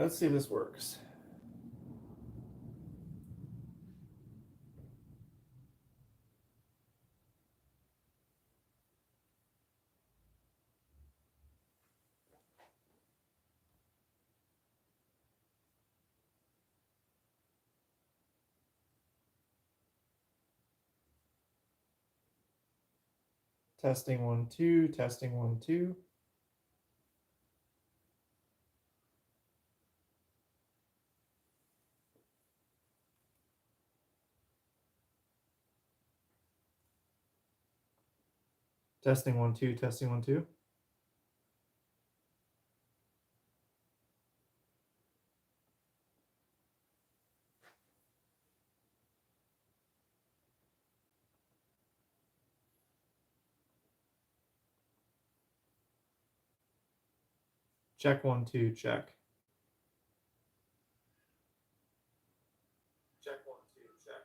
let's see if this works. Testing 1, 2, testing 1, 2. Testing 1, 2, testing 1, 2. Check 1, 2, check. Check 1, 2, check.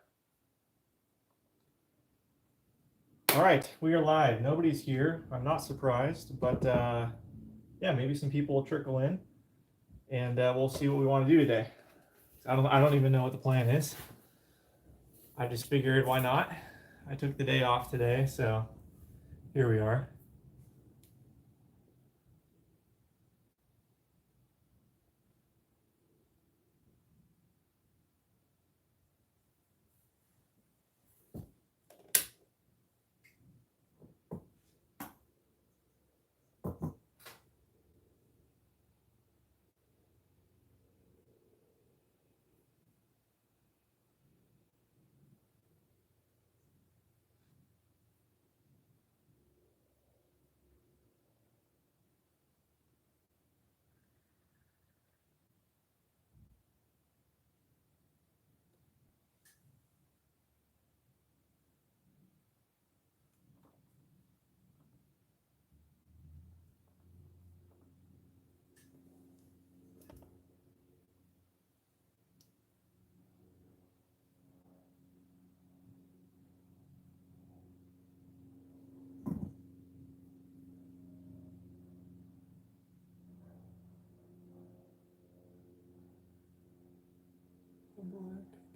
All right, we are live. Nobody's here. I'm not surprised, but yeah, maybe some people will trickle in, and we'll see what we want to do today. I don't even know what the plan is. I just figured, why not? I took the day off today, so here we are.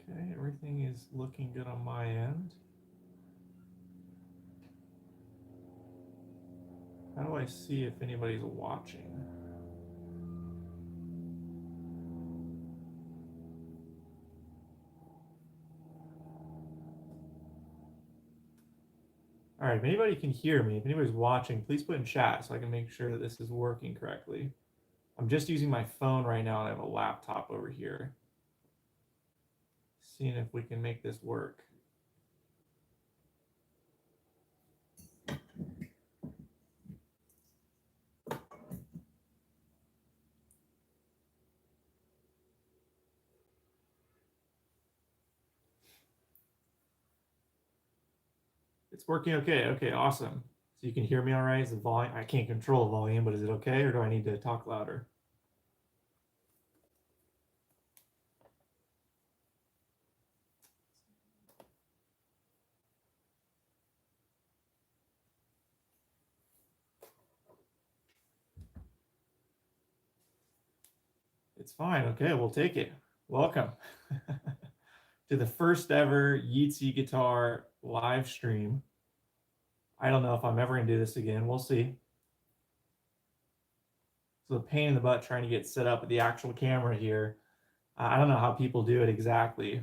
Okay, everything is looking good on my end. How do I see if anybody's watching? All right, if anybody can hear me, if anybody's watching, please put in chat so I can make sure that this is working correctly. I'm just using my phone right now and I have a laptop over here. Seeing if we can make this work. It's working okay. Okay, awesome. So you can hear me all right? Is the volume? I can't control the volume, but is it okay, or do I need to talk louder? It's fine. Okay, we'll take it. Welcome to the first ever Yeatzee guitar live stream. I don't know if I'm ever gonna do this again. We'll see. So the pain in the butt trying to get set up with the actual camera here. I don't know how people do it exactly.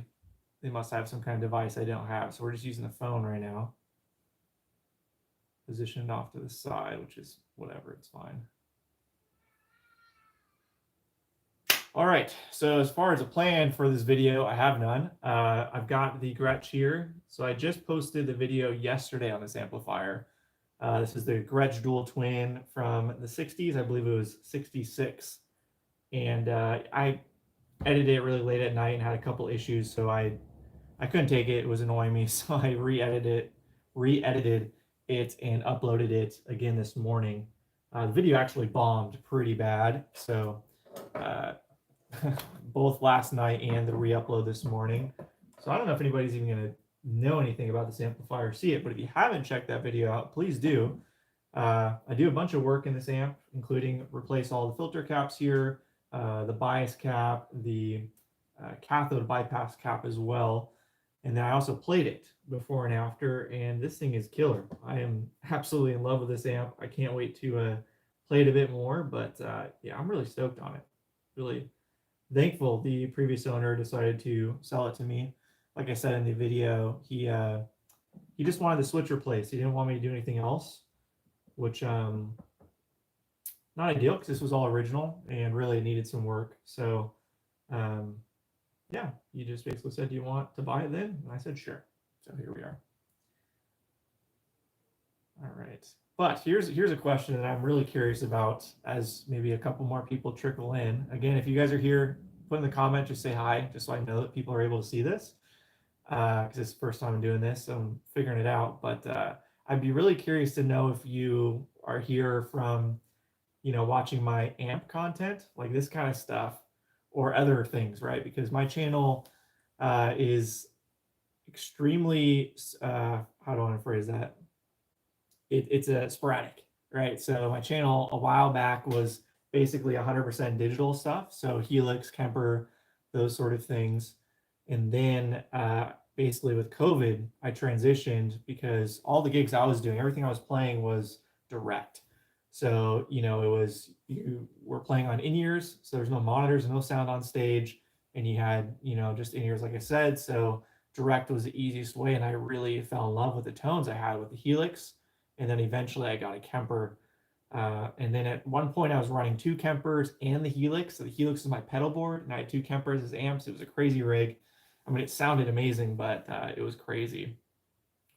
They must have some kind of device I don't have. So we're just using the phone right now. Positioned off to the side, which is whatever, it's fine. All right, so as far as a plan for this video, I have none. I've got the Gretsch here. So I just posted the video yesterday on this amplifier. This is the Gretsch Dual Twin from the 60s. I believe it was 66. And I edited it really late at night and had a couple issues, so I couldn't take it. It was annoying me, so I re-edited it and uploaded it again this morning. The video actually bombed pretty bad, so both last night and the re-upload this morning. So I don't know if anybody's even going to know anything about this amplifier or see it, but if you haven't checked that video out, please do. I do a bunch of work in this amp, including replace all the filter caps here, the bias cap, the cathode bypass cap as well. And then I also played it before and after, and this thing is killer. I am absolutely in love with this amp. I can't wait to play it a bit more, but yeah, I'm really stoked on it. Really thankful the previous owner decided to sell it to me. Like I said in the video, he just wanted the switch replaced. He didn't want me to do anything else, which not ideal because this was all original and really needed some work. So um, yeah, he just basically said, "Do you want to buy it then?" And I said, "Sure." So here we are. All right. But here's a question that I'm really curious about as maybe a couple more people trickle in. Again, if you guys are here, put in the comment, just say hi, just so I know that people are able to see this. Because it's the first time I'm doing this, so I'm figuring it out. But I'd be really curious to know if you are here from, watching my amp content, like this kind of stuff, or other things, right? Because my channel is extremely, how do I want to phrase that? It's a sporadic, right? So my channel a while back was basically 100% digital stuff. So Helix, Kemper, those sort of things. And then basically with COVID, I transitioned because all the gigs I was doing, everything I was playing was direct. So, it was, you were playing on in-ears, so there's no monitors, no sound on stage, and you had, just in-ears, like I said. So direct was the easiest way, and I really fell in love with the tones I had with the Helix. And then eventually I got a Kemper. And then at one point I was running two Kempers and the Helix. So the Helix is my pedal board, and I had two Kempers as amps. It was a crazy rig. I mean, it sounded amazing, but it was crazy.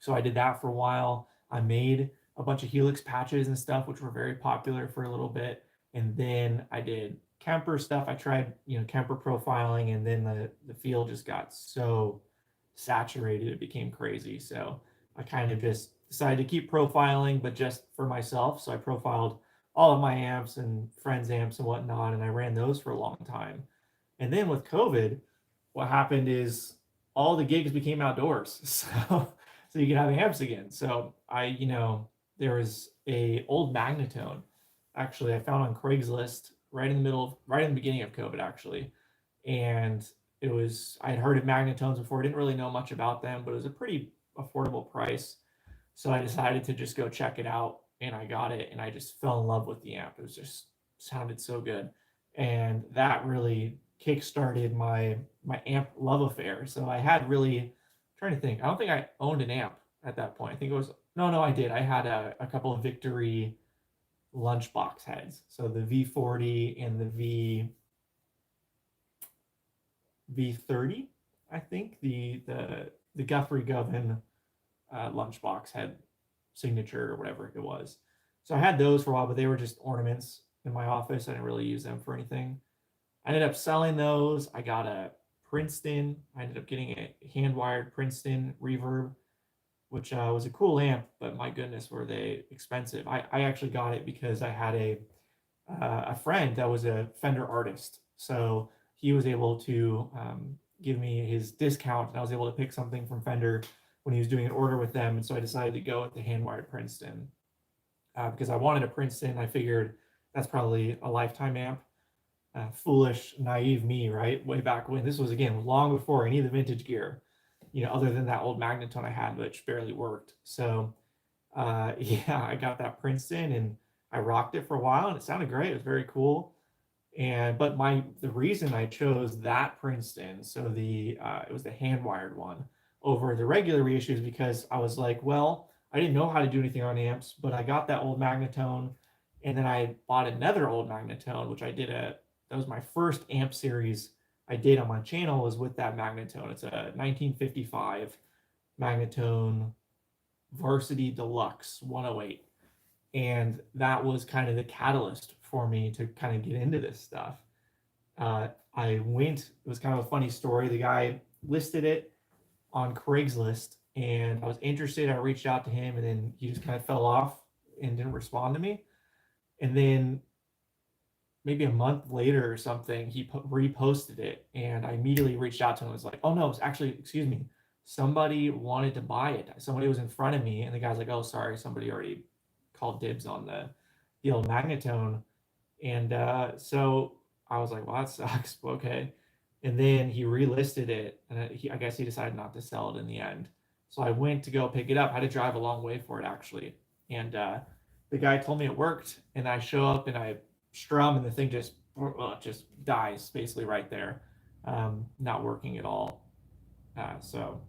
So I did that for a while. I made a bunch of Helix patches and stuff, which were very popular for a little bit. And then I did Kemper stuff. I tried, Kemper profiling, and then the field just got so saturated, it became crazy. So I kind of just decided to keep profiling, but just for myself. So I profiled all of my amps and friends' amps and whatnot, and I ran those for a long time. And then with COVID, what happened is all the gigs became outdoors. So you could have amps again. So there was a old Magnetone, actually, I found on Craigslist right in the middle, right in the beginning of COVID, actually. And I had heard of Magnetones before. I didn't really know much about them, but it was a pretty affordable price. So I decided to just go check it out, and I got it, and I just fell in love with the amp. It was just sounded so good. And that really kickstarted my amp love affair. So I had really, I'm trying to think. I don't think I owned an amp at that point. I think it was, no, I did. I had a couple of Victory lunchbox heads. So the V40 and the V30, I think the Guthrie Govan lunchbox head signature or whatever it was. So I had those for a while, but they were just ornaments in my office. I didn't really use them for anything. I ended up selling those. I got a Princeton. I ended up getting a hand-wired Princeton reverb, which was a cool amp, but my goodness, were they expensive. I actually got it because I had a friend that was a Fender artist. So he was able to give me his discount, and I was able to pick something from Fender when he was doing an order with them. And so I decided to go with the hand-wired Princeton because I wanted a Princeton. I figured that's probably a lifetime amp. Foolish, naive me, right? Way back when. This was, again, long before any of the vintage gear, other than that old Magnetone I had, which barely worked. So yeah, I got that Princeton, and I rocked it for a while, and it sounded great. It was very cool. But the reason I chose that Princeton, so it was the hand wired one over the regular reissues, because I was like, well, I didn't know how to do anything on amps, but I got that old Magnetone, and then I bought another old Magnetone, which that was my first amp series I did on my channel, was with that Magnetone. It's a 1955 Magnetone Varsity Deluxe 108. And that was kind of the catalyst for me to kind of get into this stuff. It was kind of a funny story. The guy listed it on Craigslist, and I was interested. I reached out to him, and then he just kind of fell off and didn't respond to me. And then maybe a month later or something, he reposted it, and I immediately reached out to him. I was like, oh no, it's actually, excuse me, somebody wanted to buy it. Somebody was in front of me, and the guy's like, oh, sorry, somebody already called dibs on the old Magnetone. And so I was like, well, that sucks. Okay. And then he relisted it, and I guess he decided not to sell it in the end. So I went to go pick it up. I had to drive a long way for it actually, and the guy told me it worked. And I show up and I strum, and the thing just, well, it just dies basically right there, not working at all. So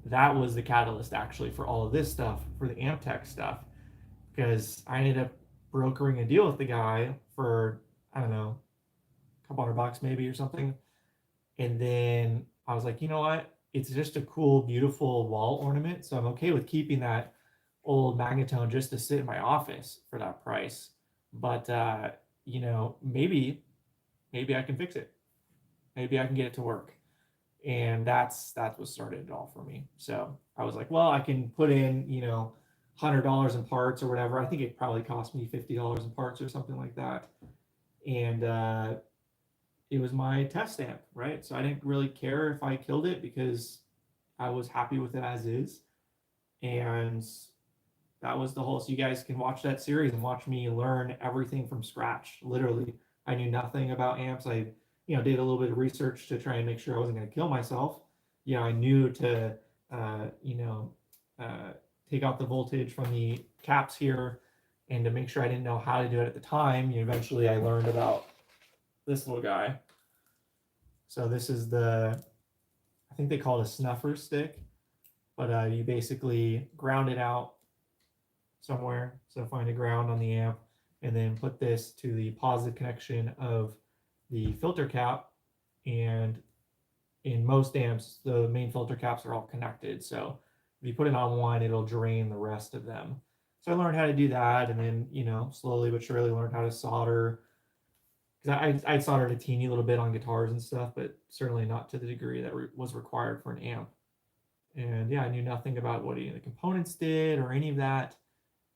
that was the catalyst actually for all of this stuff, for the Amtech stuff, because I ended up brokering a deal with the guy for, I don't know, a couple $100 maybe or something. And then I was like, you know what? It's just a cool, beautiful wall ornament. So I'm okay with keeping that old magnetone just to sit in my office for that price. But maybe I can fix it. Maybe I can get it to work. And that's what started it all for me. So I was like, well, I can put in, $100 in parts or whatever. I think it probably cost me $50 in parts or something like that. And it was my test amp, right? So I didn't really care if I killed it because I was happy with it as is. And that was the whole. So you guys can watch that series and watch me learn everything from scratch. Literally, I knew nothing about amps. I, did a little bit of research to try and make sure I wasn't going to kill myself. I knew to, uh, you know, uh, take out the voltage from the caps here, and to make sure I didn't know how to do it at the time. Eventually, I learned about this little guy. So this is I think they call it a snuffer stick, but you basically ground it out somewhere. So find a ground on the amp, and then put this to the positive connection of the filter cap. And in most amps, the main filter caps are all connected. So if you put it on one, it'll drain the rest of them. So I learned how to do that, and then slowly but surely learned how to solder. Because I soldered a teeny little bit on guitars and stuff, but certainly not to the degree that was required for an amp. And yeah, I knew nothing about what any of the components did or any of that.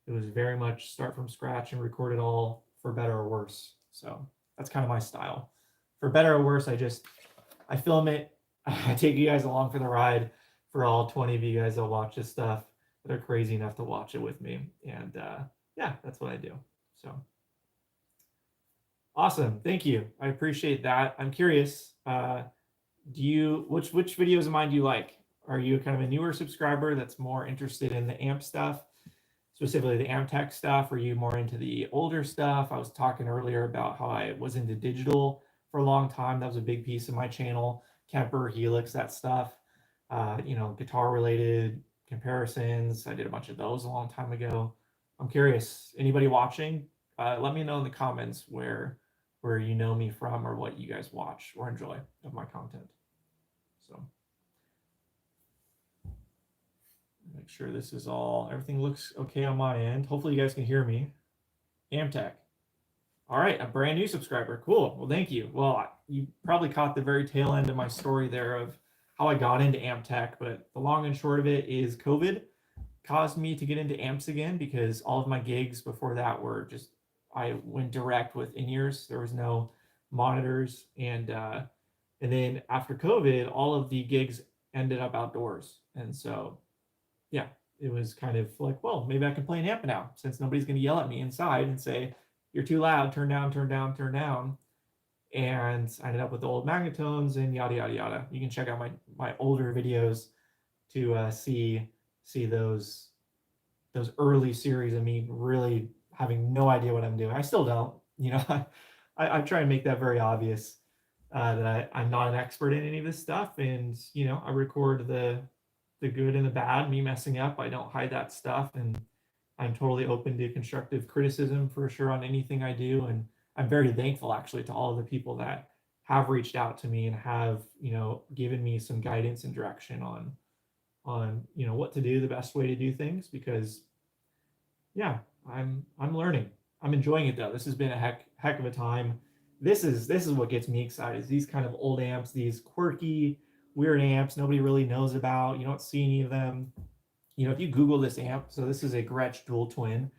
It was very much start from scratch and record it all, for better or worse. So that's kind of my style. For better or worse, I film it. I take you guys along for the ride. For all 20 of you guys that watch this stuff that are crazy enough to watch it with me. And yeah, that's what I do. So awesome. Thank you. I appreciate that. I'm curious. Which videos of mine do you like? Are you kind of a newer subscriber that's more interested in the amp stuff, specifically the Amtech stuff? Are you more into the older stuff? I was talking earlier about how I was into digital for a long time. That was a big piece of my channel. Kemper, Helix, that stuff. Guitar related comparisons. I did a bunch of those a long time ago. I'm curious. Anybody watching? Let me know in the comments where you know me from, or what you guys watch or enjoy of my content. So make sure this is everything looks okay on my end. Hopefully you guys can hear me. Amtech. All right, a brand new subscriber. Cool. Well, thank you. Well, you probably caught the very tail end of my story there of how I got into Amtech, but the long and short of it is COVID caused me to get into amps again, because all of my gigs before that were just, I went direct with in-ears. There was no monitors, and then after COVID, all of the gigs ended up outdoors, and so yeah, it was kind of like, well, maybe I can play an amp now, since nobody's going to yell at me inside and say you're too loud, turn down, turn down, turn down. And I ended up with the old magnetones and yada yada yada. You can check out my older videos to see those early series of me really having no idea what I'm doing. I still don't. I try and make that very obvious, that I'm not an expert in any of this stuff, and I record the good and the bad, me messing up. I don't hide that stuff, and I'm totally open to constructive criticism for sure on anything I do. And I'm very thankful actually to all of the people that have reached out to me and have, given me some guidance and direction on what to do, the best way to do things, because yeah, I'm learning. I'm enjoying it though. This has been a heck of a time. This is what gets me excited, is these kind of old amps, these quirky, weird amps nobody really knows about. You don't see any of them. If you Google this amp, so this is a Gretsch Dual Twin.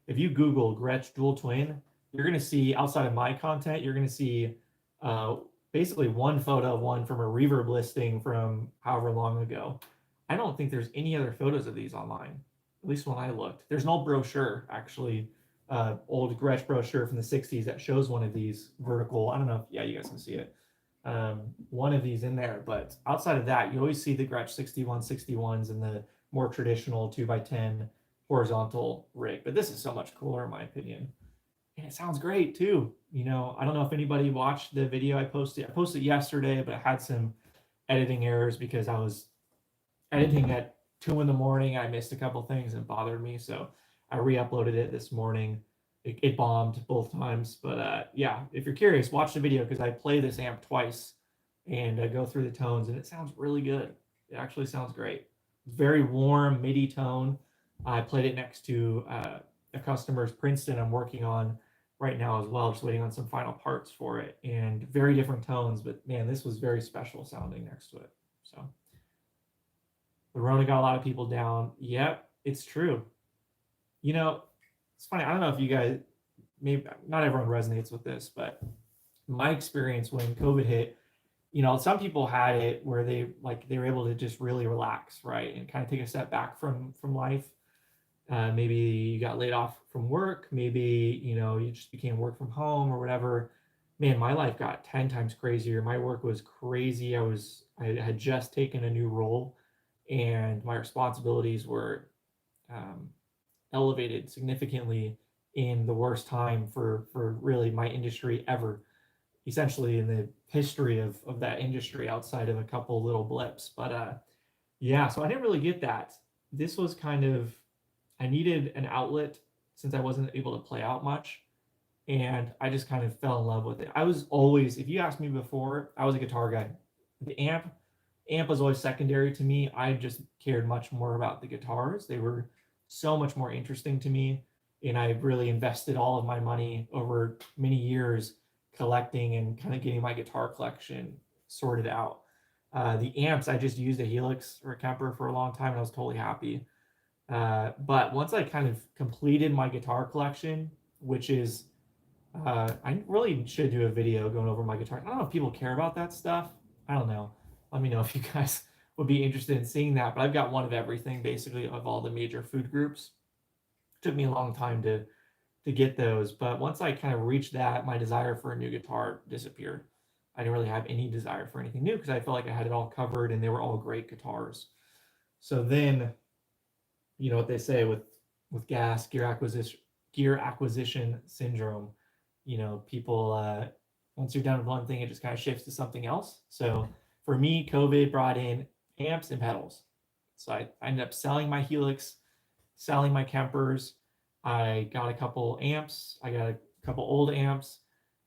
If you Google Gretsch Dual Twin, you're going to see, outside of my content, you're going to see basically one photo of one from a Reverb listing from however long ago. I don't think there's any other photos of these online, at least when I looked. There's no brochure actually old Gretsch brochure from the 60s that shows one of these vertical. I don't know if, yeah, you guys can see it. One of these in there. But outside of that, you always see the Gretsch 6161s and the more traditional 2x10 horizontal rig. But this is so much cooler, in my opinion. And it sounds great too. I don't know if anybody watched the video I posted. I posted yesterday, but I had some editing errors because I was editing at 2 in the morning. I missed a couple things and it bothered me. So I re-uploaded it this morning. It bombed both times. But yeah, if you're curious, watch the video because I play this amp twice and go through the tones and it sounds really good. It actually sounds great. Very warm MIDI tone. I played it next to a customer's Princeton I'm working on right now as well, just waiting on some final parts for it, and very different tones, but man, this was very special sounding next to it. So the Rona got a lot of people down. Yep, it's true. It's funny. I don't know if you guys, maybe not everyone resonates with this, but my experience when COVID hit, some people had it where they were able to just really relax, right, and kind of take a step back from life. Maybe you got laid off from work. Maybe you just became work from home or whatever. Man, my life got 10 times crazier. My work was crazy. I had just taken a new role, and my responsibilities were elevated significantly in the worst time for really my industry ever, essentially in the history of that industry outside of a couple little blips. But yeah, so I didn't really get that. This was kind of, I needed an outlet since I wasn't able to play out much. And I just kind of fell in love with it. I was always, if you asked me before, I was a guitar guy. The amp was always secondary to me. I just cared much more about the guitars. They were so much more interesting to me. And I really invested all of my money over many years collecting and kind of getting my guitar collection sorted out. The amps, I just used a Helix or a Kemper for a long time and I was totally happy. But once I kind of completed my guitar collection, which is, I really should do a video going over my guitar. I don't know if people care about that stuff. I don't know. Let me know if you guys would be interested in seeing that. But I've got one of everything, basically, of all the major food groups. It took me a long time to get those. But once I kind of reached that, my desire for a new guitar disappeared. I didn't really have any desire for anything new because I felt like I had it all covered and they were all great guitars. So then, you know what they say with gear acquisition syndrome. People once you're done with one thing, it just kind of shifts to something else. So for me, COVID brought in amps and pedals. So I ended up selling my Helix, selling my Kempers. I got a couple amps. I got a couple old amps,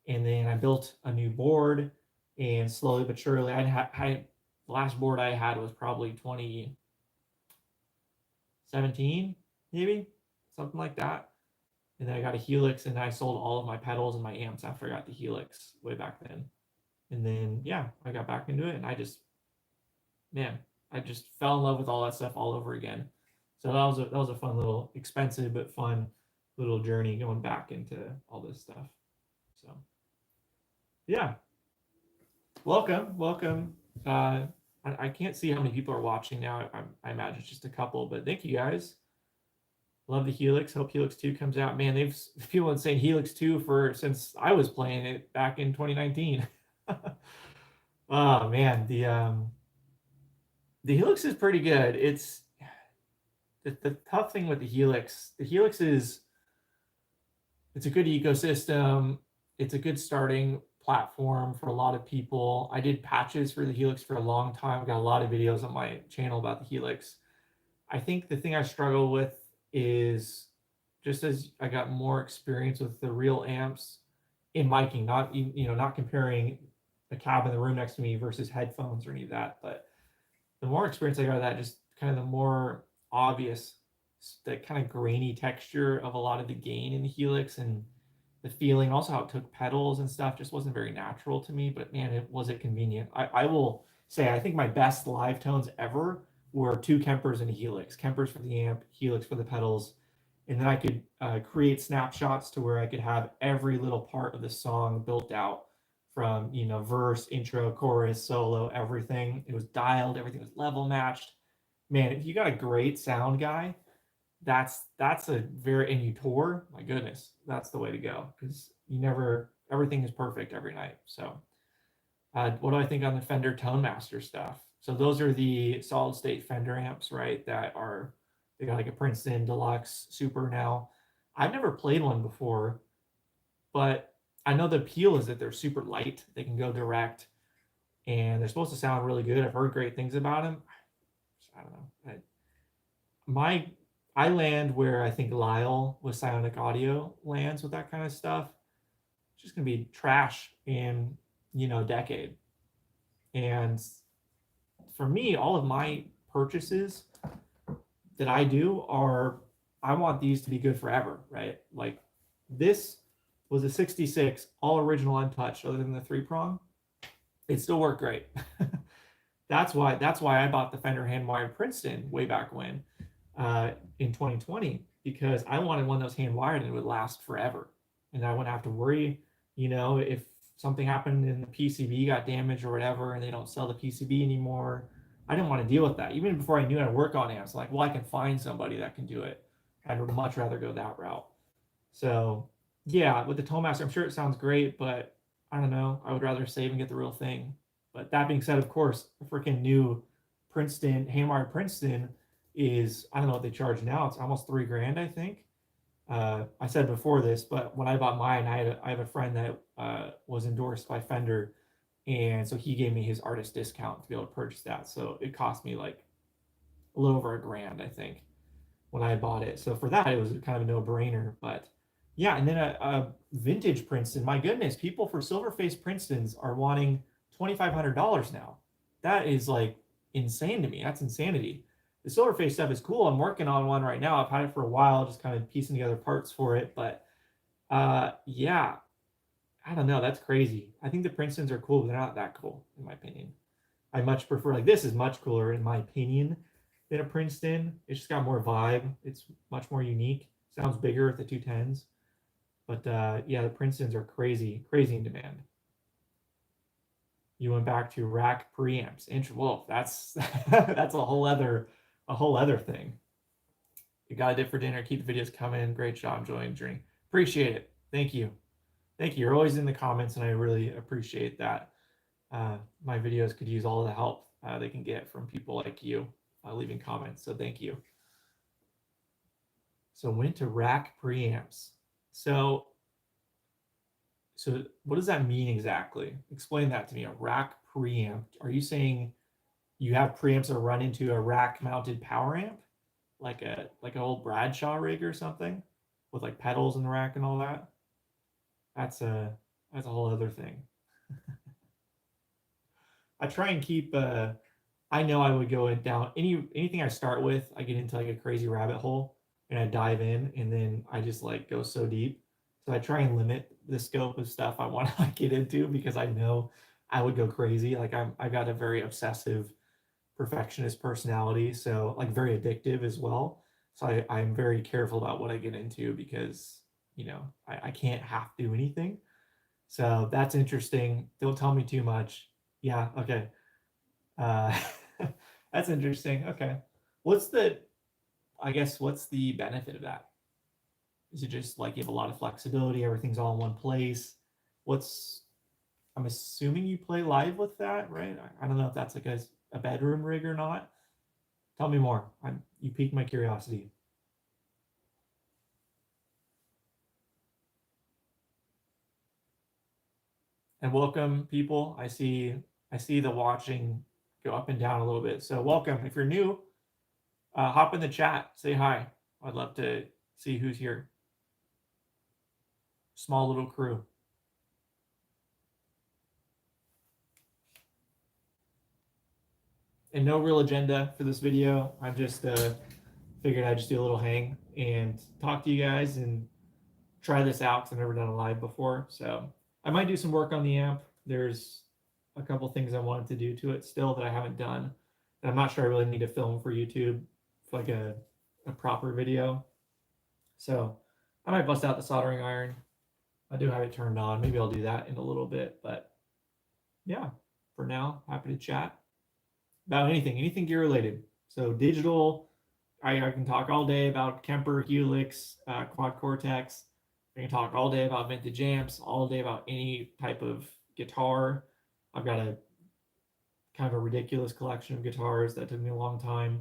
and then I built a new board. And slowly but surely, the last board I had was probably 2017, maybe something like that. And then I got a Helix, and I sold all of my pedals and my amps after I got the Helix way back then. And then yeah, I got back into it, and I just fell in love with all that stuff all over again. So that was a fun little, expensive but fun little journey going back into all this stuff. So yeah, welcome. I can't see how many people are watching now. I imagine it's just a couple, but thank you guys. Love the Helix. Hope Helix 2 comes out. Man, people have been saying Helix 2 since I was playing it back in 2019. Oh man, the Helix is pretty good. It's the tough thing with the Helix. The Helix it's a good ecosystem. It's a good starting platform for a lot of people. I did patches for the Helix for a long time. Got a lot of videos on my channel about the Helix. I think the thing I struggle with is just as I got more experience with the real amps in miking, not comparing the cab in the room next to me versus headphones or any of that, but the more experience I got of that, just kind of the more obvious, the kind of grainy texture of a lot of the gain in the Helix and the feeling, also how it took pedals and stuff, just wasn't very natural to me. But man, it convenient. I will say I think my best live tones ever were 2 Kempers and a Helix. Kempers for the amp, Helix for the pedals. And then I could create snapshots to where I could have every little part of the song built out from, verse, intro, chorus, solo, everything. It was dialed, everything was level matched. Man, if you got a great sound guy, that's a very, and you tour, my goodness, that's the way to go, because everything is perfect every night. So what do I think on the Fender Tone Master stuff? So those are the solid state Fender amps, right? They got like a Princeton Deluxe Super now. I've never played one before, but I know the appeal is that they're super light. They can go direct, and they're supposed to sound really good. I've heard great things about them. I don't know. My I land where I think Lyle with Psionic Audio lands with that kind of stuff. It's just gonna be trash in a decade. And for me, all of my purchases that I do I want these to be good forever, right? Like this was a 66, all original untouched, other than the 3-prong. It still worked great. That's why I bought the Fender hand-wired Princeton way back when, in 2020, because I wanted one that was hand-wired and it would last forever. And I wouldn't have to worry, if something happened and the PCB got damaged or whatever, and they don't sell the PCB anymore. I didn't want to deal with that. Even before I knew how to work on amps, like, well, I can find somebody that can do it. I'd much rather go that route. So yeah, with the Tone Master, I'm sure it sounds great, but I don't know. I would rather save and get the real thing. But that being said, of course, a freaking new Princeton, hand-wired Princeton is, I don't know what they charge now. It's almost $3,000, I think. I said before this, but when I bought mine, I have a friend that was endorsed by Fender, and so he gave me his artist discount to be able to purchase that. So it cost me like a little over $1,000, I think, when I bought it. So for that, it was kind of a no-brainer. But yeah, and then a vintage Princeton. My goodness, people for silver-face Princetons are wanting $2,500 now. That is like insane to me. That's insanity. The silver-face stuff is cool. I'm working on one right now. I've had it for a while, just kind of piecing together parts for it. But yeah, I don't know. That's crazy. I think the Princetons are cool, but they're not that cool, in my opinion. I much prefer, like, this is much cooler, in my opinion, than a Princeton. It's just got more vibe. It's much more unique. Sounds bigger with the 210s. But yeah, the Princetons are crazy, crazy in demand. You went back to rack preamps. Well, that's that's a whole other thing. You got it for dinner. Keep the videos coming. Great job, enjoying the journey. Appreciate it. Thank you. Thank you. You're always in the comments, and I really appreciate that. My videos could use all the help they can get from people like you leaving comments. So thank you. So went to rack preamps. So what does that mean exactly? Explain that to me. A rack preamp. Are you saying you have preamps that run into a rack mounted power amp? Like an old Bradshaw rig or something? With like pedals in the rack and all that? That's a whole other thing. I try and keep I know I would go down anything I start with, I get into like a crazy rabbit hole and I dive in, and then I just like go so deep. So I try and limit the scope of stuff I want to like get into, because I know I would go crazy. Like I've got a very obsessive perfectionist personality, so like very addictive as well. So I'm very careful about what I get into, because I can't half do anything. So that's interesting. Don't tell me too much. Yeah, okay. Uh, that's interesting. Okay. What's the benefit of that? Is it just like you have a lot of flexibility, everything's all in one place? I'm assuming you play live with that, right? I don't know if that's like a bedroom rig or not. Tell me more. You piqued my curiosity. And welcome, people. I see the watching go up and down a little bit. So welcome. If you're new, hop in the chat, say hi. I'd love to see who's here. Small little crew. And no real agenda for this video. I just figured I'd just do a little hang and talk to you guys and try this out, because I've never done a live before. So I might do some work on the amp. There's a couple things I wanted to do to it still that I haven't done. And I'm not sure I really need to film for YouTube for like a proper video. So I might bust out the soldering iron. I do have it turned on. Maybe I'll do that in a little bit. But yeah, for now, happy to chat about anything gear related. So digital, I can talk all day about Kemper, Helix, Quad Cortex. I can talk all day about vintage amps, all day about any type of guitar. I've got a kind of a ridiculous collection of guitars that took me a long time.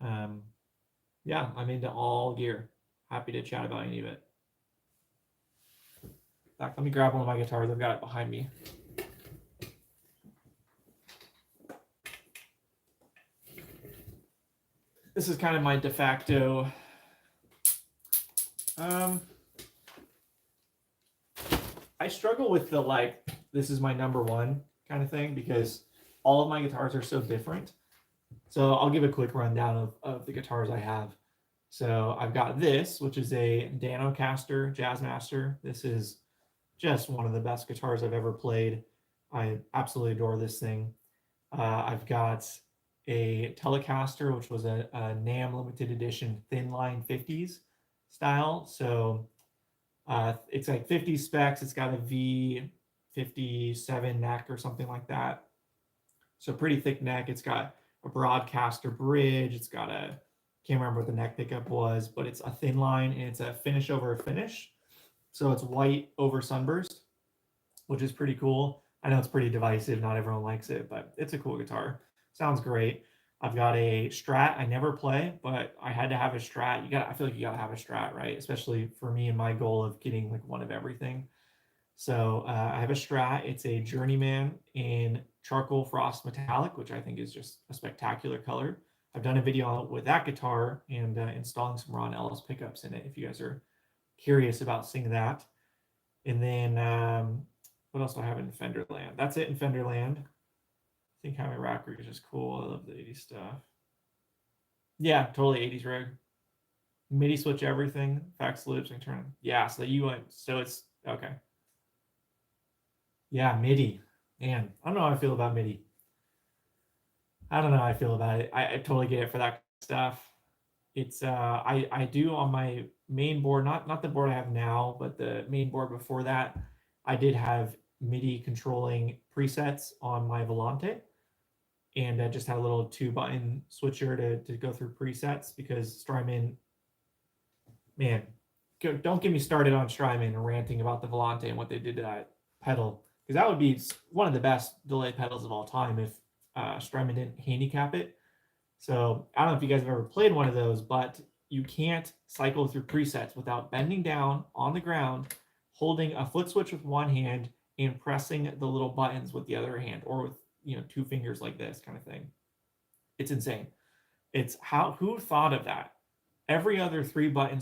Um, yeah, I'm into all gear. Happy to chat about any of it. In fact, let me grab one of my guitars. I've got it behind me. This is kind of my de facto. I struggle with the like, this is my number one kind of thing because all of my guitars are so different. So I'll give a quick rundown of the guitars I have. So I've got this, which is a Danocaster Jazzmaster. This is just one of the best guitars I've ever played. I absolutely adore this thing. I've got a Telecaster, which was a NAMM limited edition thin line 50s style. So it's like 50 specs. It's got a V57 neck or something like that. So pretty thick neck. It's got a broadcaster bridge. It's got a, can't remember what the neck pickup was, but it's a thin line and it's a finish over a finish. So it's white over sunburst, which is pretty cool. I know it's pretty divisive. Not everyone likes it, but it's a cool guitar. Sounds great. I've got a Strat. I never play, but I had to have a Strat. I feel like you gotta have a Strat, right? Especially for me and my goal of getting like one of everything. So I have a Strat. It's a Journeyman in charcoal frost metallic, which I think is just a spectacular color. I've done a video with that guitar and installing some Ron Ellis pickups in it. If you guys are curious about seeing that. And then what else do I have in Fenderland? That's it in Fenderland. I think having a rack rig is just cool. I love the 80s stuff. Yeah, totally 80s rig. MIDI switch everything. Fax loops and turn. Yeah, so you went. So it's okay. Yeah, MIDI. Man, I don't know how I feel about MIDI. I don't know how I feel about it. I totally get it for that stuff. It's I do on my main board, not the board I have now, but the main board before that, I did have MIDI controlling presets on my Volante, and I just had a little 2-button switcher to go through presets because Strymon, man, don't get me started on Strymon and ranting about the Volante and what they did to that pedal, because that would be one of the best delay pedals of all time if Strymon didn't handicap it. So I don't know if you guys have ever played one of those, but you can't cycle through presets without bending down on the ground, holding a foot switch with one hand and pressing the little buttons with the other hand, or with 2 fingers like this kind of thing. It's insane. It's who thought of that? Every other 3-button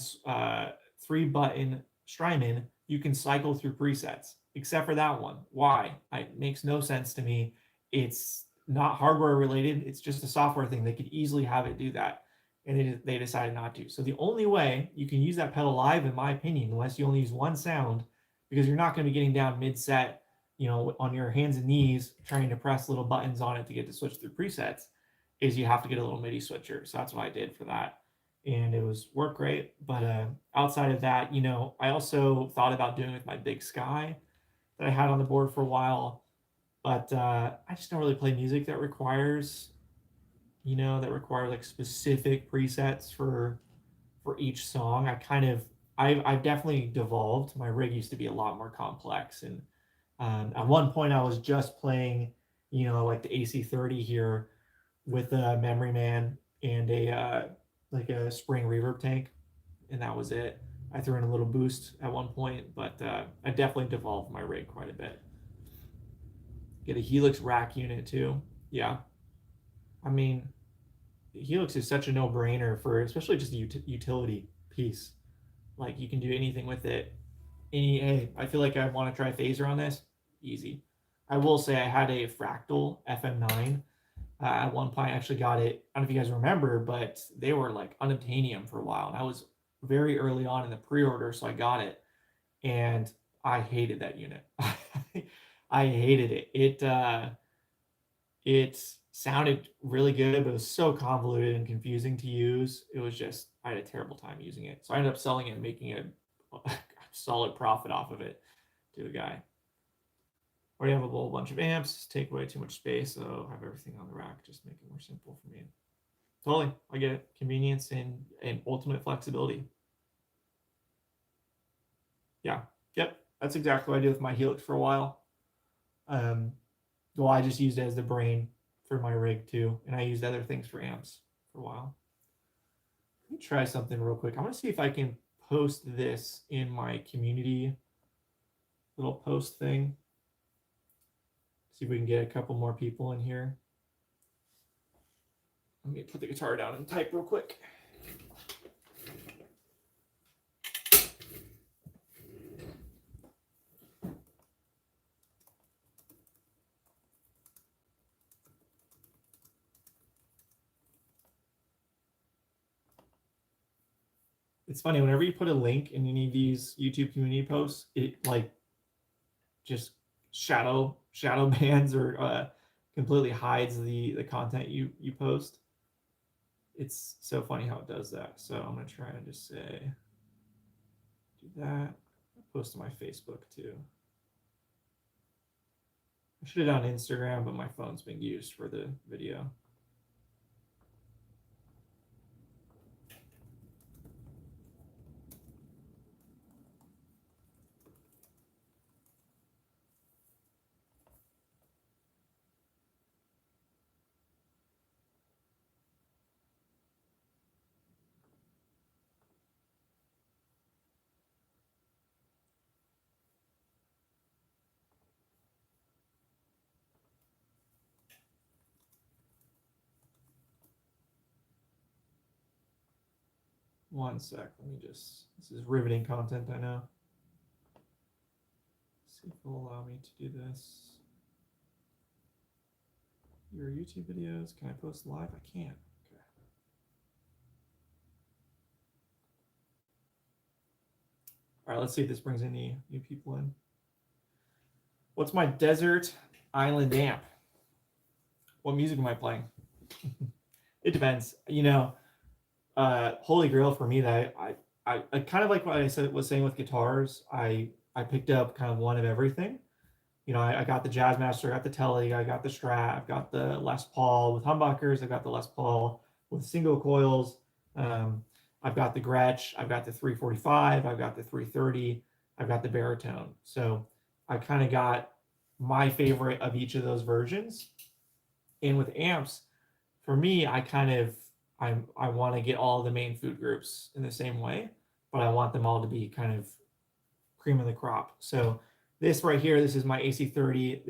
Strymon, you can cycle through presets, except for that one. Why? It makes no sense to me. It's not hardware related. It's just a software thing. They could easily have it do that, and they decided not to. So the only way you can use that pedal live, in my opinion, unless you only use one sound, because you're not going to be getting down mid-set, on your hands and knees trying to press little buttons on it to get to switch through presets, is you have to get a little MIDI switcher. So that's what I did for that, and it worked great. But outside of that, I also thought about doing it with my Big Sky that I had on the board for a while. But I just don't really play music that requires like specific presets for each song. I've definitely devolved. My rig used to be a lot more complex, and at one point I was just playing, like the AC30 here with a Memory Man and a like a spring reverb tank, and that was it. I threw in a little boost at one point, but I definitely devolved my rig quite a bit. Get a Helix rack unit too. Yeah. I mean, Helix is such a no-brainer for especially just a utility piece. Like you can do anything with it. Hey, I feel like I want to try phaser on this. Easy. I will say I had a Fractal FM9. At one point, I actually got it. I don't know if you guys remember, but they were like unobtainium for a while. And I was very early on in the pre-order, so I got it. And I hated that unit. I hated it. It sounded really good, but it was so convoluted and confusing to use. It was just, I had a terrible time using it. So I ended up selling it and making a solid profit off of it to a guy. Already have a whole bunch of amps, take away too much space, so I have everything on the rack, just make it more simple for me. Totally. I get it. Convenience and ultimate flexibility. Yeah. Yep. That's exactly what I did with my Helix for a while. Um, well, I just used it as the brain for my rig too, and I used other things for amps for a while. Let me try something real quick. I want to see if I can post this in my community little post thing. See if we can get a couple more people in here. Let me put the guitar down and type real quick. It's funny, whenever you put a link in any of these YouTube community posts, it like just shadow bans or completely hides the content you post. It's so funny how it does that. So I'm gonna try and just say, do that. I'll post to my Facebook too. I should have done Instagram, but my phone's being used for the video. One sec. Let me just. This is riveting content, I know. Let's see if it'll allow me to do this. Your YouTube videos. Can I post live? I can't. Okay. All right, let's see if this brings any new people in. What's my desert island amp? What music am I playing? It depends. You know, Holy Grail for me that I kind of like what I was saying with guitars. I picked up kind of one of everything. You know, I got the Jazzmaster, I got the Tele, I got the Strat, I've got the Les Paul with humbuckers, I got the Les Paul with single coils. I've got the Gretsch, I've got the 345, I've got the 330, I've got the baritone. So I kind of got my favorite of each of those versions. And with amps, for me, I want to get all the main food groups in the same way, but I want them all to be kind of cream of the crop. So this right here, this is my AC30.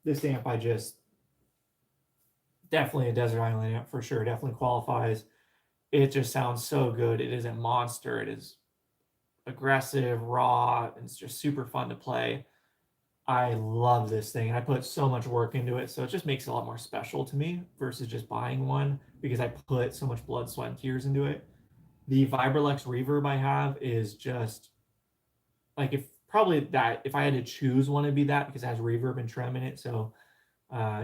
This amp I just definitely a desert island amp for sure. Definitely qualifies. It just sounds so good. It is a monster. It is aggressive, raw, and it's just super fun to play. I love this thing. I put so much work into it, so it just makes it a lot more special to me versus just buying one because I put so much blood, sweat, and tears into it. The Vibralex reverb I have is just like if I had to choose one, it'd be that because it has reverb and trem in it. So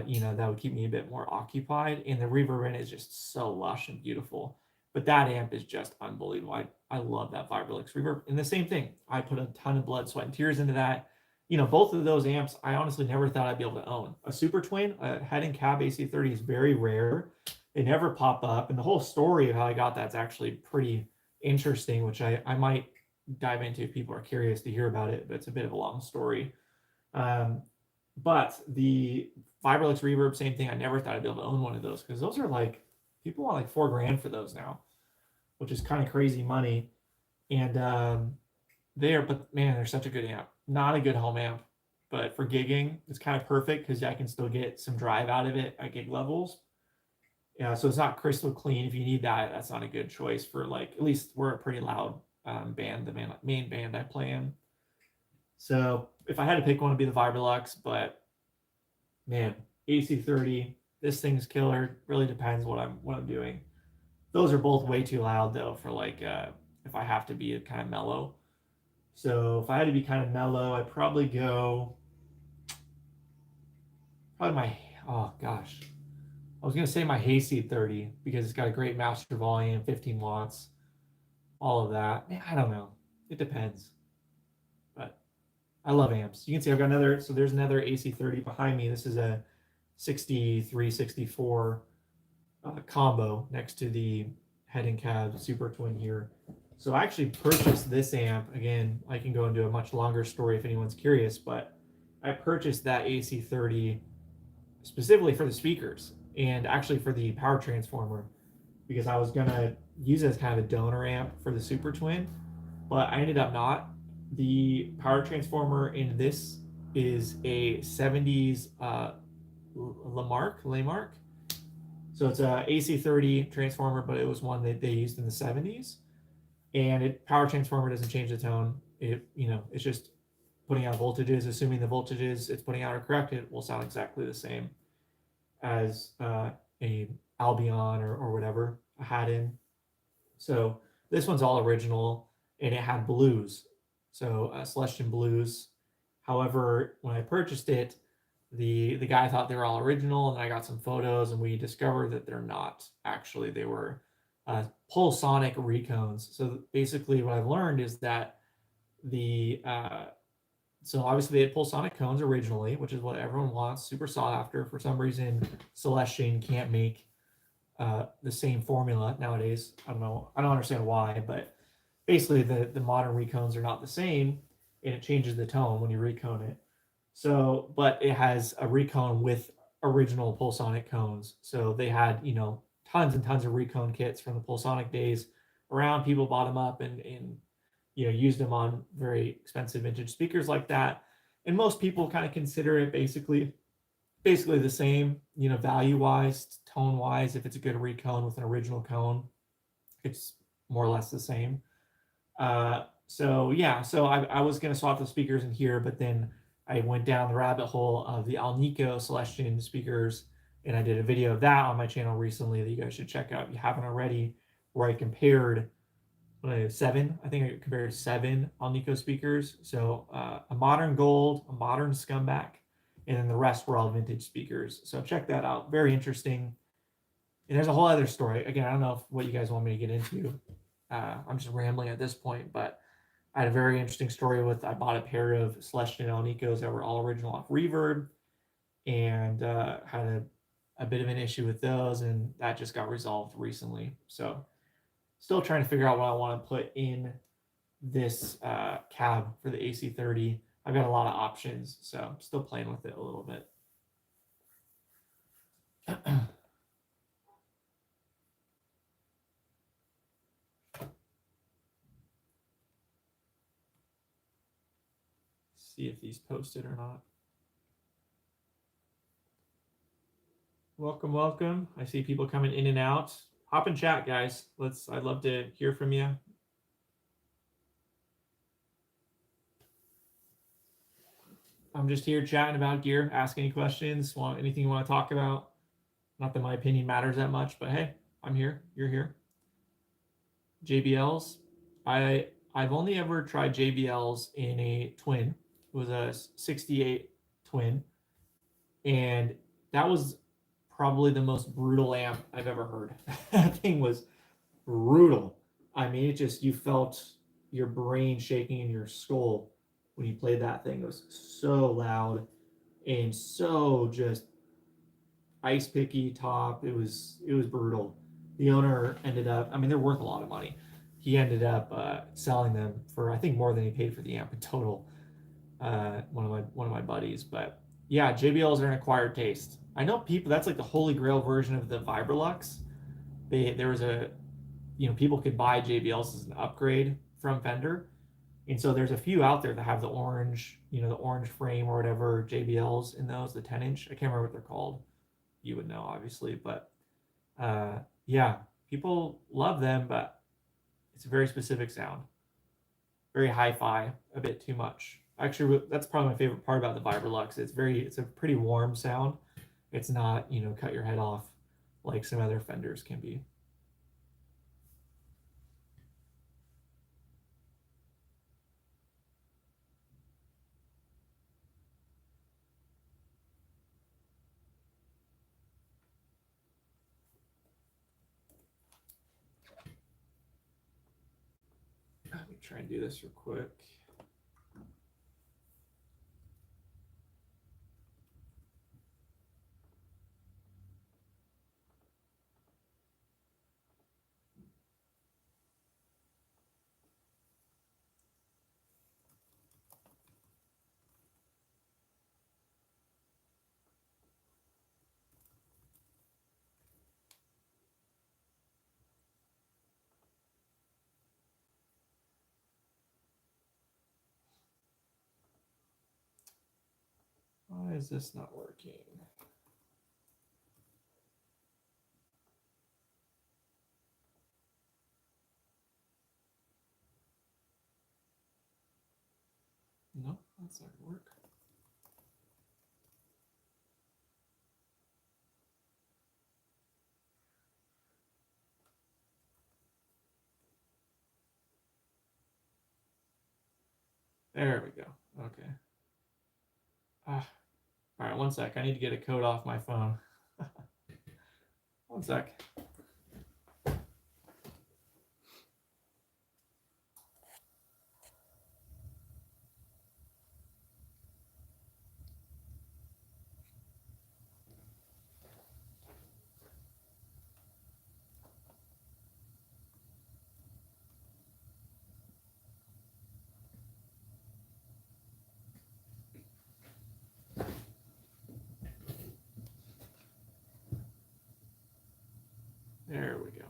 you know, that would keep me a bit more occupied. And the reverb in it is just so lush and beautiful. But that amp is just unbelievable. I love that Vibralex reverb. And the same thing, I put a ton of blood, sweat, and tears into that. You know, both of those amps, I honestly never thought I'd be able to own. A Super Twin, a head and cab AC30 is very rare. They never pop up. And the whole story of how I got that's actually pretty interesting, which I might dive into if people are curious to hear about it, but it's a bit of a long story. But the Vibralex reverb, same thing. I never thought I'd be able to own one of those because those are like, people want like $4,000 for those now, which is kind of crazy money. And but man, they're such a good amp. Not a good home amp, but for gigging, it's kind of perfect because I can still get some drive out of it at gig levels. Yeah, so it's not crystal clean. If you need that, that's not a good choice for like, at least we're a pretty loud band, the main band I play in. So if I had to pick one, it'd be the Vibralex, but man, AC30, this thing's killer. Really depends what I'm doing. Those are both way too loud though for like if I have to be kind of mellow. So if I had to be kind of mellow, I'd probably go oh gosh. I was gonna say my Hayseed 30 because it's got a great master volume, 15 watts, all of that. Man, I don't know. It depends. But I love amps. You can see I've got another, so there's another AC30 behind me. This is a 63, 64 combo next to the head and cab Super Twin here. So I actually purchased this amp. Again, I can go into a much longer story if anyone's curious, but I purchased that AC30 specifically for the speakers and actually for the power transformer because I was gonna use it as kind of a donor amp for the Super Twin, but I ended up not. The power transformer in this is a 70s Lamarck. So it's a AC30 transformer, but it was one that they used in the 70s. And power transformer doesn't change the tone. It's just putting out voltages. Assuming the voltages it's putting out are correct, it will sound exactly the same as a Albion or whatever I had in. So this one's all original, and it had blues, so Celestian blues. However, when I purchased it, the guy thought they were all original, and I got some photos, and we discovered that they're not. Actually, they were Pulsonic recones. So basically, what I've learned is that so obviously they had Pulsonic cones originally, which is what everyone wants, super sought after. For some reason, Celestian can't make the same formula nowadays. I don't know. I don't understand why, but basically the modern recones are not the same, and it changes the tone when you recone it. So, but it has a recone with original Pulsonic cones. So they had, tons and tons of recone kits from the Pulsonic days around. People bought them up and used them on very expensive vintage speakers like that. And most people kind of consider it basically the same, value wise, tone wise. If it's a good recone with an original cone, it's more or less the same. So I was gonna swap the speakers in here, but then I went down the rabbit hole of the Alnico Celestian speakers, and I did a video of that on my channel recently that you guys should check out if you haven't already, where I compared seven Alnico speakers. So a modern gold, a modern scumbag, and then the rest were all vintage speakers. So check that out. Very interesting. And there's a whole other story. Again, I don't know what you guys want me to get into. I'm just rambling at this point, but I had a very interesting story I bought a pair of Celestian Alnicos that were all original off Reverb, and had a bit of an issue with those, and that just got resolved recently. So still trying to figure out what I want to put in this cab for the AC30. I've got a lot of options, so I'm still playing with it a little bit. See if these posted or not. Welcome. I see people coming in and out. Hop in chat, guys. I'd love to hear from you. I'm just here chatting about gear. Ask any questions. Anything you want to talk about? Not that my opinion matters that much, but hey, I'm here. You're here. JBLs. I've only ever tried JBLs in a twin. It was a 68 twin, and that was probably the most brutal amp I've ever heard. That thing was brutal. I mean, you felt your brain shaking in your skull when you played that thing. It was so loud and so just ice picky top. It was brutal. The owner ended up, I mean, they're worth a lot of money. He ended up selling them for, I think, more than he paid for the amp in total. One of my buddies, but yeah, JBLs are an acquired taste. I know people, that's like the holy grail version of the Vibrolux. There was people could buy JBLs as an upgrade from Fender, and so there's a few out there that have the orange, the orange frame or whatever JBLs in those, the 10-inch. I can't remember what they're called. You would know, obviously, but yeah, people love them, but it's a very specific sound, very hi-fi, a bit too much. Actually, that's probably my favorite part about the Vibrolux. It's a pretty warm sound. It's not, cut your head off like some other Fenders can be. Let me try and do this real quick. is this not working? Nope, that's not gonna work. There we go. Okay. All right, one sec. I need to get a code off my phone. One sec. There we go.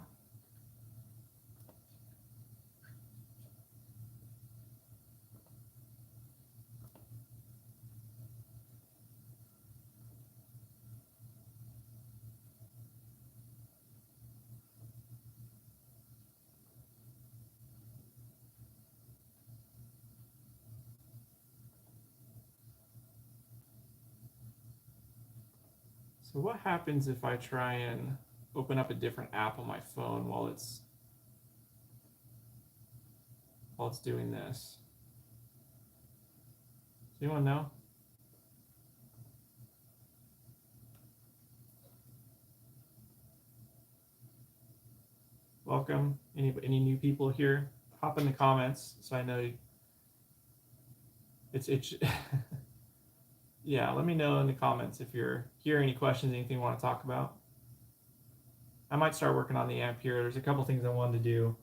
So what happens if I try and open up a different app on my phone while it's doing this? Does anyone know? Welcome. Any new people here? Hop in the comments so I know it's yeah, let me know in the comments if you're here, any questions, anything you want to talk about. I might start working on the amp here. There's a couple things I wanted to do.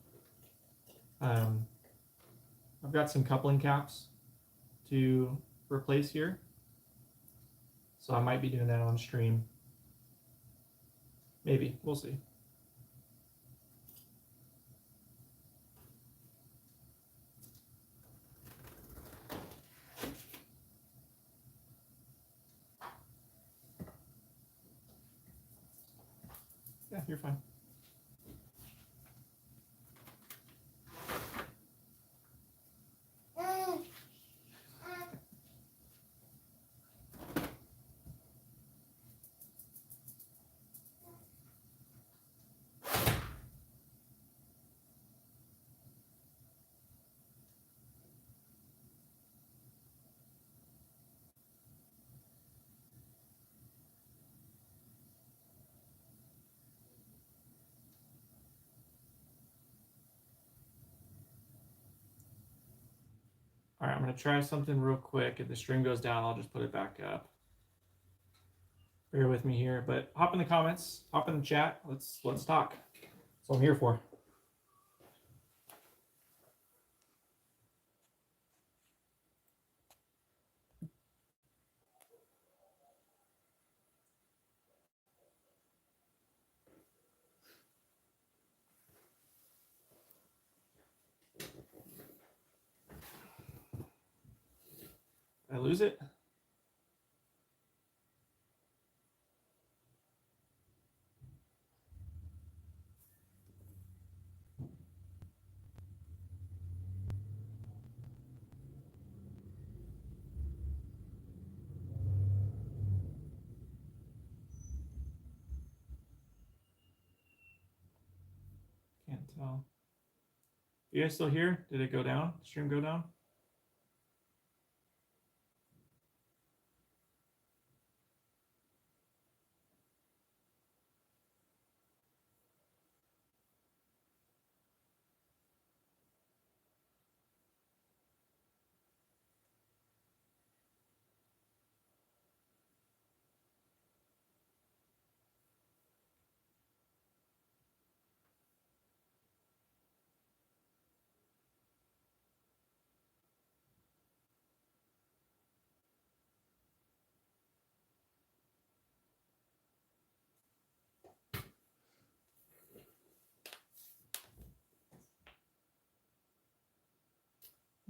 I've got some coupling caps to replace here, so I might be doing that on stream. Maybe, we'll see. Yeah, you're fine. All right, I'm gonna try something real quick. If the stream goes down, I'll just put it back up. Bear with me here, but hop in the comments, hop in the chat. Let's talk. That's what I'm here for. Did I lose it? Can't tell. You guys still here? Did it go down? The stream go down?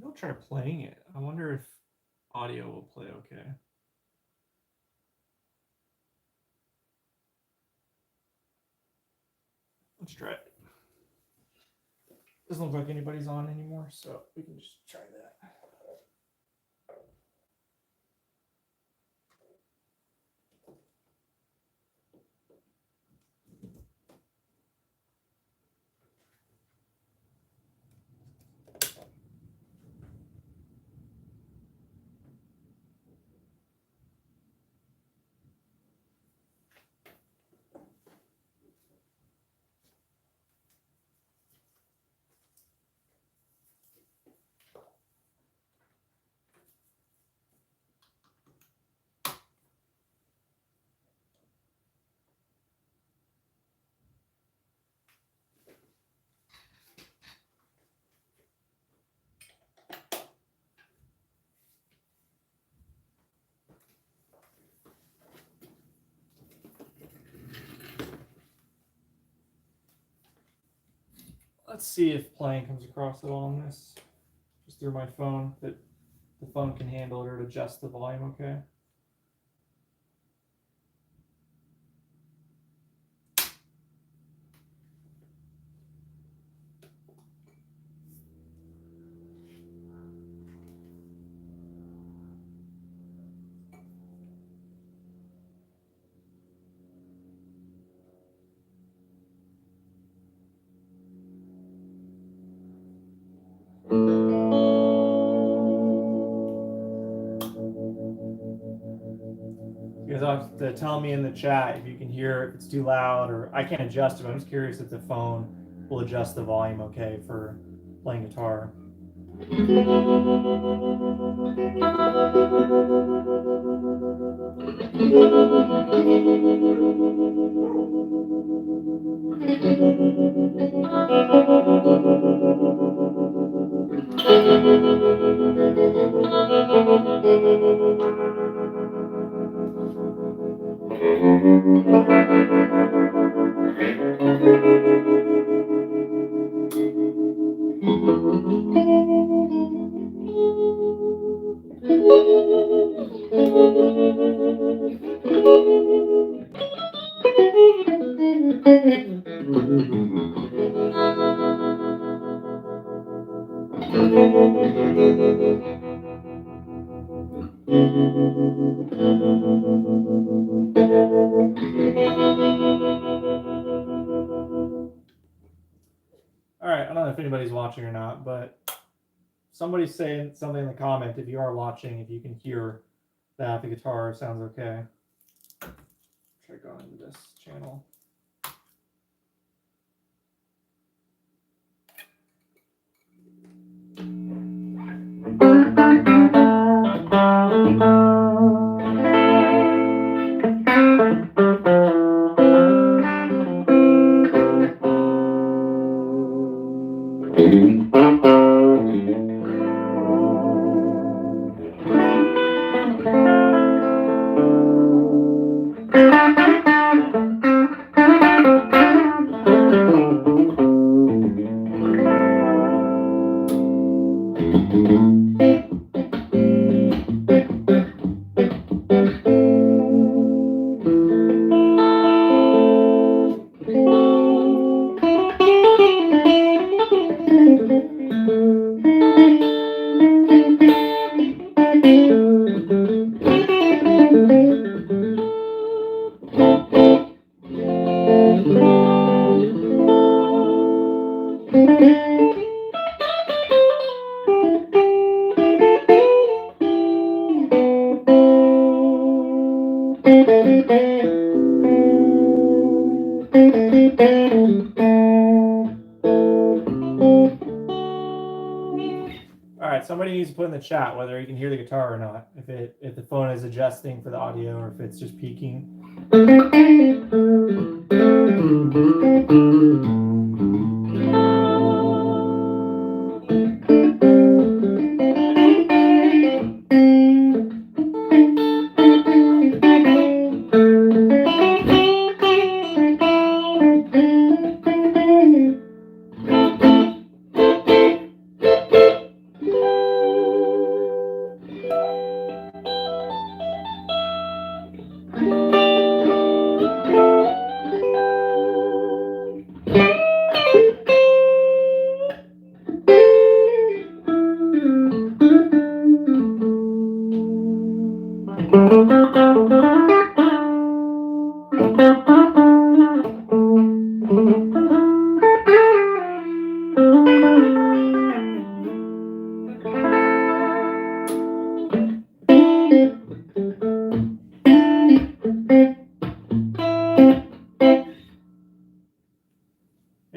I'll try playing it. I wonder if audio will play okay. Let's try it. Doesn't look like anybody's on anymore, so we can just try that. Let's see if playing comes across at all on this. Just through my phone, that the phone can handle it or adjust the volume okay. You guys have to tell me in the chat if you can hear if it's too loud, or I can't adjust it. But I'm just curious if the phone will adjust the volume okay for playing guitar. All right, I don't know if anybody's watching or not, but somebody's saying something in the comment if you are watching, if you can hear that the guitar sounds okay. Try going to this channel. All right, somebody needs to put in the chat whether you can hear the guitar or not. If the phone is adjusting for the audio or if it's just peaking.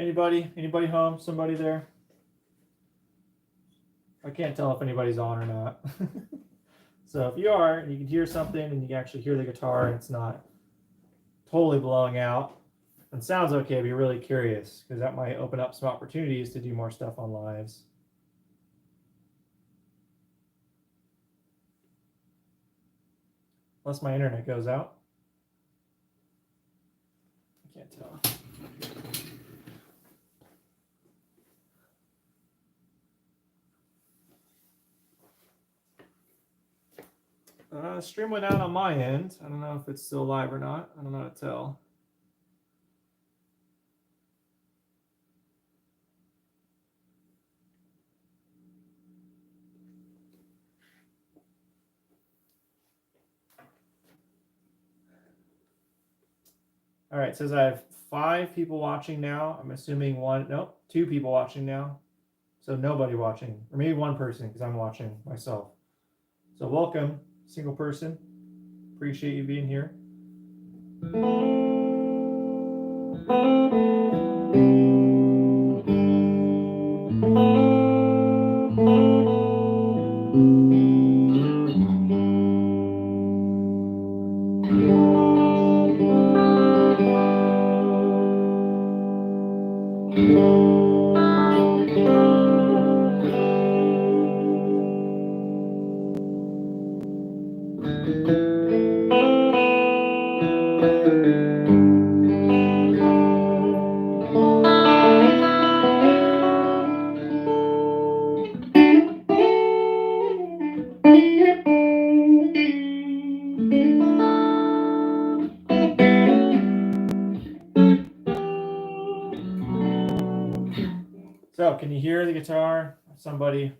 Anybody home? Somebody there? I can't tell if anybody's on or not. So if you are, and you can hear something and you can actually hear the guitar and it's not totally blowing out and sounds okay, be really curious because that might open up some opportunities to do more stuff on lives. Unless my internet goes out. I can't tell. Stream went out on my end. I don't know if it's still live or not. I don't know how to tell. All right, it says I have 5 people watching now. I'm assuming 2 people watching now. So nobody watching, or maybe 1 person because I'm watching myself. So welcome, single person. Appreciate you being here. So can you hear the guitar? Somebody?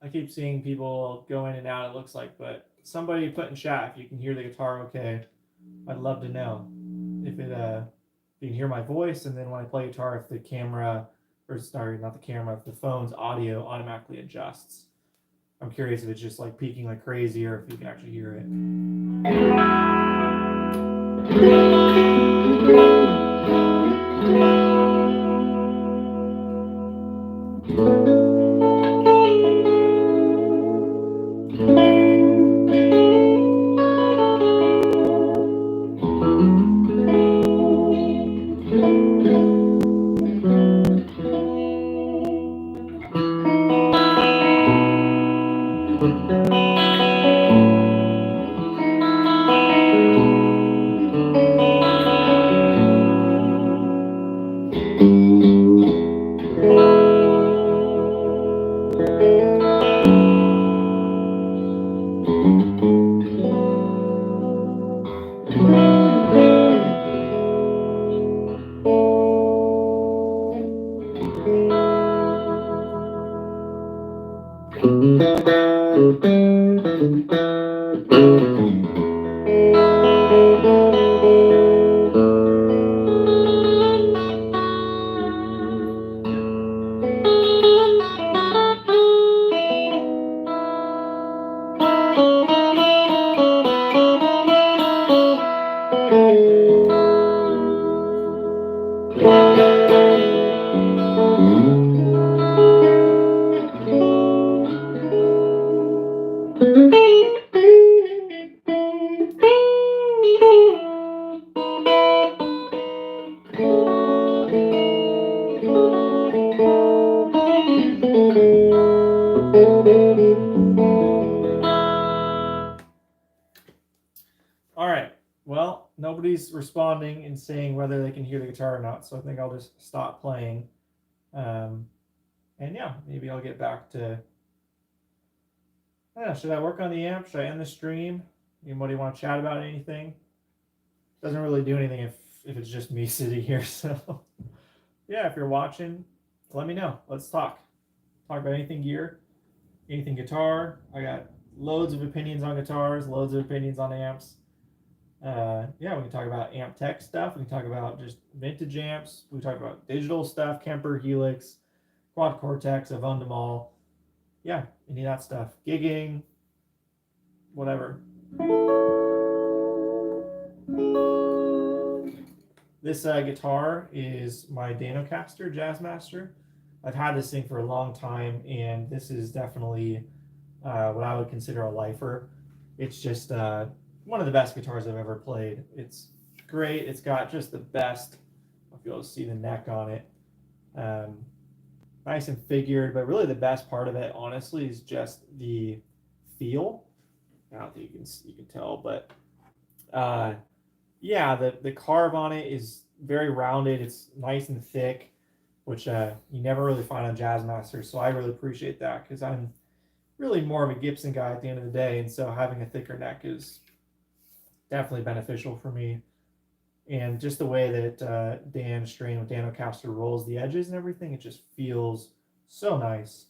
I keep seeing people go in and out, it looks like, but somebody put in chat if you can hear the guitar okay. I'd love to know if it if you can hear my voice, and then when I play guitar, if the camera, or sorry, not the camera, if the phone's audio automatically adjusts. I'm curious if it's just like peaking like crazy or if you can actually hear it. All right. Well, nobody's responding and saying whether they can hear the guitar or not, so I think I'll just stop playing. And yeah, maybe I'll get back to. Should I work on the amp? Should I end the stream? Anybody want to chat about anything? Doesn't really do anything if it's just me sitting here. So yeah, if you're watching, let me know. Let's talk. Talk about anything gear, anything guitar. I got loads of opinions on guitars, loads of opinions on amps. Yeah, we can talk about amp tech stuff. We can talk about just vintage amps. We can talk about digital stuff, Kemper, Helix, Quad Cortex, I've owned them all. Yeah, any of that stuff. Gigging, whatever. This guitar is my Danocaster Jazzmaster. I've had this thing for a long time, and this is definitely what I would consider a lifer. It's just one of the best guitars I've ever played. It's great. It's got just the best, if you'll see the neck on it. Nice and figured, but really the best part of it, honestly, is just the feel. I don't think you can tell, but yeah, the carve on it is very rounded. It's nice and thick, which you never really find on Jazzmasters. So I really appreciate that because I'm really more of a Gibson guy at the end of the day, and so having a thicker neck is definitely beneficial for me. And just the way that Dan Strain with Danocaster rolls the edges and everything, it just feels so nice.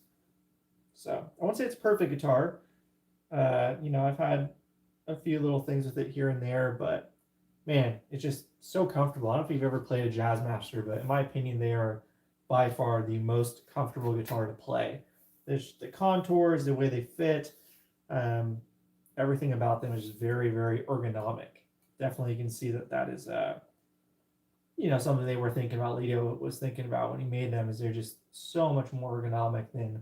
So I won't say it's a perfect guitar. I've had a few little things with it here and there, but man, it's just so comfortable. I don't know if you've ever played a Jazzmaster, but in my opinion, they are by far the most comfortable guitar to play. There's the contours, the way they fit, everything about them is just very, very ergonomic. Definitely you can see that is something they were thinking about. Leo was thinking about when he made them, is they're just so much more ergonomic than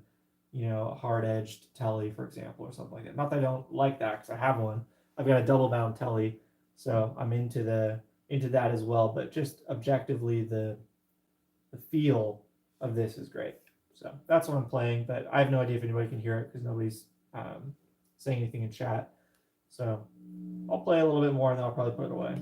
a hard-edged Telly, for example, or something like that. Not that I don't like that, because I have one. I've got a double-bound Telly, so I'm into that as well. But just objectively, the feel of this is great. So that's what I'm playing, but I have no idea if anybody can hear it because nobody's saying anything in chat. So I'll play a little bit more and then I'll probably put it away.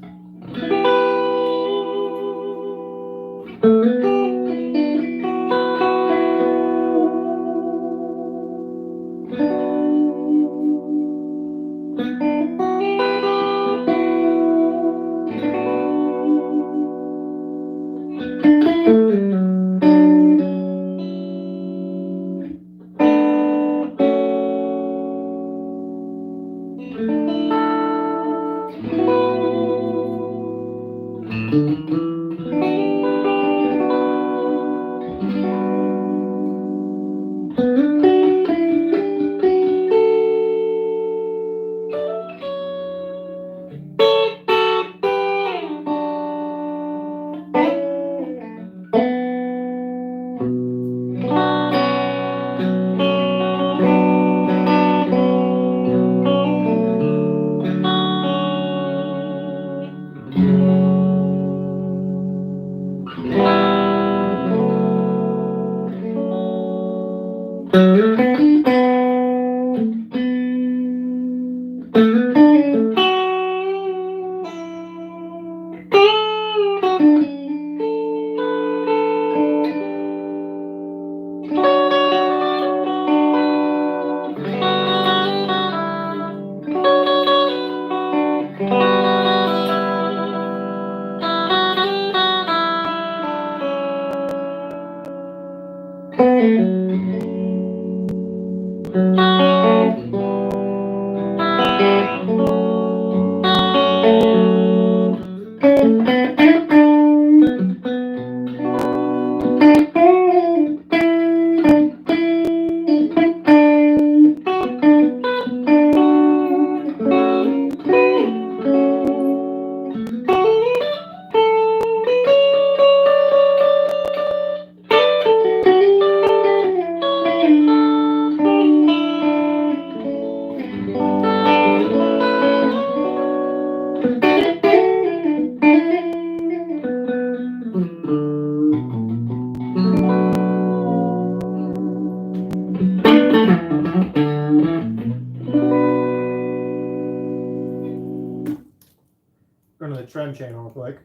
Go to the trem channel real quick.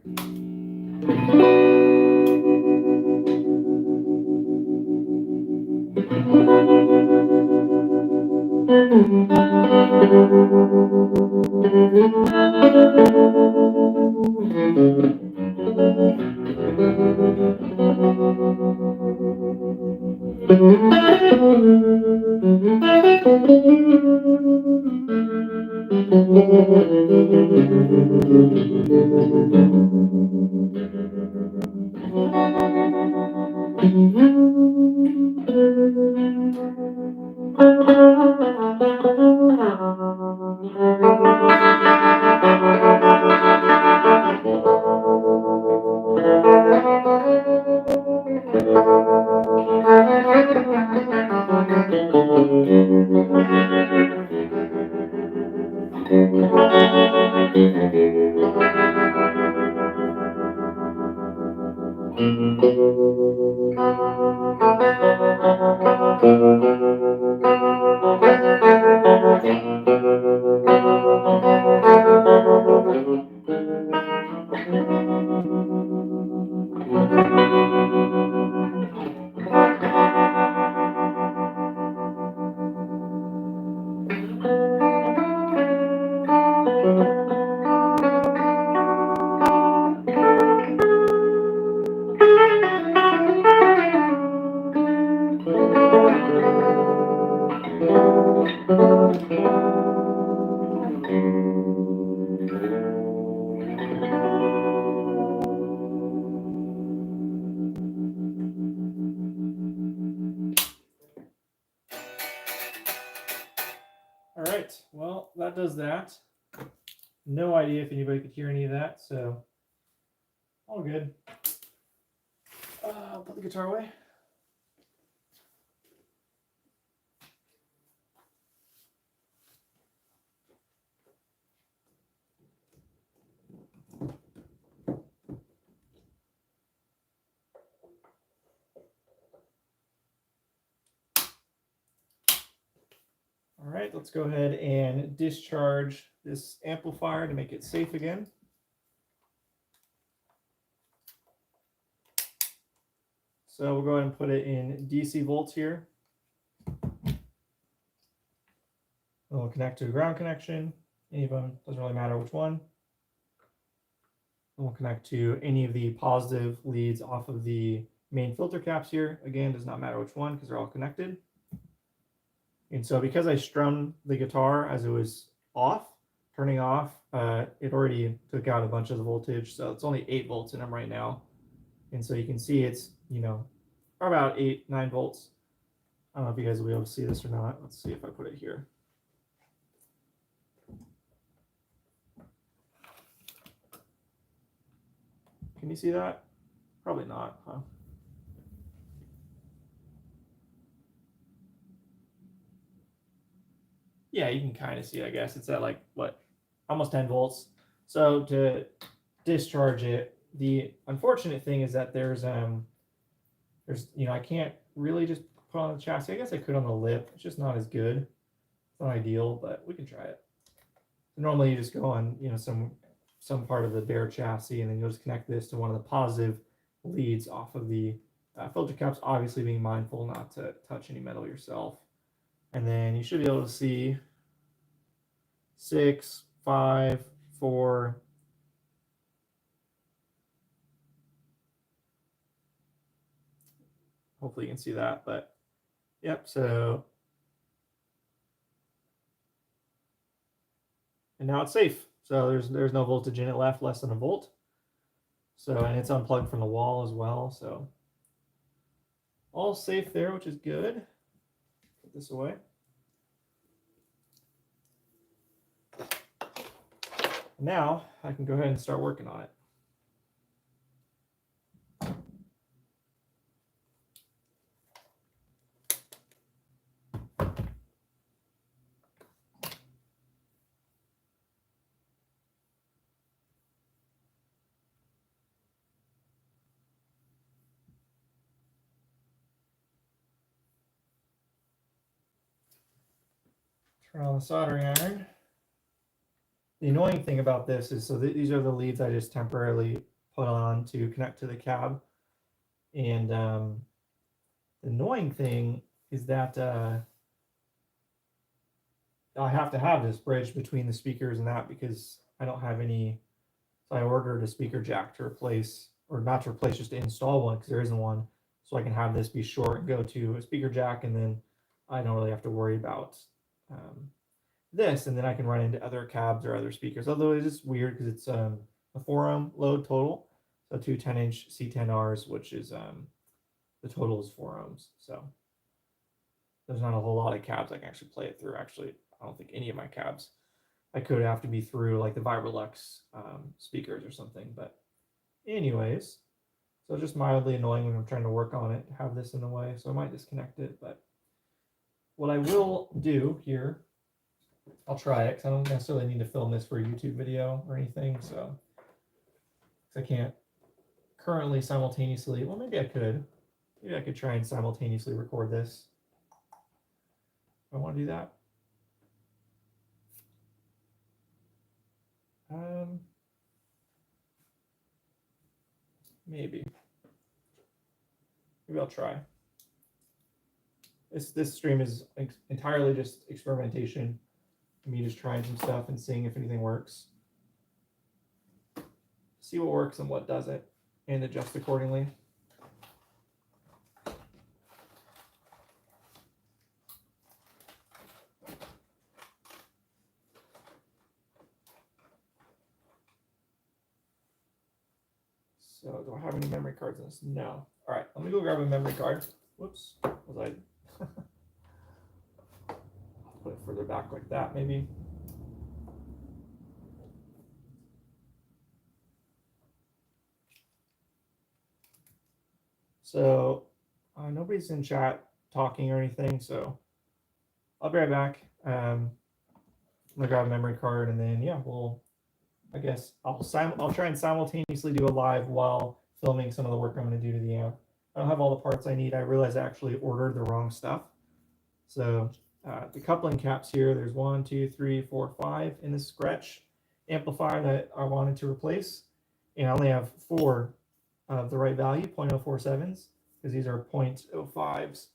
All right, well, that does that. No idea if anybody could hear any of that, so all good. I'll put the guitar away. All right, let's go ahead and discharge this amplifier to make it safe again. So we'll go ahead and put it in DC volts here. We'll connect to a ground connection. Any of them, doesn't really matter which one. And we'll connect to any of the positive leads off of the main filter caps here. Again, does not matter which one because they're all connected. And so because I strummed the guitar as it was off, turning off, it already took out a bunch of the voltage. So it's only 8 volts in them right now. And so you can see it's, about 8-9 volts. I don't know if you guys will be able to see this or not. Let's see if I put it here. Can you see that? Probably not, huh? Yeah, you can kind of see it, I guess. It's at like, what, almost 10 volts. So to discharge it, the unfortunate thing is that there's I can't really just put on the chassis. I guess I could on the lip. It's just not as good. It's not ideal, but we can try it. So normally you just go on, some part of the bare chassis, and then you'll just connect this to one of the positive leads off of the filter caps, obviously being mindful not to touch any metal yourself. And then you should be able to see 6, 5, 4. Hopefully you can see that, but yep, so. And now it's safe. So there's no voltage in it left, less than a volt. So, and it's unplugged from the wall as well. So all safe there, which is good. Put this away. Now I can go ahead and start working on it. Turn on the soldering iron. The annoying thing about this is, so these are the leads I just temporarily put on to connect to the cab. And the annoying thing is that I have to have this bridge between the speakers and that because I don't have any. So I ordered a speaker jack to replace, or not to replace, just to install one because there isn't one. So I can have this be short and go to a speaker jack, and then I don't really have to worry about this, and then I can run into other cabs or other speakers. Although it is weird because it's a 4-ohm load total, so 2 10-inch C10Rs, which is the total is 4 ohms. So there's not a whole lot of cabs I can actually play it through. Actually, I don't think any of my cabs. I could have to be through like the Vibrolux speakers or something. But anyways, so just mildly annoying when I'm trying to work on it, have this in the way. So I might disconnect it. But what I will do here I'll try it because I don't necessarily need to film this for a YouTube video or anything. So I can't currently simultaneously. Well, maybe I could. Maybe I could try and simultaneously record this. I want to do that. Maybe I'll try. This stream is entirely just experimentation. Me just trying some stuff and seeing if anything works. See what works and what doesn't, and adjust accordingly. So do I have any memory cards in this? No. All right, let me go grab a memory card. Whoops, was I? Put it further back like that, maybe. So nobody's in chat talking or anything, so I'll be right back. I'm gonna grab a memory card, and then yeah, I guess I'll try and simultaneously do a live while filming some of the work I'm going to do to the amp. I don't have all the parts I need. I realized I actually ordered the wrong stuff. So the coupling caps here, there's 1, 2, 3, 4, 5 in this scratch amplifier that I wanted to replace. And I only have 4 of the right value, 0.047s, because these are 0.05s.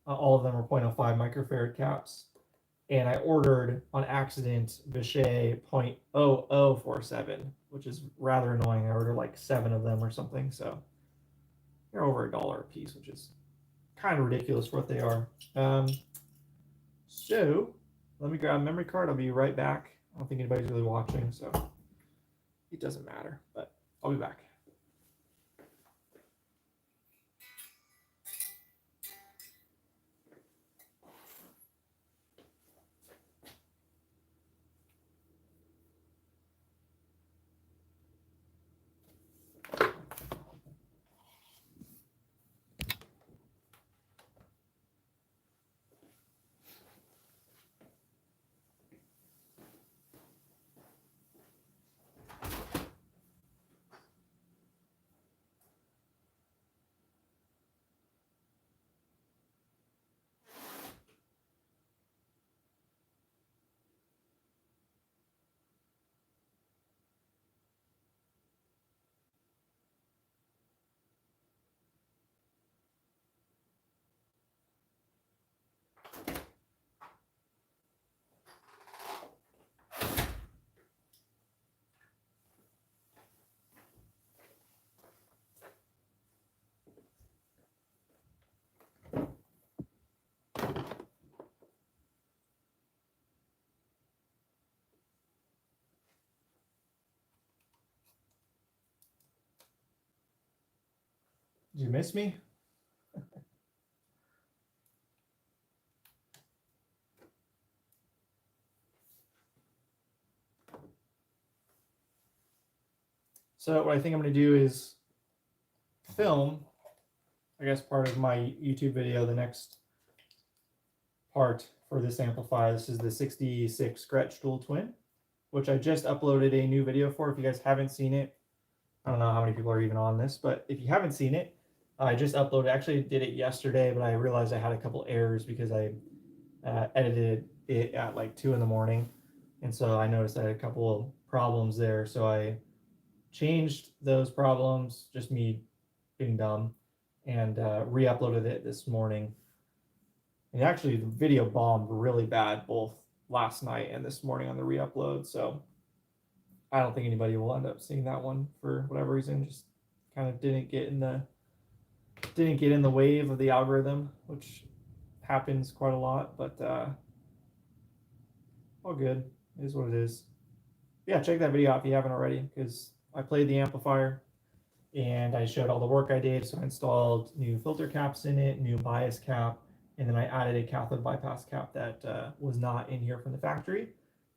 All of them are 0.05 microfarad caps. And I ordered on accident Vichet 0.0047, which is rather annoying. I ordered like 7 of them or something, so they're over $1 a piece, which is kind of ridiculous for what they are. So let me grab a memory card. I'll be right back. I don't think anybody's really watching, so it doesn't matter, but I'll be back. Did you miss me? So what I think I'm going to do is film, I guess, part of my YouTube video, the next part for this amplifier. This is the 66 Gretsch Dual Twin, which I just uploaded a new video for. If you guys haven't seen it, I don't know how many people are even on this, but if you haven't seen it, I just uploaded, actually did it yesterday, but I realized I had a couple errors because I edited it at like 2 in the morning. And so I noticed I had a couple of problems there. So I changed those problems, just me being dumb, and re-uploaded it this morning. And actually the video bombed really bad both last night and this morning on the re-upload. So I don't think anybody will end up seeing that one for whatever reason. Just kind of didn't get in the wave of the algorithm, which happens quite a lot, but all good. It is what it is. Yeah, check that video out if you haven't already, because I played the amplifier and I showed all the work I did. So I installed new filter caps in it, new bias cap, and then I added a cathode bypass cap that was not in here from the factory.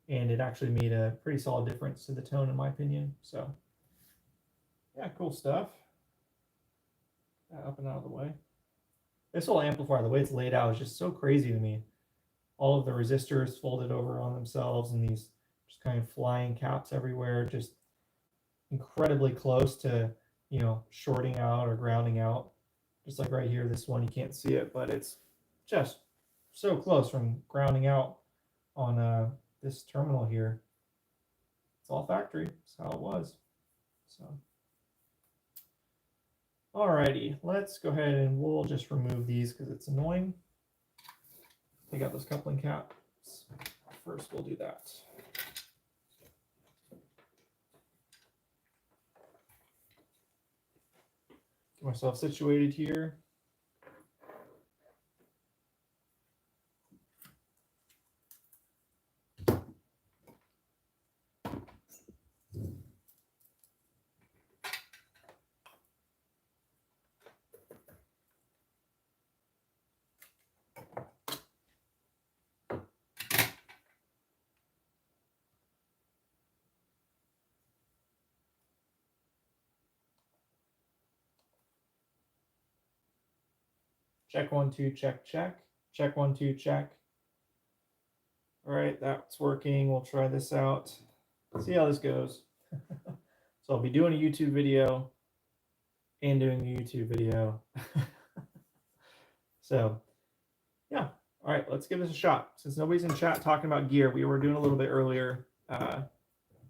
And it actually made a pretty solid difference to the tone, in my opinion. So yeah, cool stuff. Up and out of the way. This whole amplifier, the way it's laid out, is just so crazy to me. all of the resistors folded over on themselves, and these just kind of flying caps everywhere, just incredibly close to, you know, shorting out or grounding out. Just like right here, this one, you can't see it, but it's just so close from grounding out on this terminal here. It's all factory. That's how it was. So, alrighty, let's go ahead and we'll just remove these because it's annoying. Take out those coupling caps. First, we'll do that. Get myself situated here. Check 1, 2, check, check. Check 1, 2, check. All right, that's working. We'll try this out. See how this goes. So I'll be doing a YouTube video and doing a YouTube video. So yeah, all right, let's give this a shot. Since nobody's in chat talking about gear, we were doing a little bit earlier. I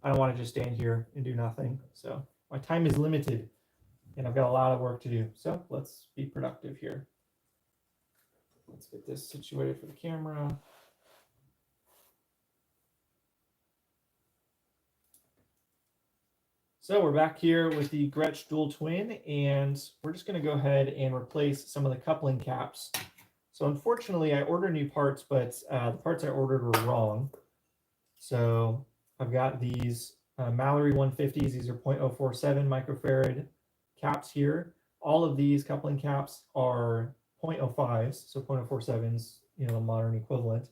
don't want to just stand here and do nothing. So my time is limited and I've got a lot of work to do. So let's be productive here. Let's get this situated for the camera. So we're back here with the Gretsch Dual Twin, and we're just going to go ahead and replace some of the coupling caps. So unfortunately, I ordered new parts, but the parts I ordered were wrong. So I've got these Mallory 150s. These are 0.047 microfarad caps here. All of these coupling caps are 0.05s, so 0.047s, you know, the modern equivalent.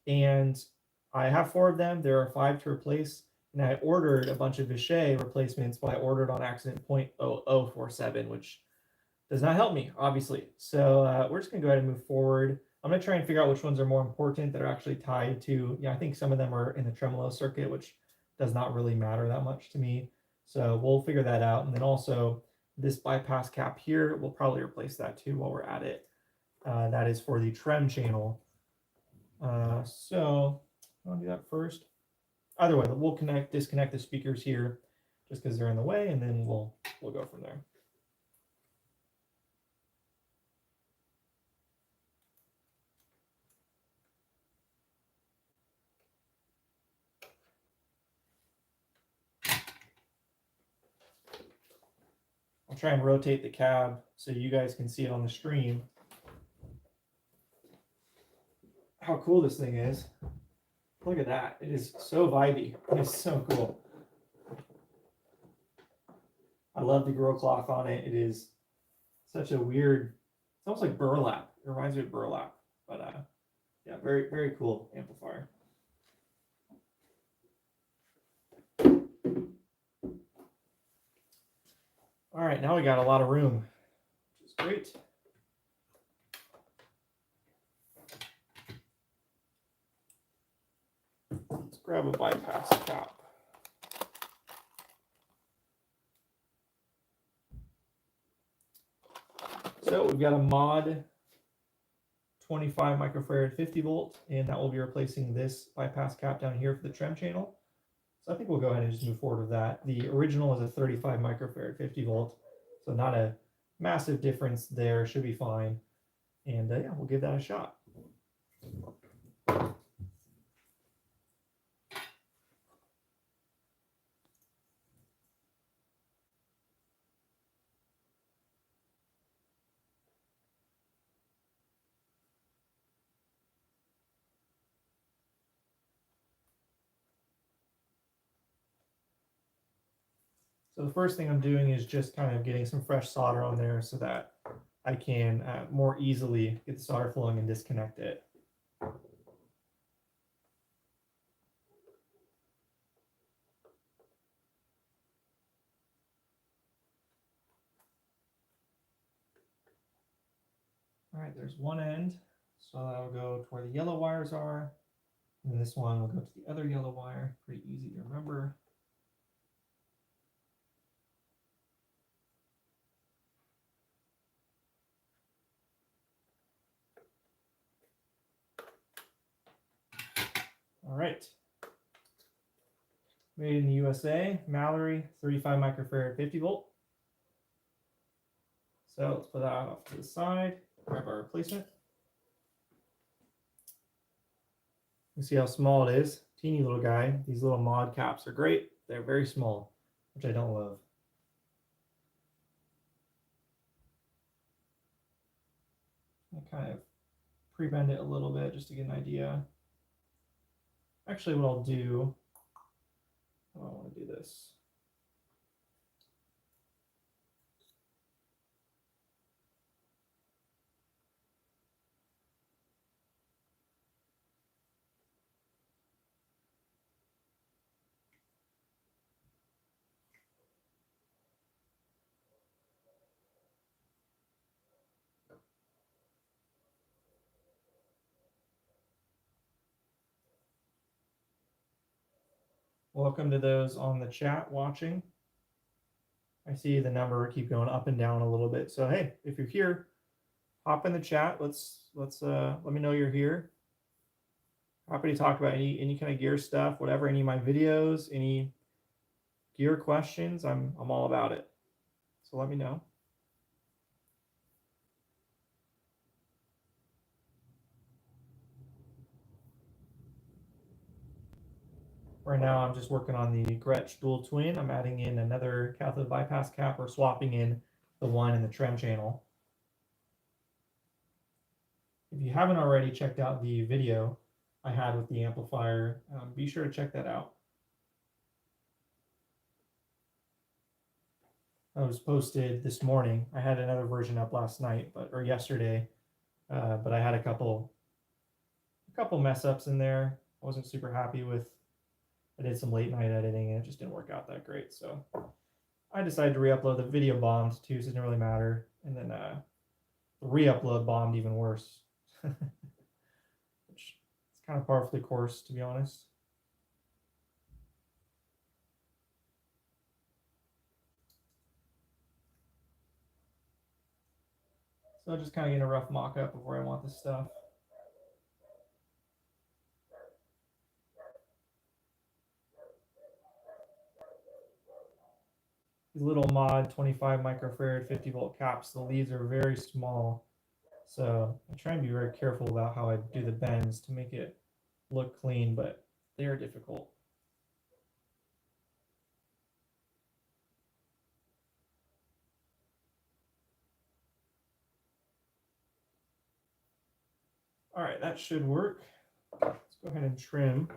And I have 4 of them. There are 5 to replace. And I ordered a bunch of Vichy replacements, but I ordered on accident 0.0047, which does not help me, obviously. So we're just going to go ahead and move forward. I'm going to try and figure out which ones are more important that are actually tied to, I think some of them are in the tremolo circuit, which does not really matter that much to me. So we'll figure that out. And then also this bypass cap here, we'll probably replace that too while we're at it. That is for the trem channel. So I'll do that first. Either way, we'll disconnect the speakers here just because they're in the way, and then we'll go from there. I'll try and rotate the cab so you guys can see it on the stream. How cool this thing is. Look at that. It is so vibey. It's so cool. I love the grow cloth on it. It is such a weird, it's almost like burlap. It reminds me of burlap. But yeah, very, very cool amplifier. All right, now we got a lot of room, which is great. Let's grab a bypass cap. So we've got a mod 25 microfarad 50 volt, and that will be replacing this bypass cap down here for the trem channel. So I think we'll go ahead and just move forward with that. The original is a 35 microfarad 50 volt, so not a massive difference there, should be fine. And yeah, we'll give that a shot. So the first thing I'm doing is just kind of getting some fresh solder on there so that I can more easily get the solder flowing and disconnect it. All right, there's one end. So that'll go to where the yellow wires are. And this one will go to the other yellow wire. Pretty easy to remember. All right. Made in the USA, Mallory, 35 microfarad, 50 volt. So let's put that off to the side, grab our replacement. You see how small it is, teeny little guy. These little mod caps are great. They're very small, which I don't love. I kind of pre-bend it a little bit just to get an idea. Actually, what I'll do, I don't want to do this. Welcome to those on the chat watching. I see the number keep going up and down a little bit. So hey, if you're here, hop in the chat. Let's let me know you're here. Happy to talk about any kind of gear stuff, whatever, any of my videos, any gear questions. I'm all about it. So let me know. Right now, I'm just working on the Gretsch dual twin. I'm adding in another cathode bypass cap or swapping in the one in the trem channel. If you haven't already checked out the video I had with the amplifier, be sure to check that out. I was posted this morning. I had another version up last night, or yesterday, but I had a couple mess ups in there. I wasn't super happy with. I did some late night editing and it just didn't work out that great. So I decided to re-upload. The video bombed too, so it didn't really matter. And then the re-upload bombed even worse. Which is kind of par for the course, to be honest. So just kind of getting a rough mock-up of where I want this stuff. These little mod 25 microfarad 50 volt caps, the leads are very small. So I try and be very careful about how I do the bends to make it look clean, but they are difficult. All right, that should work. Let's go ahead and trim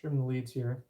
the leads here.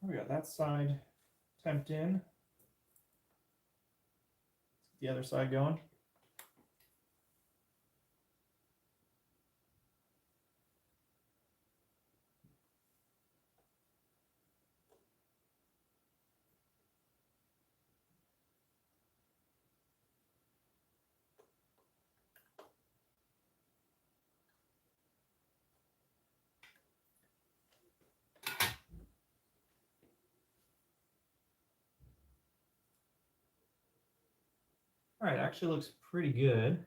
We got that side temped in. Let's get the other side going. All right, actually looks pretty good.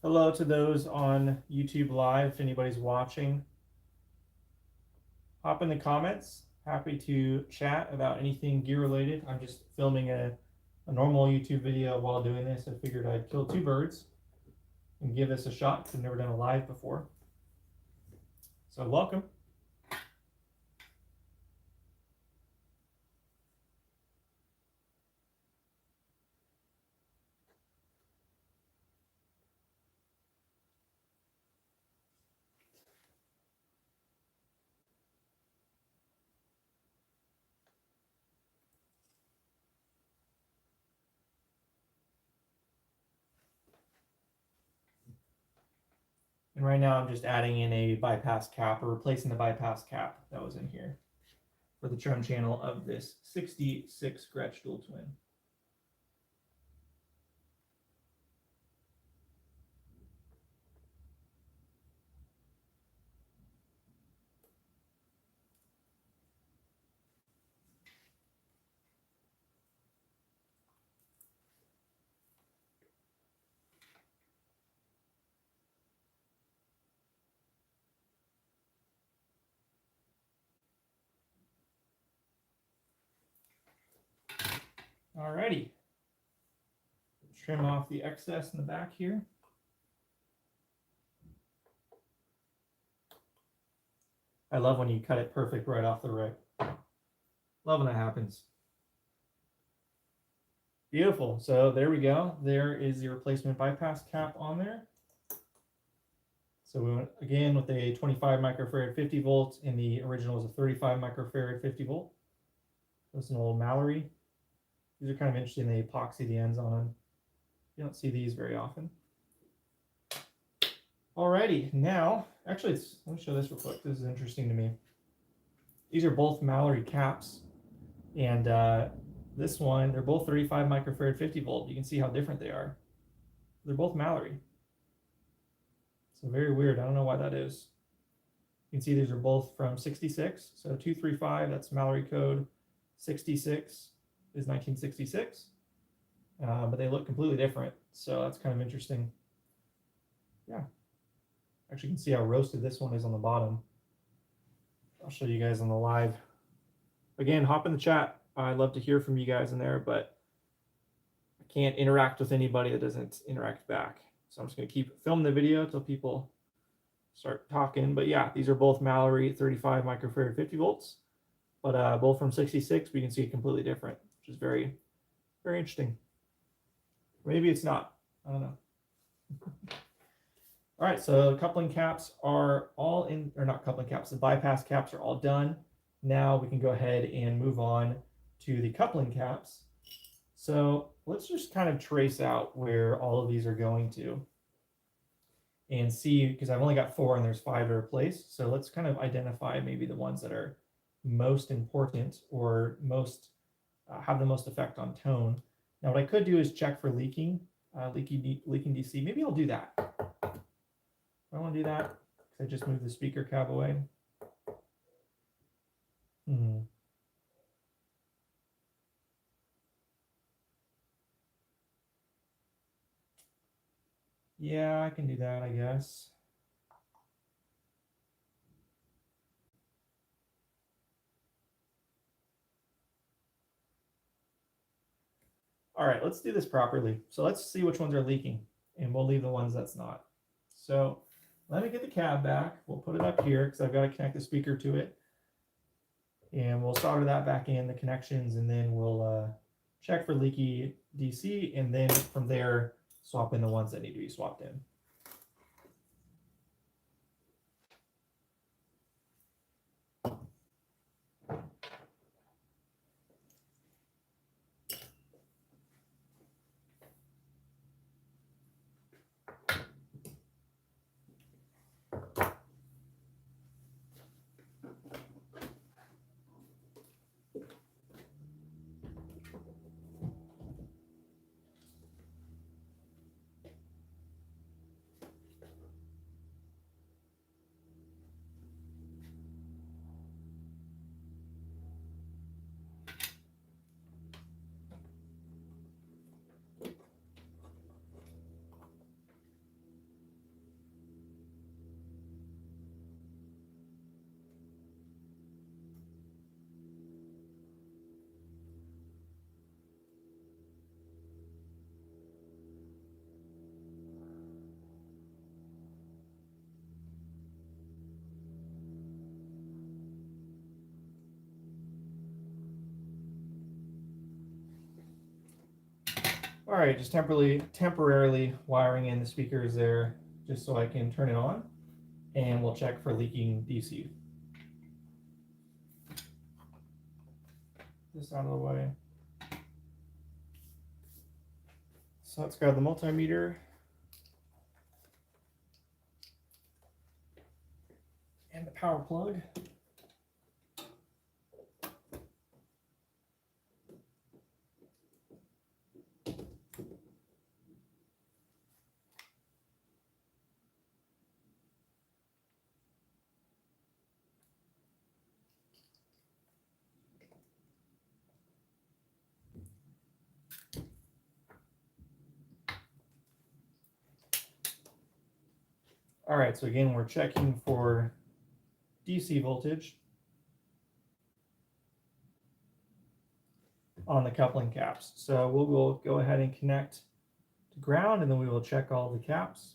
Hello to those on YouTube Live, if anybody's watching. Hop in the comments. Happy to chat about anything gear related. I'm just filming a normal YouTube video while doing this. I figured I'd kill two birds and give this a shot because I've never done a live before. So welcome. And right now I'm just adding in a bypass cap, or replacing the bypass cap that was in here for the trim channel of this 66 Gretsch dual twin. Alrighty. Trim off the excess in the back here. I love when you cut it perfect right off the rip. Love when that happens. Beautiful. So there we go. There is the replacement bypass cap on there. So we went again with a 25 microfarad 50 volts, and the original was a 35 microfarad 50 volt. That's an old Mallory. These are kind of interesting. They epoxy the ends on them. You don't see these very often. Alrighty, now, actually, let me show this real quick. This is interesting to me. These are both Mallory caps, and this one, they're both 35 microfarad 50 volt. You can see how different they are. They're both Mallory. So very weird. I don't know why that is. You can see these are both from 66. So 235, that's Mallory code. 66 is 1966. But they look completely different. So that's kind of interesting. Yeah. Actually, you can see how roasted this one is on the bottom. I'll show you guys on the live. Again, hop in the chat. I'd love to hear from you guys in there, but I can't interact with anybody that doesn't interact back. So I'm just going to keep filming the video until people start talking. But yeah, these are both Mallory 35 microfarad 50 volts, but both from 66. We can see completely different, which is very, very interesting. Maybe it's not. I don't know. All right, so the coupling caps are all in, or not coupling caps, the bypass caps are all done. Now we can go ahead and move on to the coupling caps. So let's just kind of trace out where all of these are going to and see, because I've only got 4 and there's 5 to replace. So let's kind of identify maybe the ones that are most important or most have the most effect on tone. Now what I could do is check for leaking DC. Maybe I'll do that. I want to do that because I just moved the speaker cab away. Yeah, I can do that, I guess. All right, let's do this properly. So let's see which ones are leaking, and we'll leave the ones that's not. So let me get the cab back. We'll put it up here because I've got to connect the speaker to it. And we'll solder that back in, the connections, and then we'll check for leaky DC, and then from there, swap in the ones that need to be swapped in. All right, just temporarily wiring in the speakers there just so I can turn it on, and we'll check for leaking DC. This out of the way. So let's grab the multimeter. And the power plug. All right, so again, we're checking for DC voltage on the coupling caps. So we'll go ahead and connect to ground, and then we will check all the caps.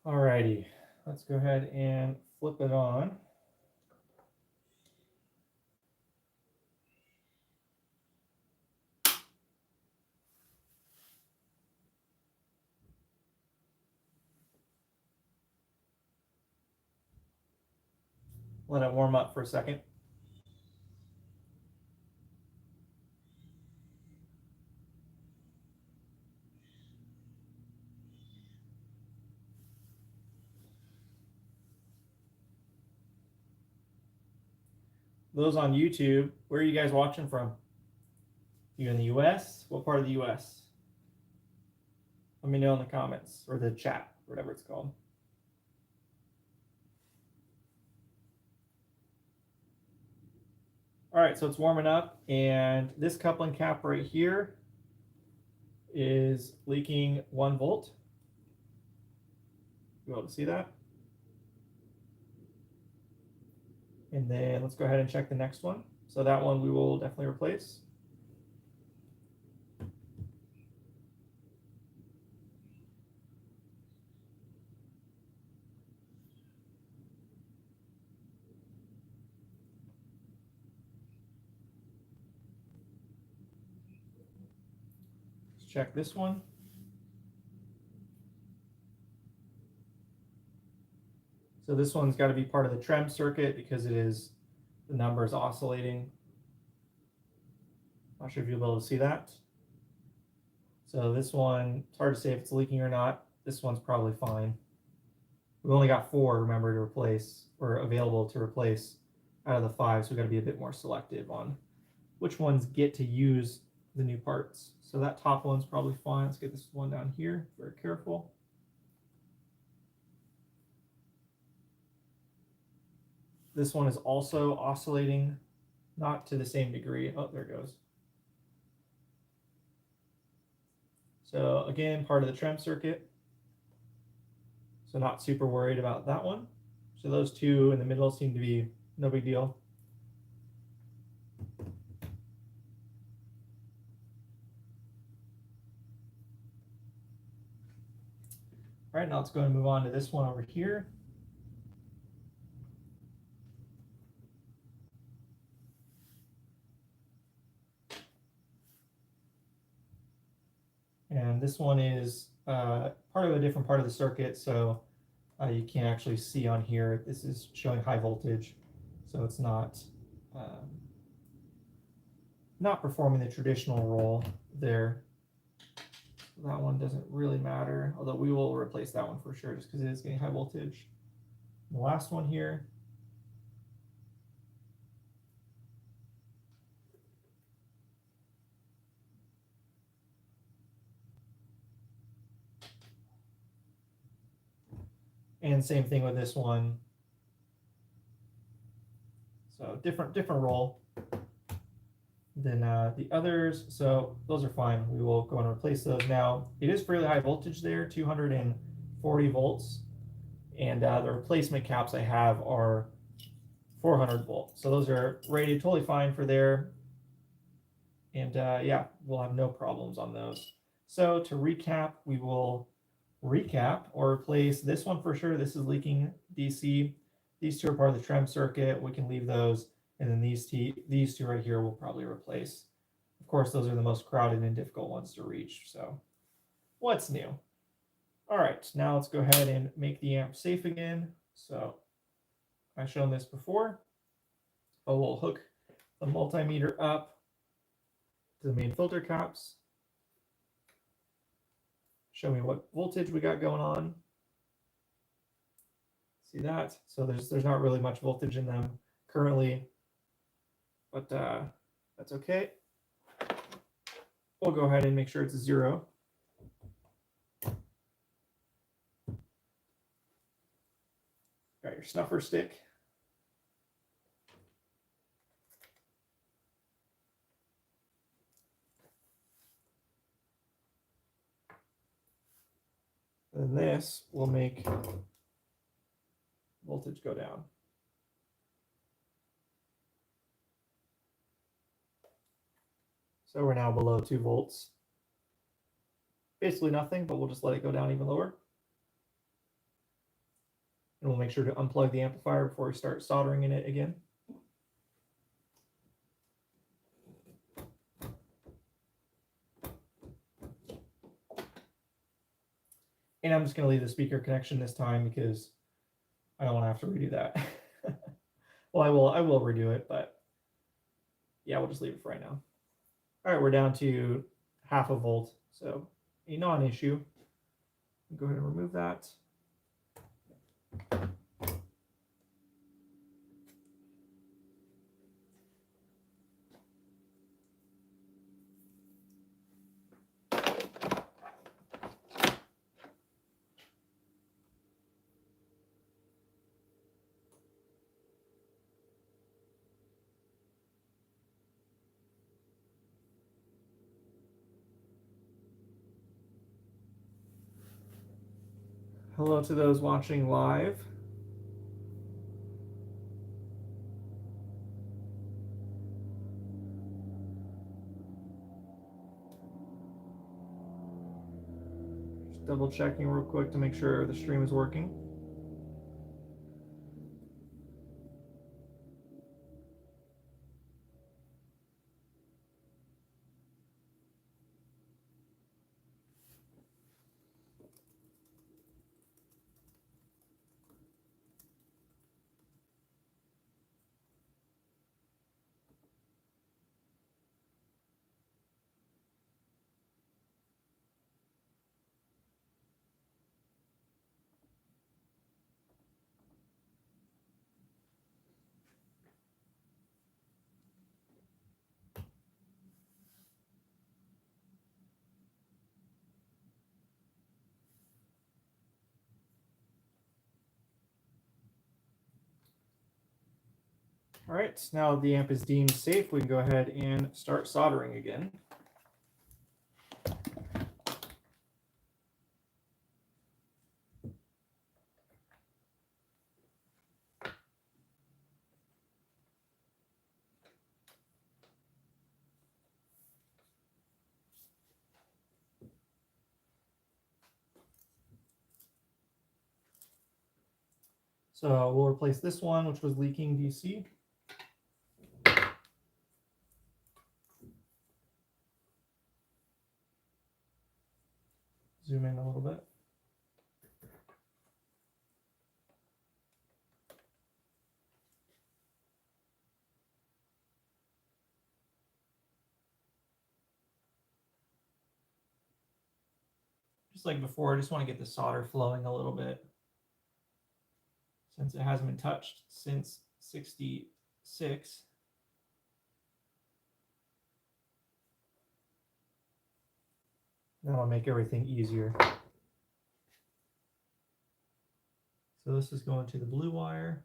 Alrighty, let's go ahead and flip it on. Let it warm up for a second. Those on YouTube, where are you guys watching from? You in the US? What part of the US? Let me know in the comments or the chat, whatever it's called. All right, so it's warming up, and this coupling cap right here is leaking 1 volt. You able to see that? And then let's go ahead and check the next one. So that one we will definitely replace. Let's check this one. So this one's got to be part of the trem circuit because it is, the number is oscillating. Not sure if you'll be able to see that. So this one, it's hard to say if it's leaking or not. This one's probably fine. We've only got 4, remember, to replace, or available to replace out of the 5, so we've got to be a bit more selective on which ones get to use the new parts. So that top one's probably fine. Let's get this one down here, very careful. This one is also oscillating, not to the same degree. Oh, there it goes. So again, part of the trem circuit. So not super worried about that one. So those 2 in the middle seem to be no big deal. All right, now let's go and move on to this one over here. And this one is part of a different part of the circuit, so you can't actually see on here. This is showing high voltage, so it's not performing the traditional role there. That one doesn't really matter, although we will replace that one for sure just because it is getting high voltage. The last one here. And same thing with this one. So different role than the others. So those are fine. We will go and replace those. Now, it is fairly high voltage there, 240 volts. And the replacement caps I have are 400 volt. So those are rated totally fine for there. And yeah, we'll have no problems on those. So to recap, we will recap or replace this one for sure. This is leaking DC. These two are part of the trem circuit. We can leave those. And then these two right here we'll probably replace. Of course, those are the most crowded and difficult ones to reach. So what's new? All right, now let's go ahead and make the amp safe again. So I've shown this before, but we'll hook the multimeter up to the main filter caps. Show me what voltage we got going on. See that? So there's not really much voltage in them currently, but that's okay. We'll go ahead and make sure it's 0. Got your snuffer stick. And this will make voltage go down. So we're now below 2 volts. Basically nothing, but we'll just let it go down even lower. And we'll make sure to unplug the amplifier before we start soldering in it again. And I'm just going to leave the speaker connection this time because I don't want to have to redo that. Well, I will redo it, but yeah, we'll just leave it for right now. All right, we're down to 0.5 volt, so a non-issue. Go ahead and remove that. Hello to those watching live. Just double checking real quick to make sure the stream is working. All right, now the amp is deemed safe. We can go ahead and start soldering again. So we'll replace this one, which was leaking DC. Zoom in a little bit. Just like before, I just want to get the solder flowing a little bit since it hasn't been touched since '66. That'll make everything easier. So this is going to the blue wire.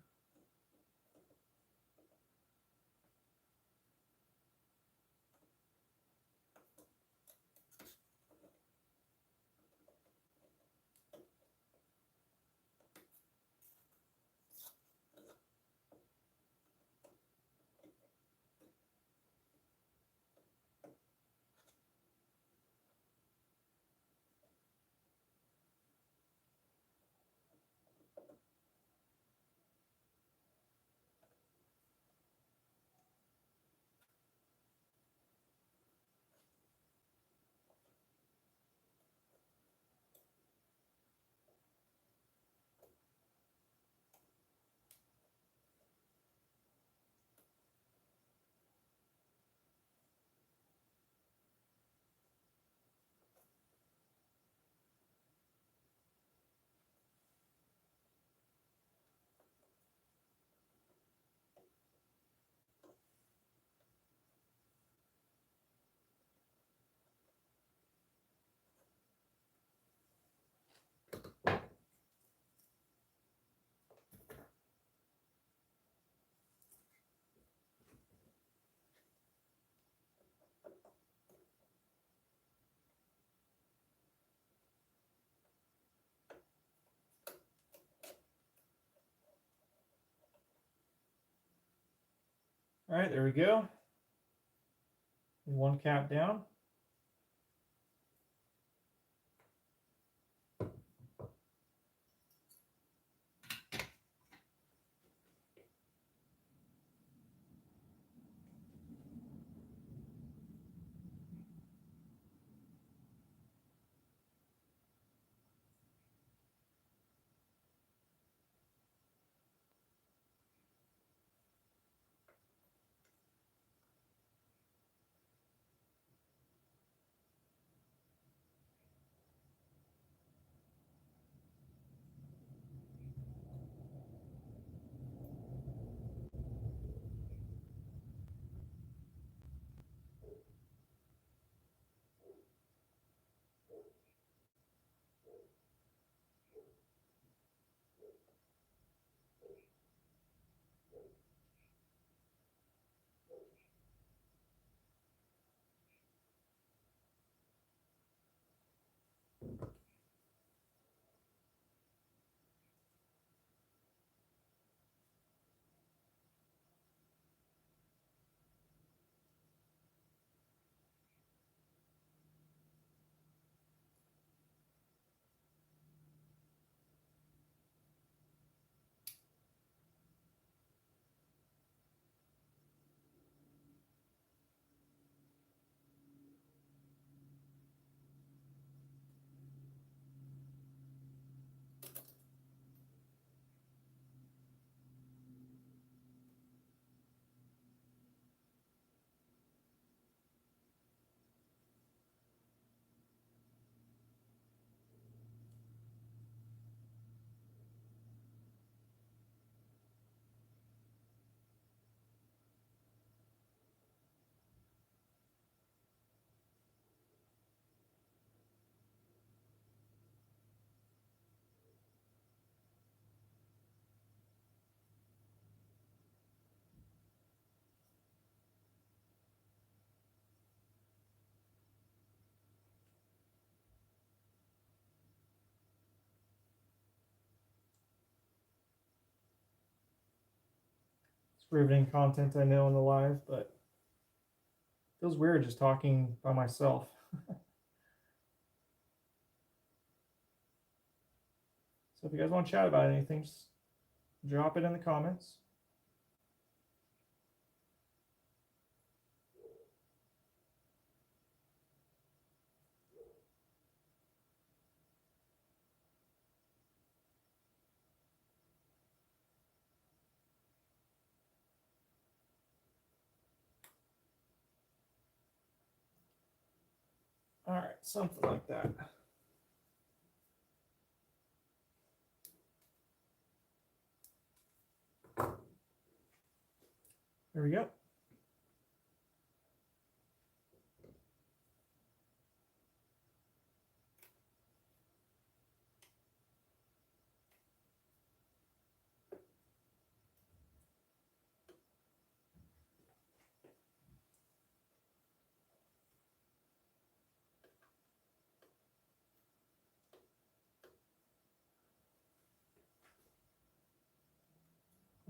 All right, there we go. One cap down. It's riveting content, I know, in the live, but it feels weird just talking by myself. So if you guys want to chat about anything, just drop it in the comments. All right, something like that. There we go.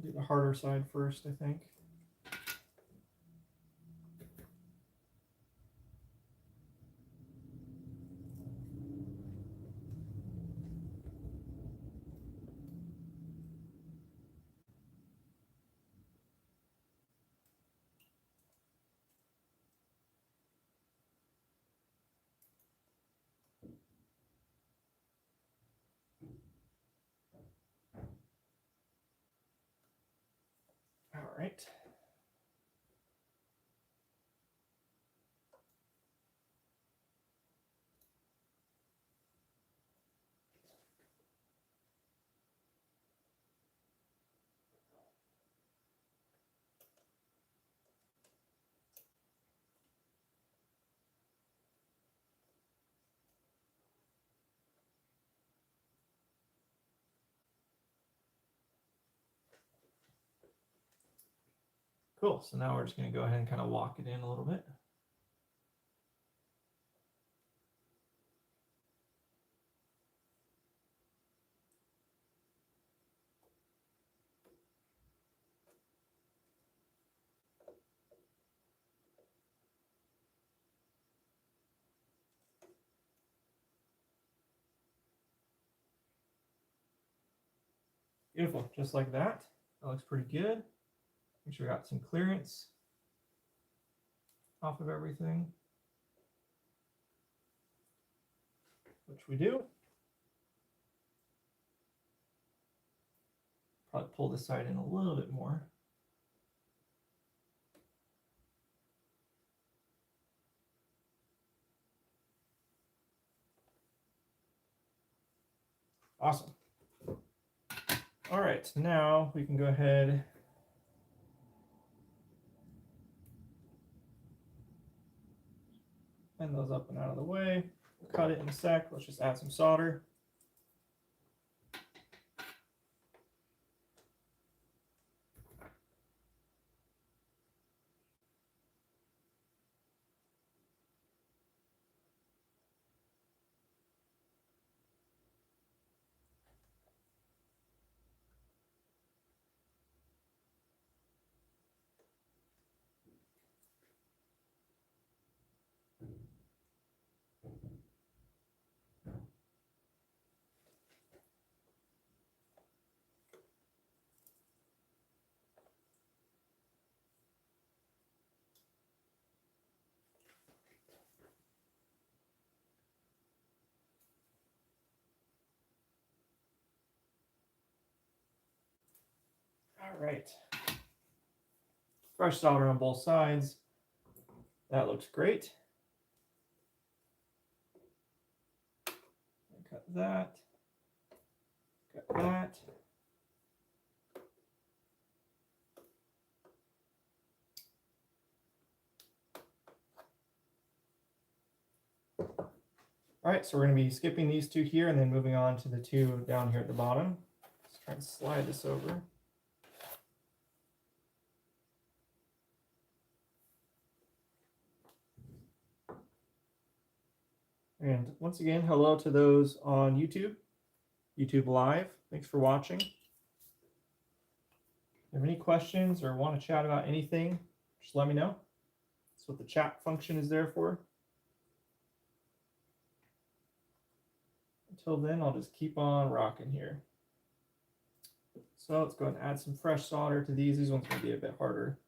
Do the harder side first, I think. All right. Cool. So now we're just going to go ahead and kind of lock it in a little bit. Beautiful, just like that. That looks pretty good. Make sure we got some clearance off of everything, which we do. Probably pull this side in a little bit more. Awesome. All right, now we can go ahead and those up and out of the way. We'll cut it in a sec. Let's just add some solder. All right. Fresh solder on both sides. That looks great. Cut that. Cut that. All right, so we're going to be skipping these two here and then moving on to the two down here at the bottom. Let's try and slide this over. And once again, hello to those on YouTube Live. Thanks for watching. If you have any questions or want to chat about anything, just let me know. That's what the chat function is there for. Until then, I'll just keep on rocking here. So let's go ahead and add some fresh solder to these. These ones are going to be a bit harder.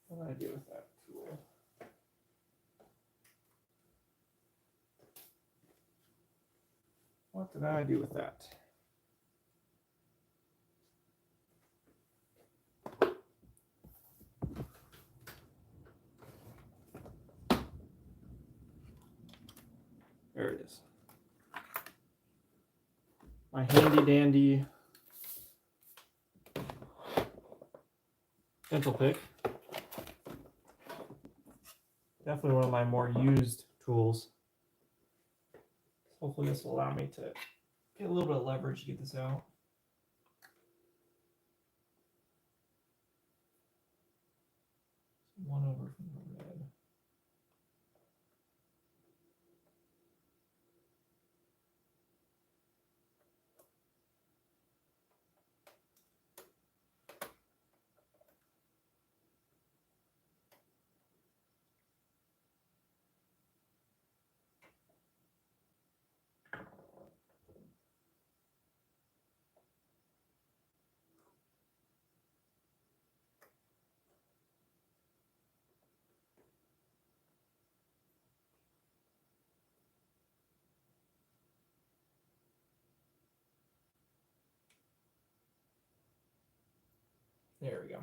What did I do with that tool? What did I do with that? There it is. My handy dandy dental pick. Definitely one of my more used tools. Hopefully this will allow me to get a little bit of leverage to get this out. One over from the red. There we go.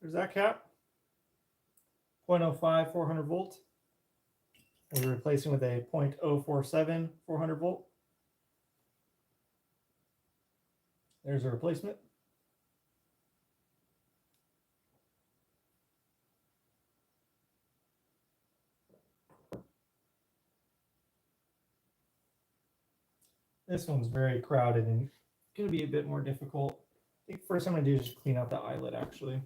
There's that cap. 0.05 400 volt. We're replacing with a 0.047 400 volt. There's a replacement. This one's very crowded and going to be a bit more difficult. I think first I'm going to do is just clean out the eyelet actually.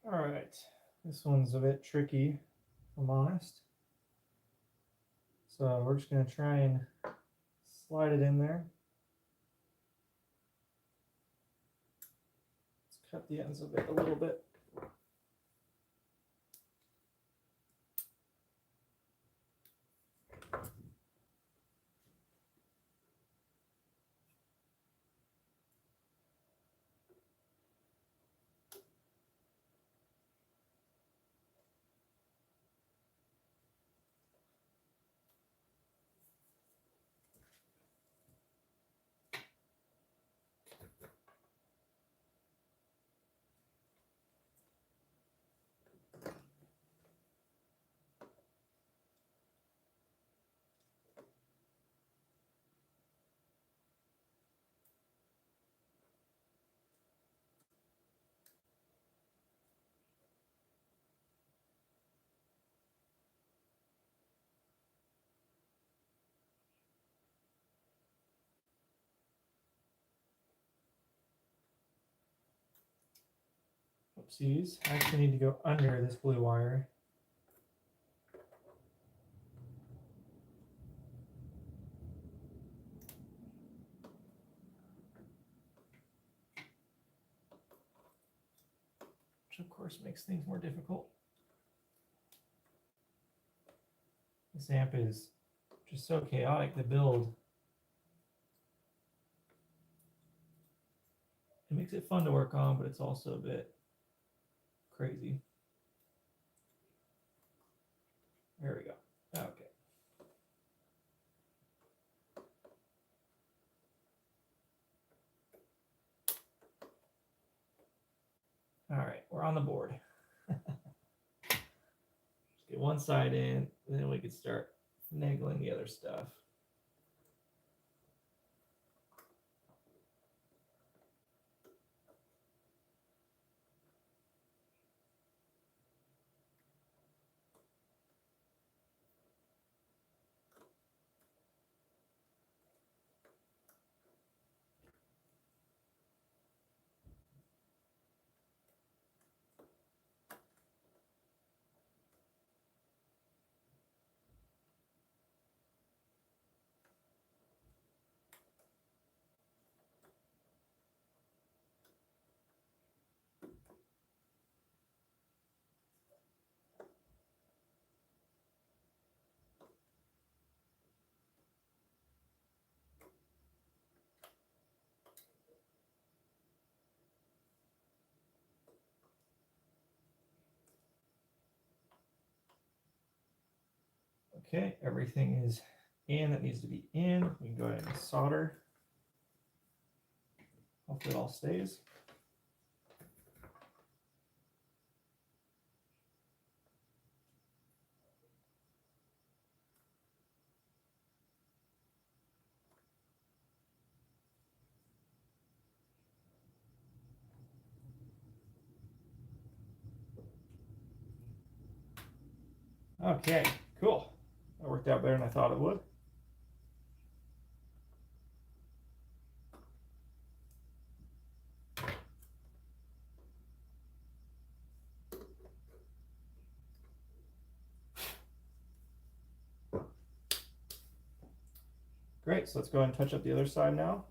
All right, this one's a bit tricky, if I'm honest. So we're just going to try and slide it in there. Let's cut the ends of it a little bit. Oopsies, I actually need to go under this blue wire. Which of course makes things more difficult. This amp is just so chaotic to build. It makes it fun to work on, but it's also a bit crazy. There we go. Okay. All right, we're on the board. Just get one side in, and then we can start finagling the other stuff. Okay, everything is in that needs to be in. We can go ahead and solder. Hopefully it all stays. Okay, cool. That worked out better than I thought it would. Great, so let's go ahead and touch up the other side now.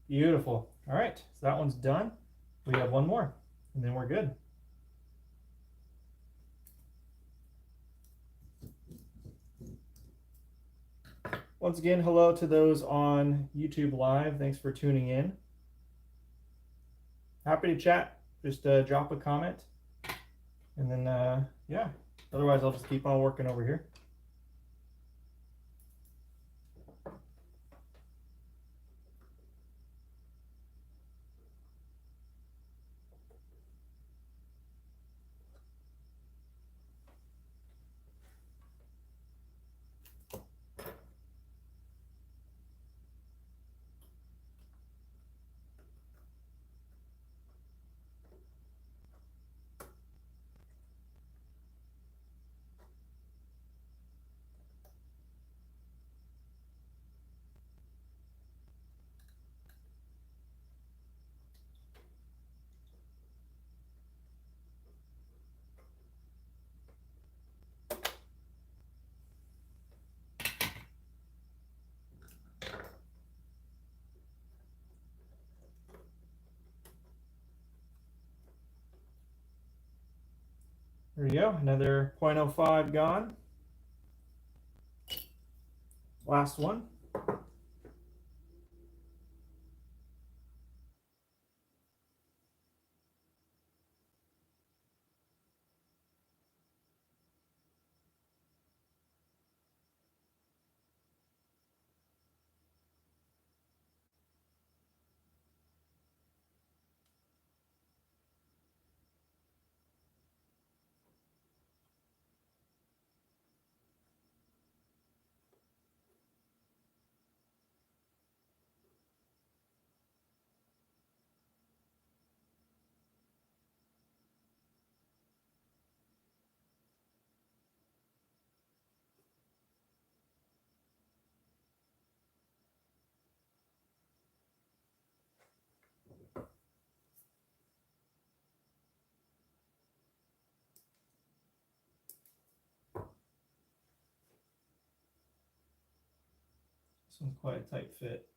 Beautiful. All right, so that one's done. We have one more, and then we're good. Once again, hello to those on YouTube Live. Thanks for tuning in. Happy to chat. Just drop a comment. And then, yeah, otherwise I'll just keep on working over here. There we go, another 0.05 gone. Last one. This one's quite a tight fit.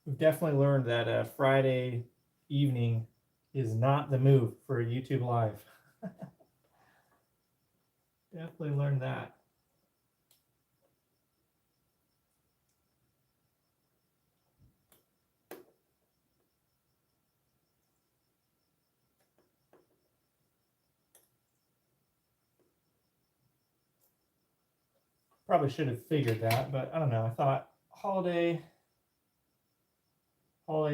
We've definitely learned that Friday evening is not the move for YouTube Live. Definitely learned that. Probably should have figured that, but I don't know. I thought holiday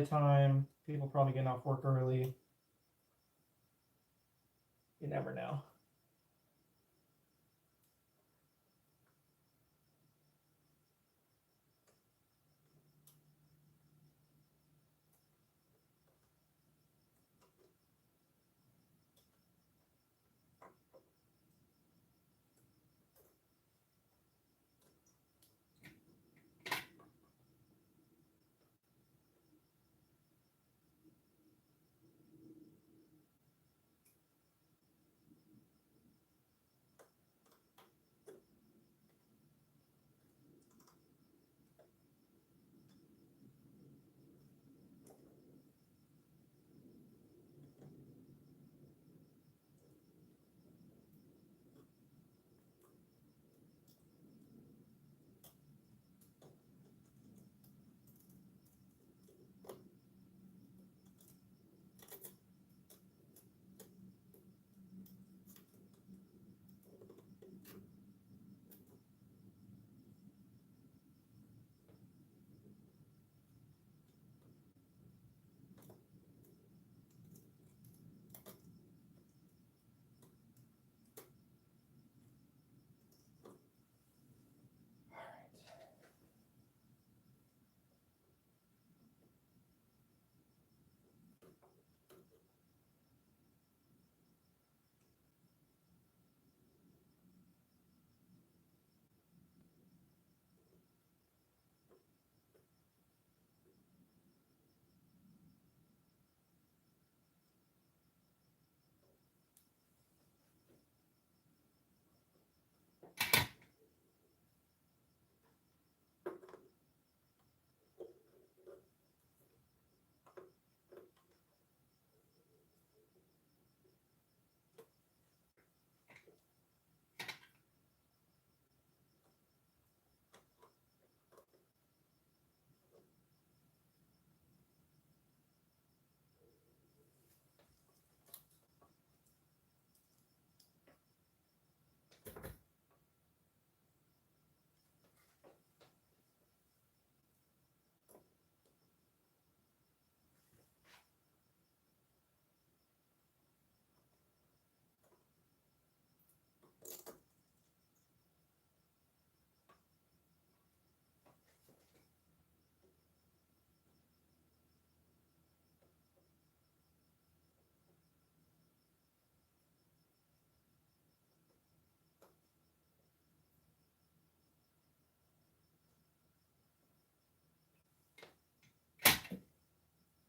time, people probably getting off work early. You never know.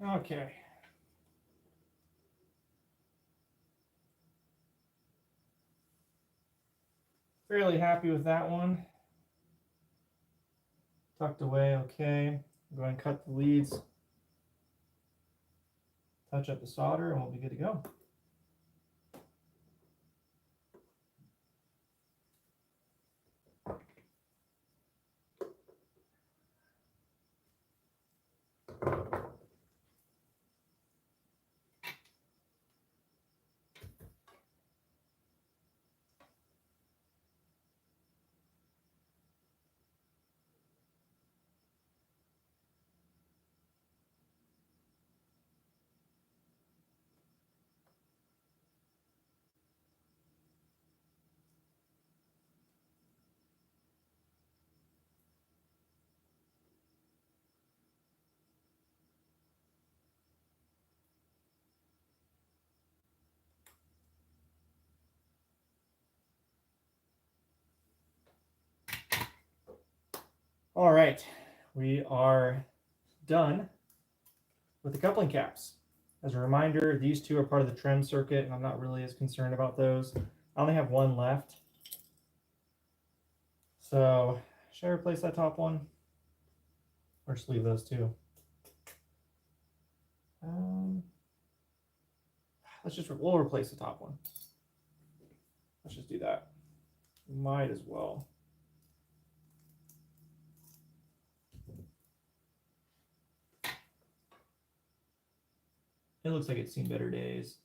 Okay. Fairly happy with that one. Tucked away, okay. I'm going to cut the leads, touch up the solder, and we'll be good to go. All right, we are done with the coupling caps. As a reminder, these two are part of the trim circuit, and I'm not really as concerned about those. I only have one left. So should I replace that top one? Or just leave those two? We'll replace the top one. Let's just do that. Might as well. It looks like it's seen better days.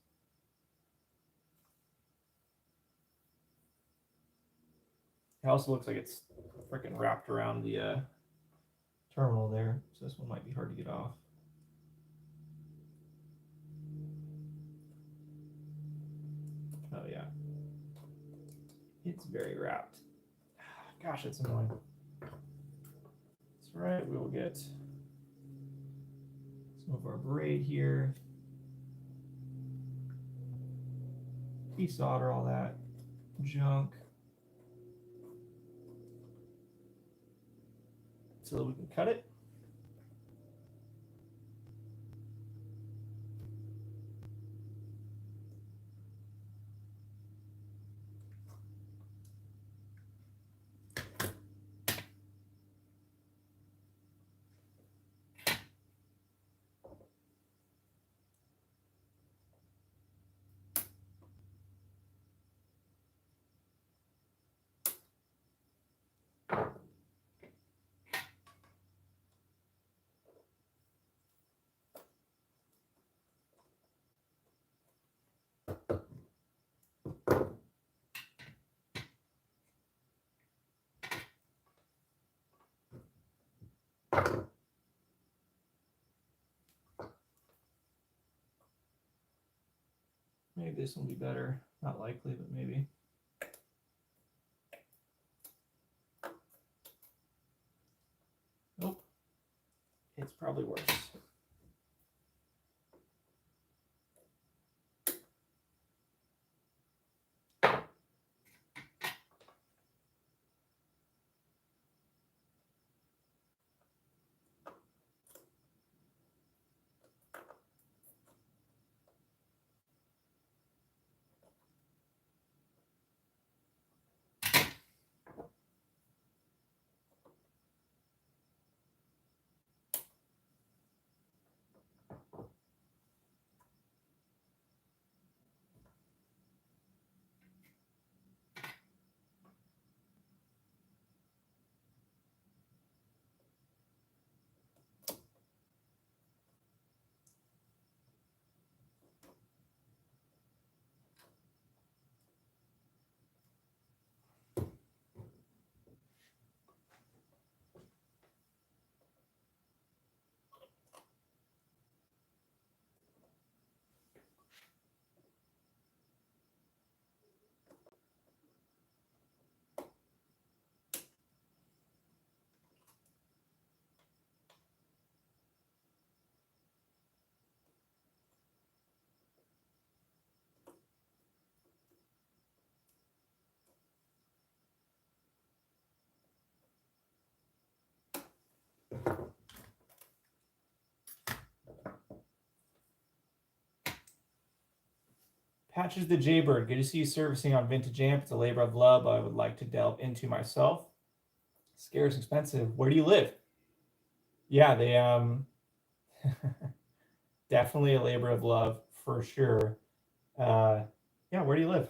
It also looks like it's freaking wrapped around the terminal there, so this one might be hard to get off. Oh yeah, it's very wrapped. Gosh, it's annoying. That's right, we will get some of our braid here. Desolder all that junk so that we can cut it. Maybe this will be better. Not likely, but maybe. Nope. It's probably worse. Patches the Jaybird. Good to see you servicing on vintage amp. It's a labor of love I would like to delve into myself. Scarce, expensive. Where do you live? Yeah, they definitely a labor of love for sure. Yeah, where do you live?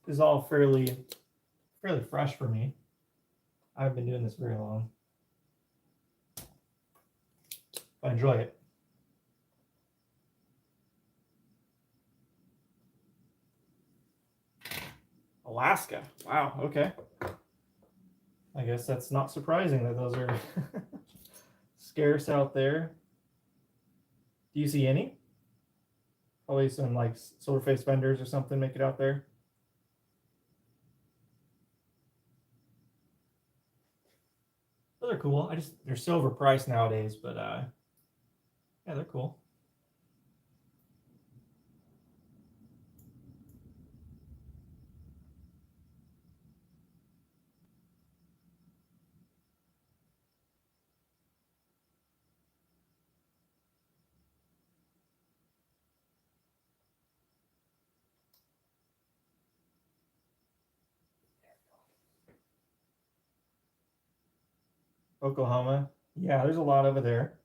This is all fairly fresh for me. I haven't been doing this very long. I enjoy it. Alaska. Wow, okay. I guess that's not surprising that those are scarce out there. Do you see any? Probably some like solar face vendors or something make it out there. Those are cool. They're so overpriced nowadays, but yeah, they're cool. Oklahoma. Yeah, there's a lot over there.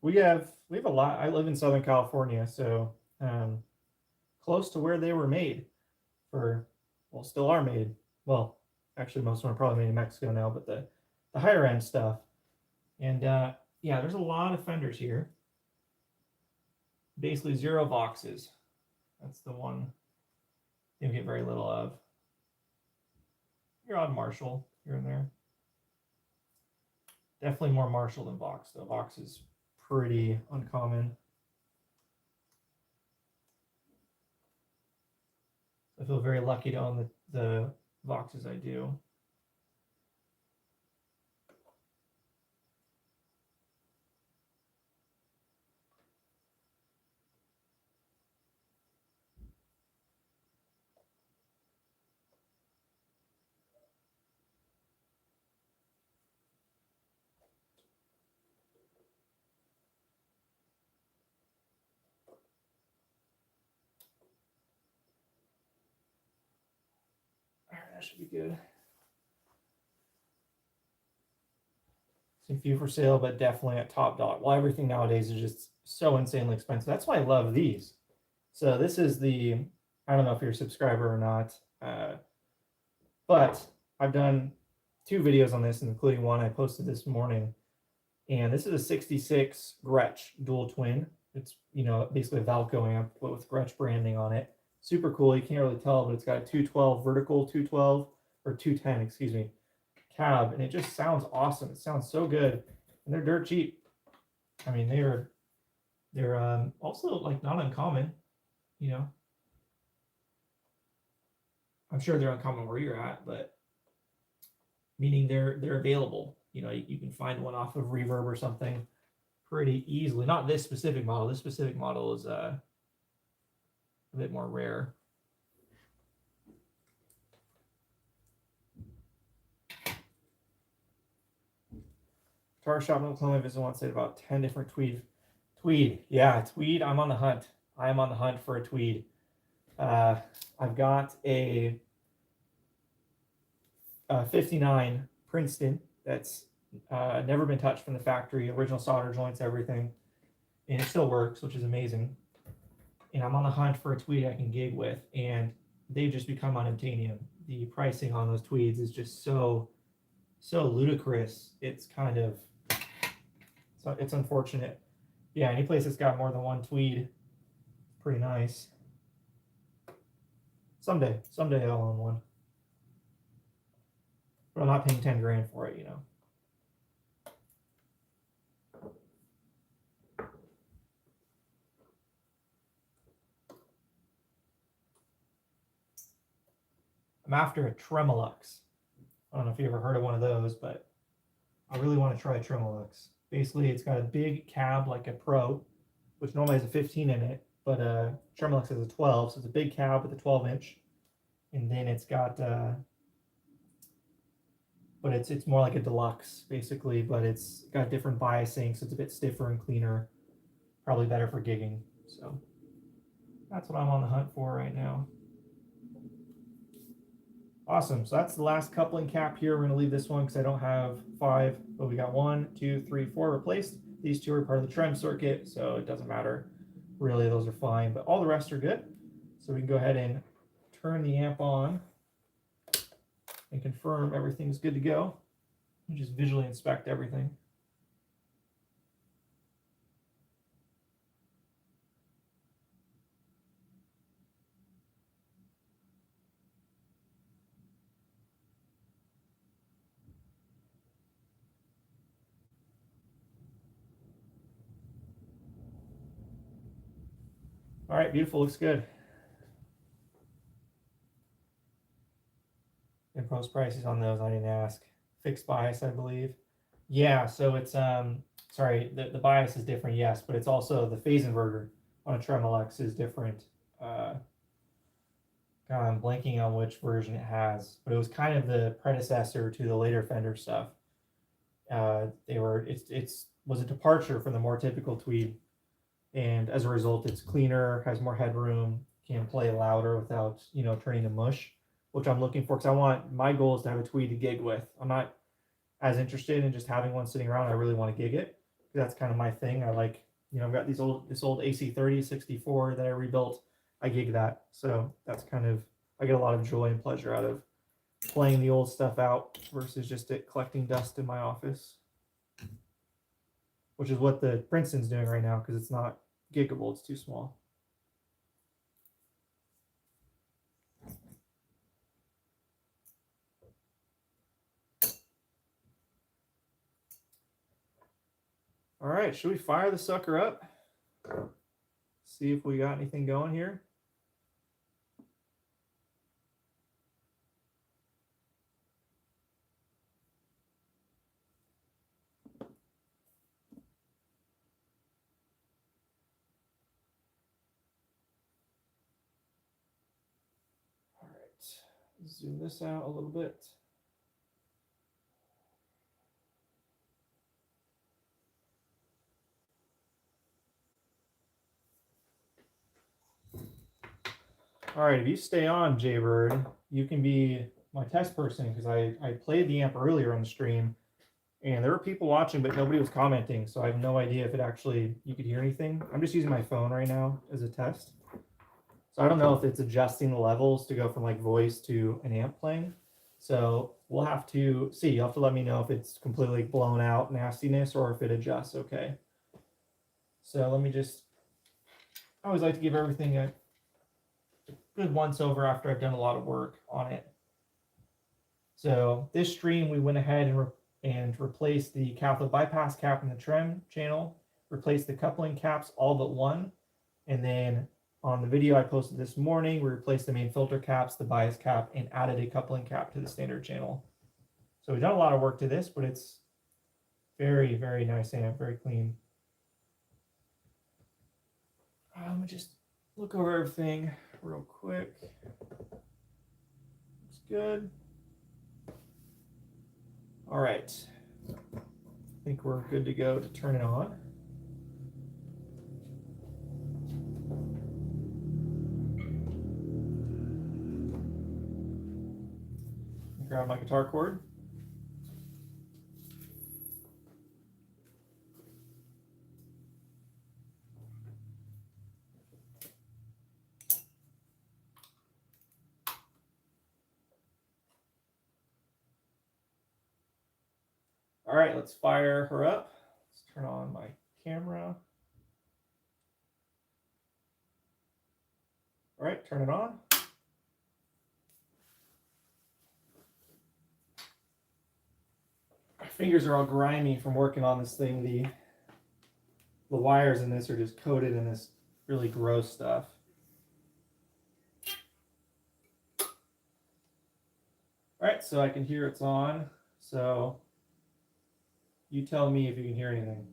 We have a lot. I live in Southern California, so close to where they were made well, still are made. Well, actually most of them are probably made in Mexico now, but the higher end stuff. And yeah, there's a lot of fenders here. Basically zero boxes. That's the one you get very little of. You're on Marshall here and there. Definitely more Marshall than Vox, though. Vox is pretty uncommon. I feel very lucky to own the Voxes I do. All right, that should be good. Some few for sale, but definitely at top dollar. Well, everything nowadays is just so insanely expensive. That's why I love these. So this is I don't know if you're a subscriber or not, but I've done 2 videos on this, including one I posted this morning. And this is a 66 Gretsch dual twin. It's, basically a Valco amp, but with Gretsch branding on it. Super cool. You can't really tell, but it's got a 212 vertical, 212 or 210, excuse me, cab, and it just sounds awesome. It sounds so good, and they're dirt cheap. I mean, they're also like not uncommon, I'm sure they're uncommon where you're at, but meaning they're available. You can find one off of Reverb or something pretty easily. Not this specific model. This specific model is a bit more rare. Guitar shop in Oklahoma visit once, said about 10 different tweed. Yeah, tweed. I'm on the hunt. I am on the hunt for a tweed. I've got a 59 Princeton that's never been touched from the factory, original solder joints, everything, and it still works, which is amazing. And I'm on the hunt for a tweed I can gig with, and they've just become unobtainium. The pricing on those tweeds is just so ludicrous. It's kind of, so it's unfortunate. Yeah, any place that's got more than one tweed, pretty nice. Someday I'll own one. But I'm not paying 10 grand for it, I'm after a Tremolux. I don't know if you ever heard of one of those, but I really want to try a Tremolux. Basically, it's got a big cab like a Pro, which normally has a 15 in it, but Tremolux has a 12, so it's a big cab with a 12-inch. And then it's got but it's more like a deluxe basically, but it's got different biasing, so it's a bit stiffer and cleaner, probably better for gigging. So that's what I'm on the hunt for right now. Awesome. So that's the last coupling cap here. We're going to leave this one because I don't have 5, but we got 1, 2, 3, 4 replaced. These 2 are part of the trem circuit, so it doesn't matter. Really, those are fine, but all the rest are good. So we can go ahead and turn the amp on and confirm everything's good to go. And just visually inspect everything. All right, beautiful, looks good. And post prices on those, I didn't ask. Fixed bias, I believe. Yeah, so it's sorry, the bias is different, yes, but it's also the phase inverter on a Tremolux is different. I'm blanking on which version it has, but it was kind of the predecessor to the later Fender stuff. It's was a departure from the more typical Tweed, and as a result, it's cleaner, has more headroom, can play louder without turning to mush, which I'm looking for because my goal is to have a Tweed to gig with. I'm not as interested in just having one sitting around. I really want to gig it. That's kind of my thing. I like, I've got this old AC30 64 that I rebuilt. I gig that. So that's kind of, I get a lot of joy and pleasure out of playing the old stuff out versus just it collecting dust in my office, which is what the Princeton's doing right now because it's not giggable. It's too small. All right, should we fire the sucker up? See if we got anything going here. All right, zoom this out a little bit. All right, if you stay on, Jaybird, you can be my test person because I played the amp earlier on the stream and there were people watching, but nobody was commenting. So I have no idea if you could hear anything. I'm just using my phone right now as a test. So I don't know if it's adjusting the levels to go from like voice to an amp playing. So we'll have to see. You'll have to let me know if it's completely blown out nastiness or if it adjusts okay. So let me I always like to give everything a good once over after I've done a lot of work on it. So this stream, we went ahead and replaced the cathode bypass cap in the trem channel, replaced the coupling caps all but one, and then on the video I posted this morning, we replaced the main filter caps, the bias cap, and added a coupling cap to the standard channel. So we've done a lot of work to this, but it's very, very nice amp, very clean. Let me just look over everything real quick. Looks good. All right. I think we're good to go to turn it on. Grab my guitar cord. All right, let's fire her up. Let's turn on my camera. All right, turn it on. My fingers are all grimy from working on this thing. The wires in this are just coated in this really gross stuff. All right, so I can hear it's on. So you tell me if you can hear anything.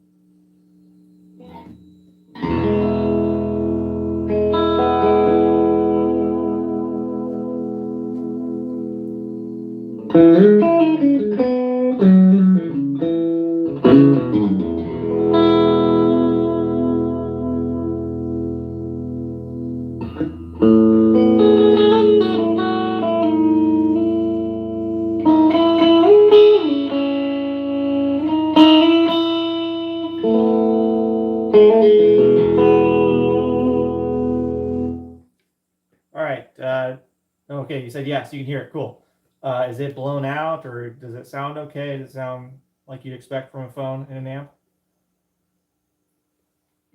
okay, you said yes, you can hear it. Cool. Is it blown out, or does it sound okay? Does it sound like you'd expect from a phone in an amp?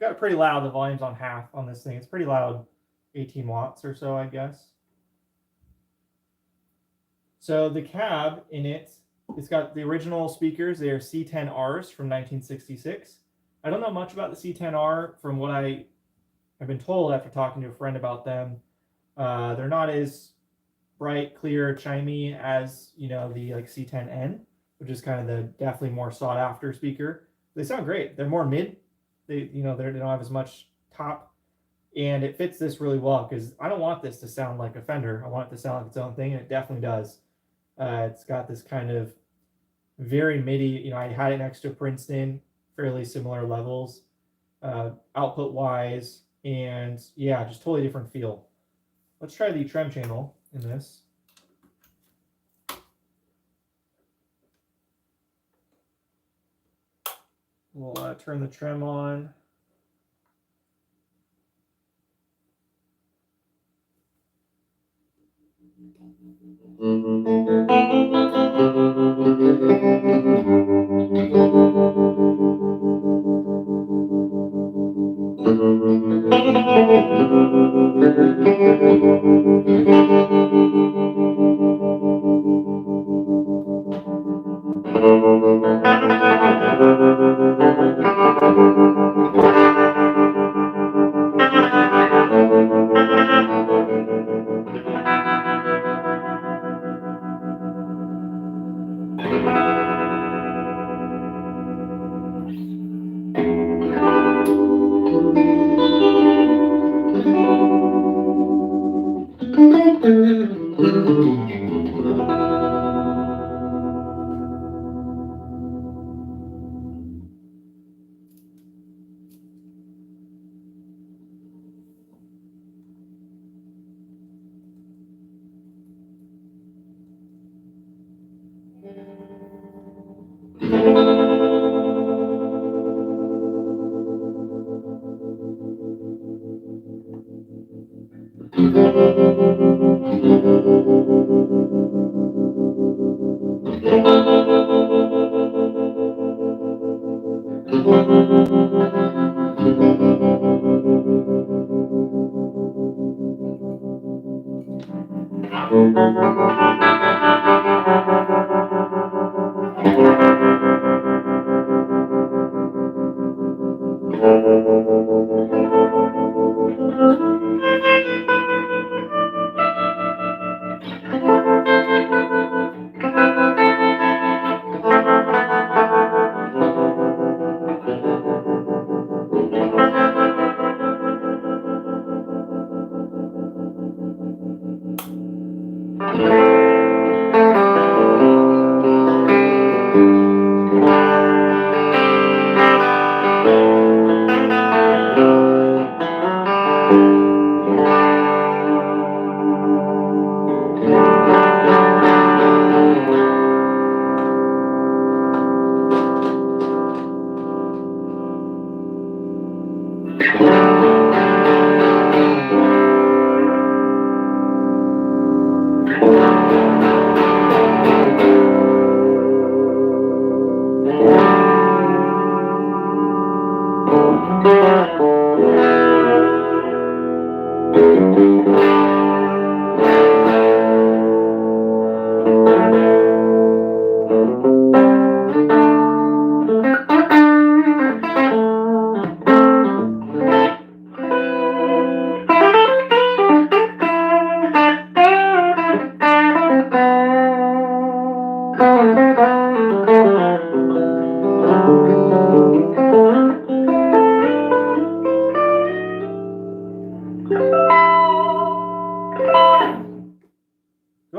Got it pretty loud. The volume's on half on this thing. It's pretty loud, 18 watts or so, I guess. So the cab in it, it's got the original speakers. They are C10Rs from 1966. I don't know much about the C10R from what I have been told after talking to a friend about them. They're not as bright, clear, chimey as, you know, the like C10N, which is kind of the definitely more sought after speaker. They sound great. They're more mid. They don't have as much top, and it fits this really well because I don't want this to sound like a Fender. I want it to sound like its own thing, and it definitely does. It's got this kind of very MIDI. You know, I had it next to Princeton, fairly similar levels, output wise, and yeah, just totally different feel. Let's try the trem channel in this. We'll turn the trem on.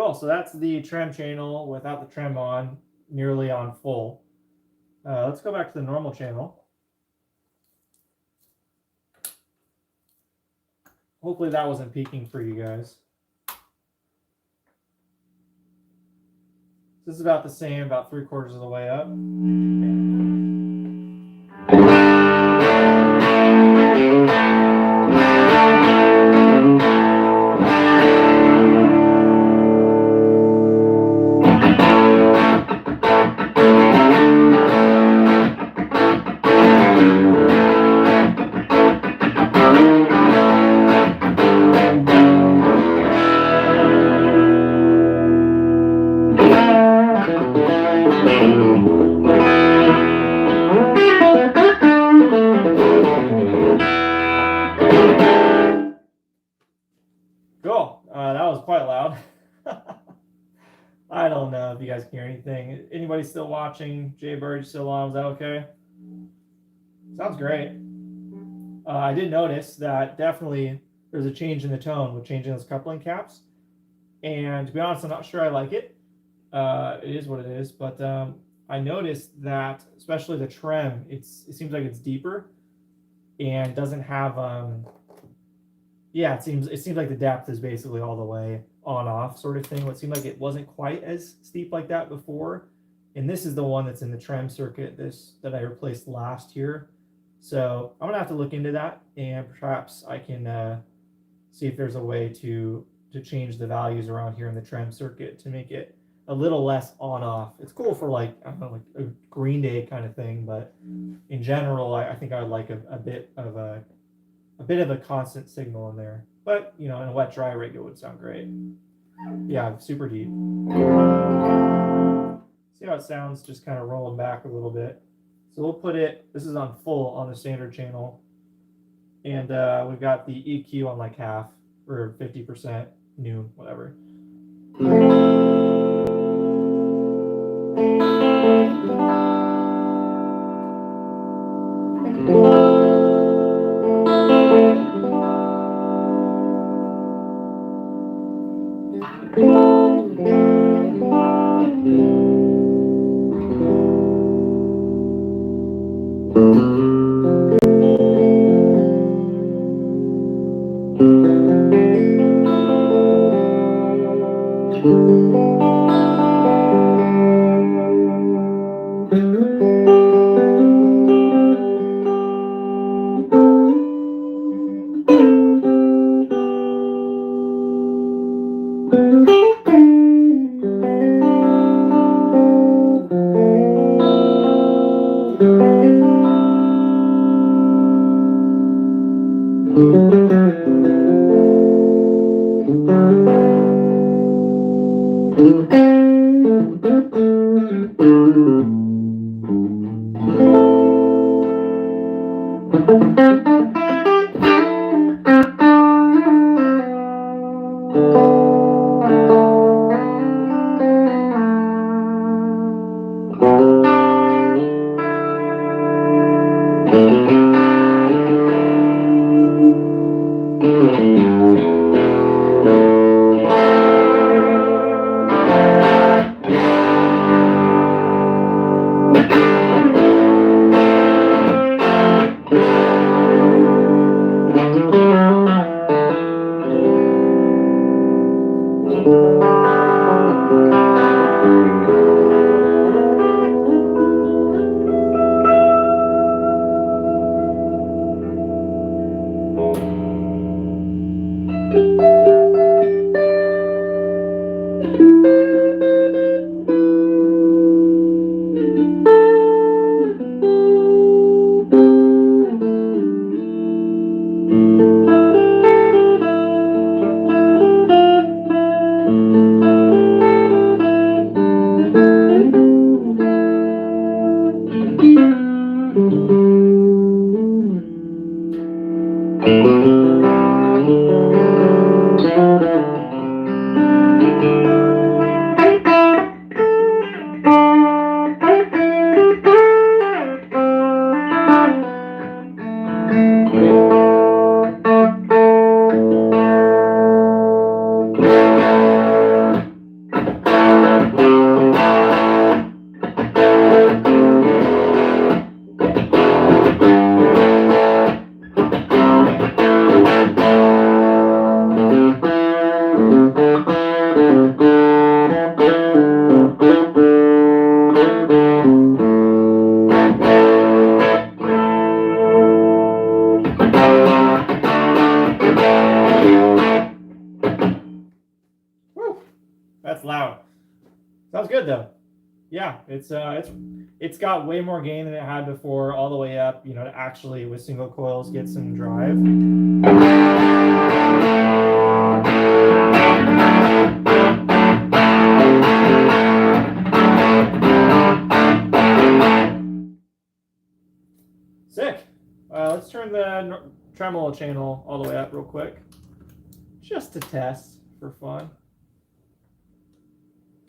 Cool, so that's the trem channel without the trem on, nearly on full. Let's go back to the normal channel. Hopefully that wasn't peaking for you guys. This is about the same, about 3/4 of the way up. everybody still watching? Jay Bird still on? Is that okay? Sounds great. I did notice that definitely there's a change in the tone with changing those coupling caps. And to be honest, I'm not sure I like it. It is what it is. But I noticed that, especially the trem, it seems like it's deeper and doesn't have yeah, it seems like the depth is basically all the way on off sort of thing. It seemed like it wasn't quite as steep like that before. And this is the one that's in the trem circuit that I replaced last year. So I'm gonna have to look into that, and perhaps I can see if there's a way to change the values around here in the trem circuit to make it a little less on off. It's cool for like, I don't know, like a Green Day kind of thing, but in general, I think I would like a bit of a constant signal in there. But in a wet dry rig it would sound great. Yeah, super deep. See how it sounds just kind of rolling back a little bit. So we'll put it, this is on full on the standard channel. And we've got the EQ on like half or 50%, new, whatever. That's loud. Sounds good though. Yeah, it's got way more gain than it had before, all the way up, to actually with single coils get some drive. Sick. Let's turn the tremolo channel all the way up real quick, just to test for fun.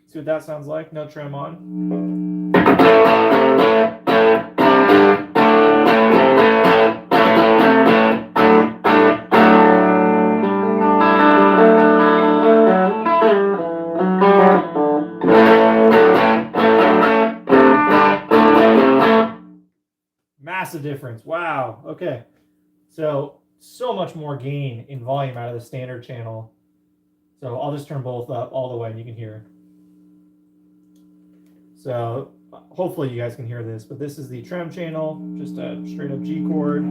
See See what that sounds like. No trim on. Massive difference. Wow. Okay. So much more gain in volume out of the standard channel. So I'll just turn both up all the way and you can hear. So hopefully you guys can hear this, but this is the trem channel, just a straight up G chord.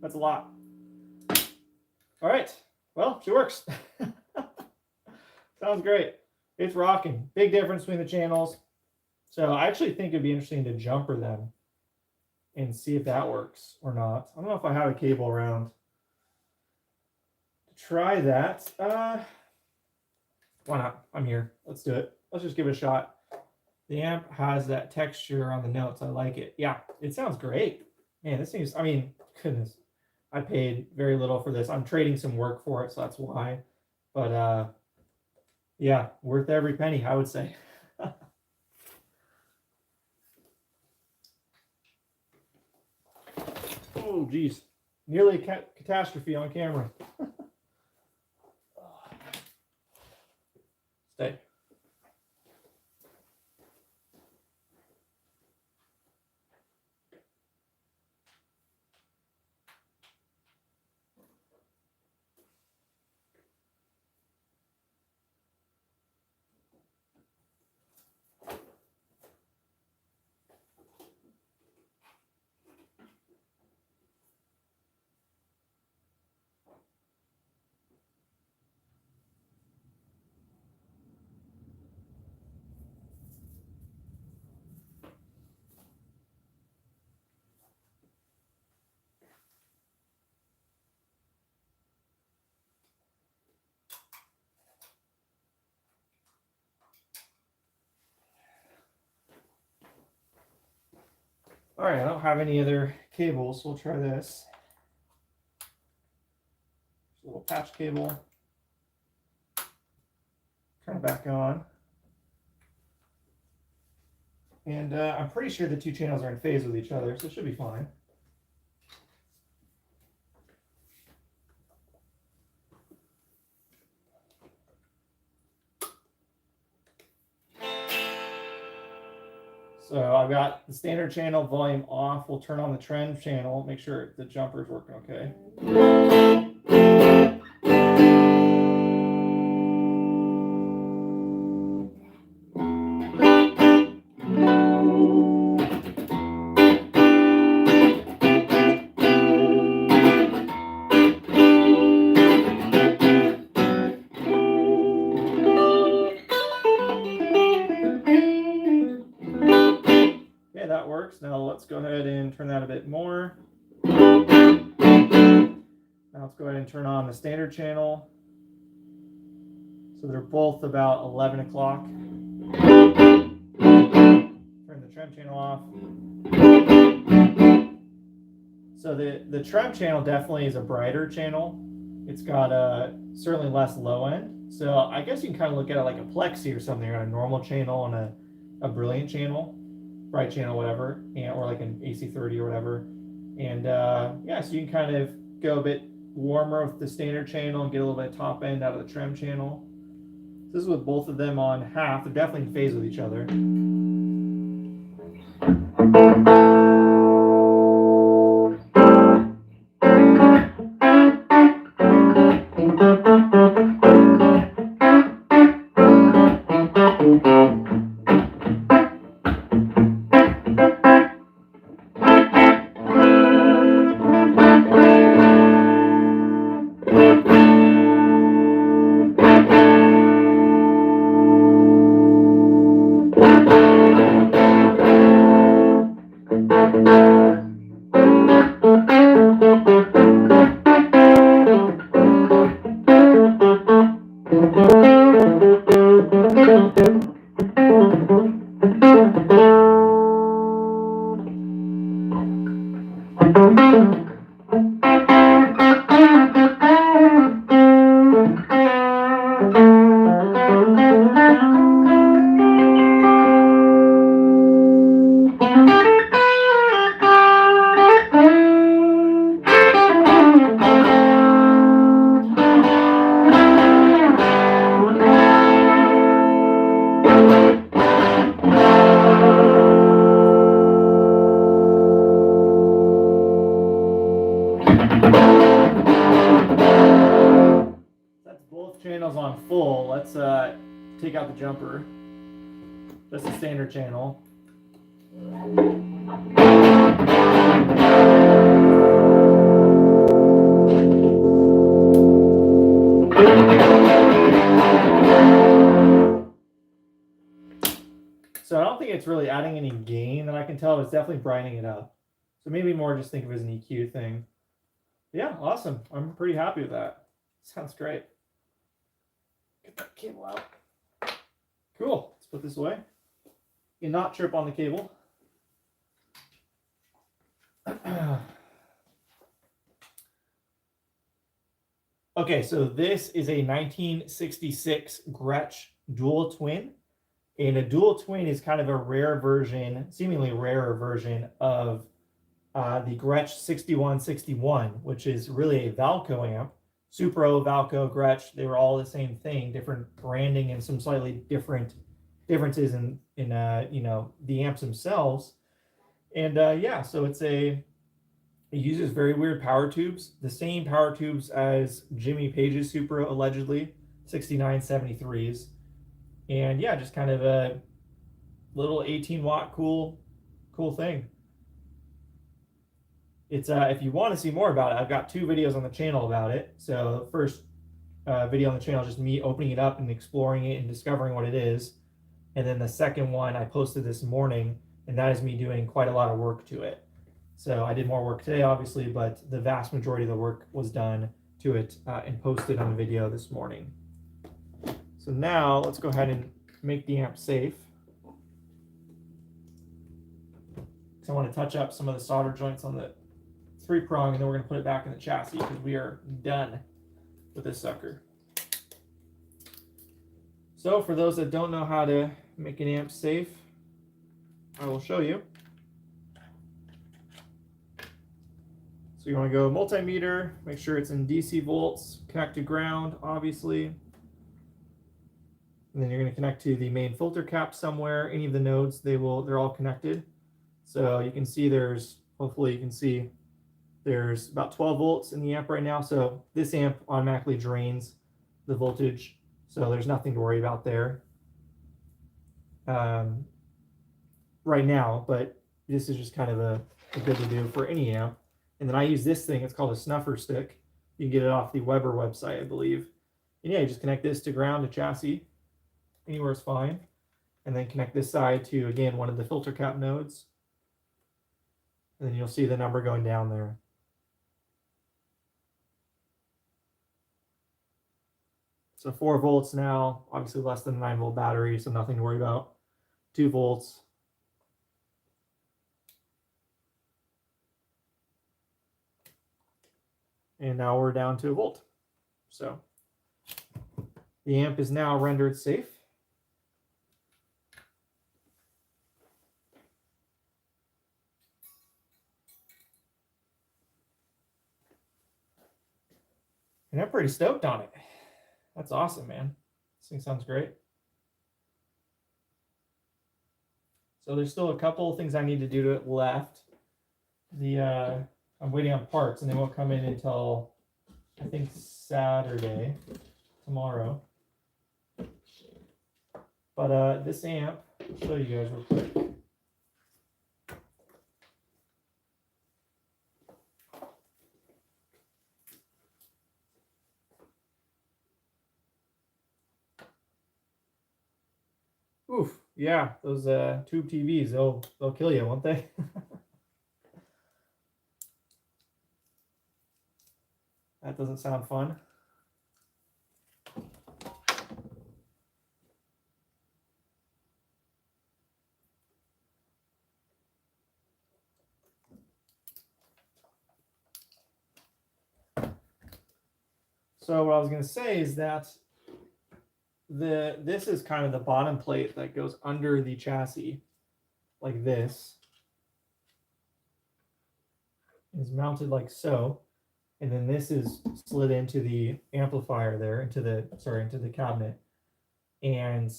That's a lot. All right. Well, she works. Sounds great. It's rocking. Big difference between the channels. So I actually think it'd be interesting to jumper them and see if that works or not. I don't know if I have a cable around to try that. Why not? I'm here. Let's do it. Let's just give it a shot. The amp has that texture on the notes. I like it. Yeah, it sounds great. Man, this seems, I mean, goodness. I paid very little for this. I'm trading some work for it, so that's why. But yeah, worth every penny, I would say. Oh, geez. Nearly a catastrophe on camera. Stay. All right, I don't have any other cables, so we'll try this. A little patch cable. Turn it back on. And I'm pretty sure the two channels are in phase with each other, so it should be fine. So I've got the standard channel volume off. We'll turn on the trend channel, make sure the jumper's working okay. That works. Now let's go ahead and turn that a bit more. Now let's go ahead and turn on the standard channel. So they're both about 11 o'clock. Turn the trem channel off. So the trem channel definitely is a brighter channel. It's got certainly less low end. So I guess you can kind of look at it like a plexi or something, or a normal channel and a brilliant channel. Bright channel, whatever, and or like an AC30 or whatever. And yeah, so you can kind of go a bit warmer with the standard channel and get a little bit of top end out of the trem channel. This is with both of them on half. They're definitely in phase with each other. That's both channels on full. Let's take out the jumper. Just a standard channel. So I don't think it's really adding any gain that I can tell. It's definitely brightening it up. So maybe more just think of it as an EQ thing. Yeah, awesome. I'm pretty happy with that. Sounds great. Get that cable out. Cool. Let's put this away. You not trip on the cable. Okay, so this is a 1966 Gretsch dual twin. And a dual twin is kind of a rare version, seemingly rarer version of the Gretsch 6161, which is really a Valco amp. Supro, Valco, Gretsch, they were all the same thing, different branding and some slightly different differences in you know, the amps themselves. And yeah, so it uses very weird power tubes, the same power tubes as Jimmy Page's Supro, allegedly, 6973s. And yeah, just kind of a little 18-watt cool thing. It's if you want to see more about it, I've got 2 videos on the channel about it. So the first video on the channel is just me opening it up and exploring it and discovering what it is. And then the second one I posted this morning, and that is me doing quite a lot of work to it. So I did more work today, obviously, but the vast majority of the work was done to it and posted on the video this morning. So now let's go ahead and make the amp safe. So I want to touch up some of the solder joints on the 3-prong, and then we're going to put it back in the chassis because we are done with this sucker. So for those that don't know how to make an amp safe, I will show you. So you want to go multimeter, make sure it's in DC volts, connect to ground, obviously. And then you're going to connect to the main filter cap somewhere. Any of the nodes, they're all connected. So you can see hopefully you can see there's about 12 volts in the amp right now. So this amp automatically drains the voltage. So there's nothing to worry about there right now, but this is just kind of a good to do for any amp. And then I use this thing, it's called a snuffer stick. You can get it off the Weber website, I believe. And yeah, you just connect this to ground, to chassis, anywhere is fine. And then connect this side to, again, one of the filter cap nodes. And then you'll see the number going down there. So 4 volts now, obviously less than a 9-volt battery, so nothing to worry about. 2 volts. And now we're down to 1 volt. So the amp is now rendered safe. And I'm pretty stoked on it. That's awesome, man. This thing sounds great. So there's still a couple of things I need to do to it left. I'm waiting on parts, and they won't come in until I think Saturday, tomorrow. But this amp, I'll show you guys real quick. Oof, yeah, those tube TVs, they'll kill you, won't they? That doesn't sound fun. So what I was going to say is that this is kind of the bottom plate that goes under the chassis, like this. It's mounted like so, and then this is slid into the amplifier there, into the cabinet. And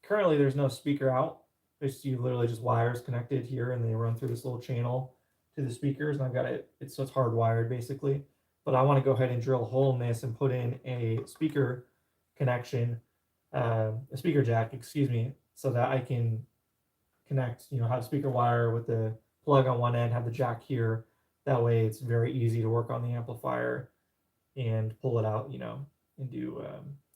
currently there's no speaker out. You literally just wires connected here, and they run through this little channel to the speakers, and I've got it's hardwired basically. But I want to go ahead and drill a hole in this and put in a speaker connection, a speaker jack, excuse me, so that I can connect, have a speaker wire with the plug on one end, have the jack here. That way it's very easy to work on the amplifier and pull it out, and do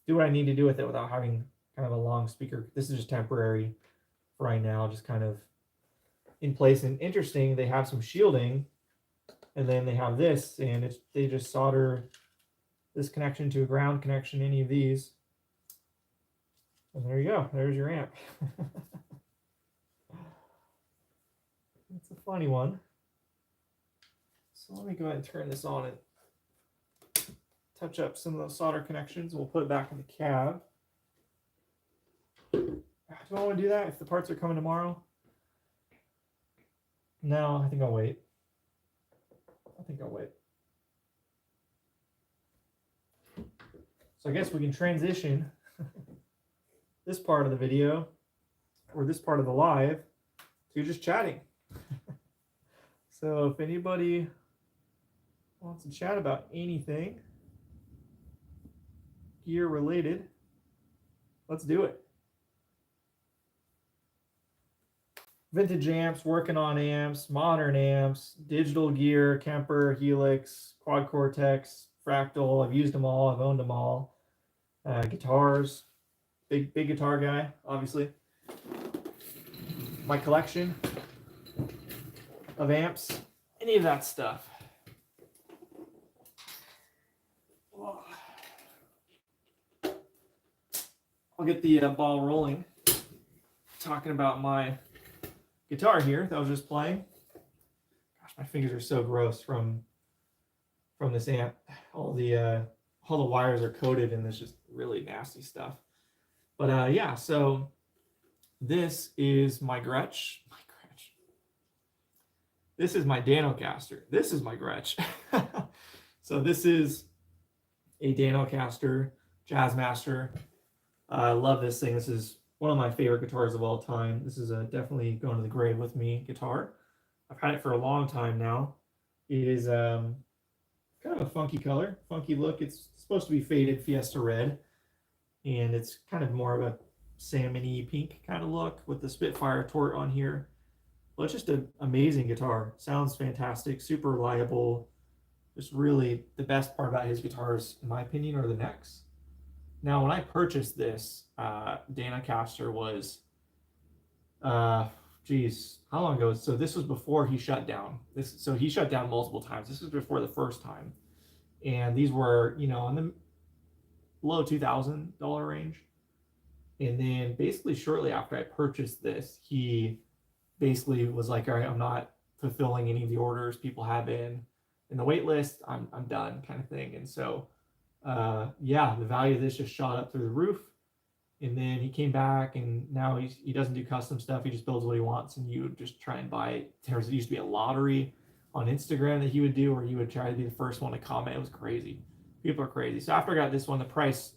what I need to do with it without having kind of a long speaker. This is just temporary for right now, just kind of in place. And interesting, they have some shielding, and then they have this, and they just solder this connection to a ground connection, any of these. And there you go. There's your amp. It's a funny one. So let me go ahead and turn this on and touch up some of those solder connections. We'll put it back in the cab. Do I want to do that if the parts are coming tomorrow? No, I think I'll wait. So I guess we can transition this part of the video, or this part of the live, to just chatting. So if anybody wants to chat about anything gear related, let's do it. Vintage amps, working on amps, modern amps, digital gear, Kemper, Helix, Quad Cortex, Fractal. I've used them all. I've owned them all. Guitars, big guitar guy, obviously. My collection of amps, any of that stuff. I'll get the ball rolling. Talking about my guitar here that I was just playing. Gosh, my fingers are so gross from this amp. All the wires are coated in this just really nasty stuff. But yeah, so this is my Gretsch. This is my Danocaster. This is my Gretsch. So this is a Danocaster Jazzmaster. I love this thing. This is one of my favorite guitars of all time. This is definitely going to the grave with me guitar. I've had it for a long time now. It is kind of a funky color, funky look. It's supposed to be faded Fiesta red, and it's kind of more of a salmon-y pink kind of look with the Spitfire tort on here. Well, it's just an amazing guitar. Sounds fantastic, super reliable. Just really the best part about his guitars, in my opinion, are the necks. Now, when I purchased this Danocaster was, how long ago? So this was before he shut down. So he shut down multiple times. This was before the first time. And these were, in the low $2,000 range. And then basically shortly after I purchased this, he basically was like, all right, I'm not fulfilling any of the orders people have in the wait list. I'm done, kind of thing. And so yeah, the value of this just shot up through the roof. And then he came back, and now he doesn't do custom stuff. He just builds what he wants, and you would just try and buy it. There used to be a lottery on Instagram that he would do, where he would try to be the first one to comment. It was crazy. People are crazy. So after I got this one, the price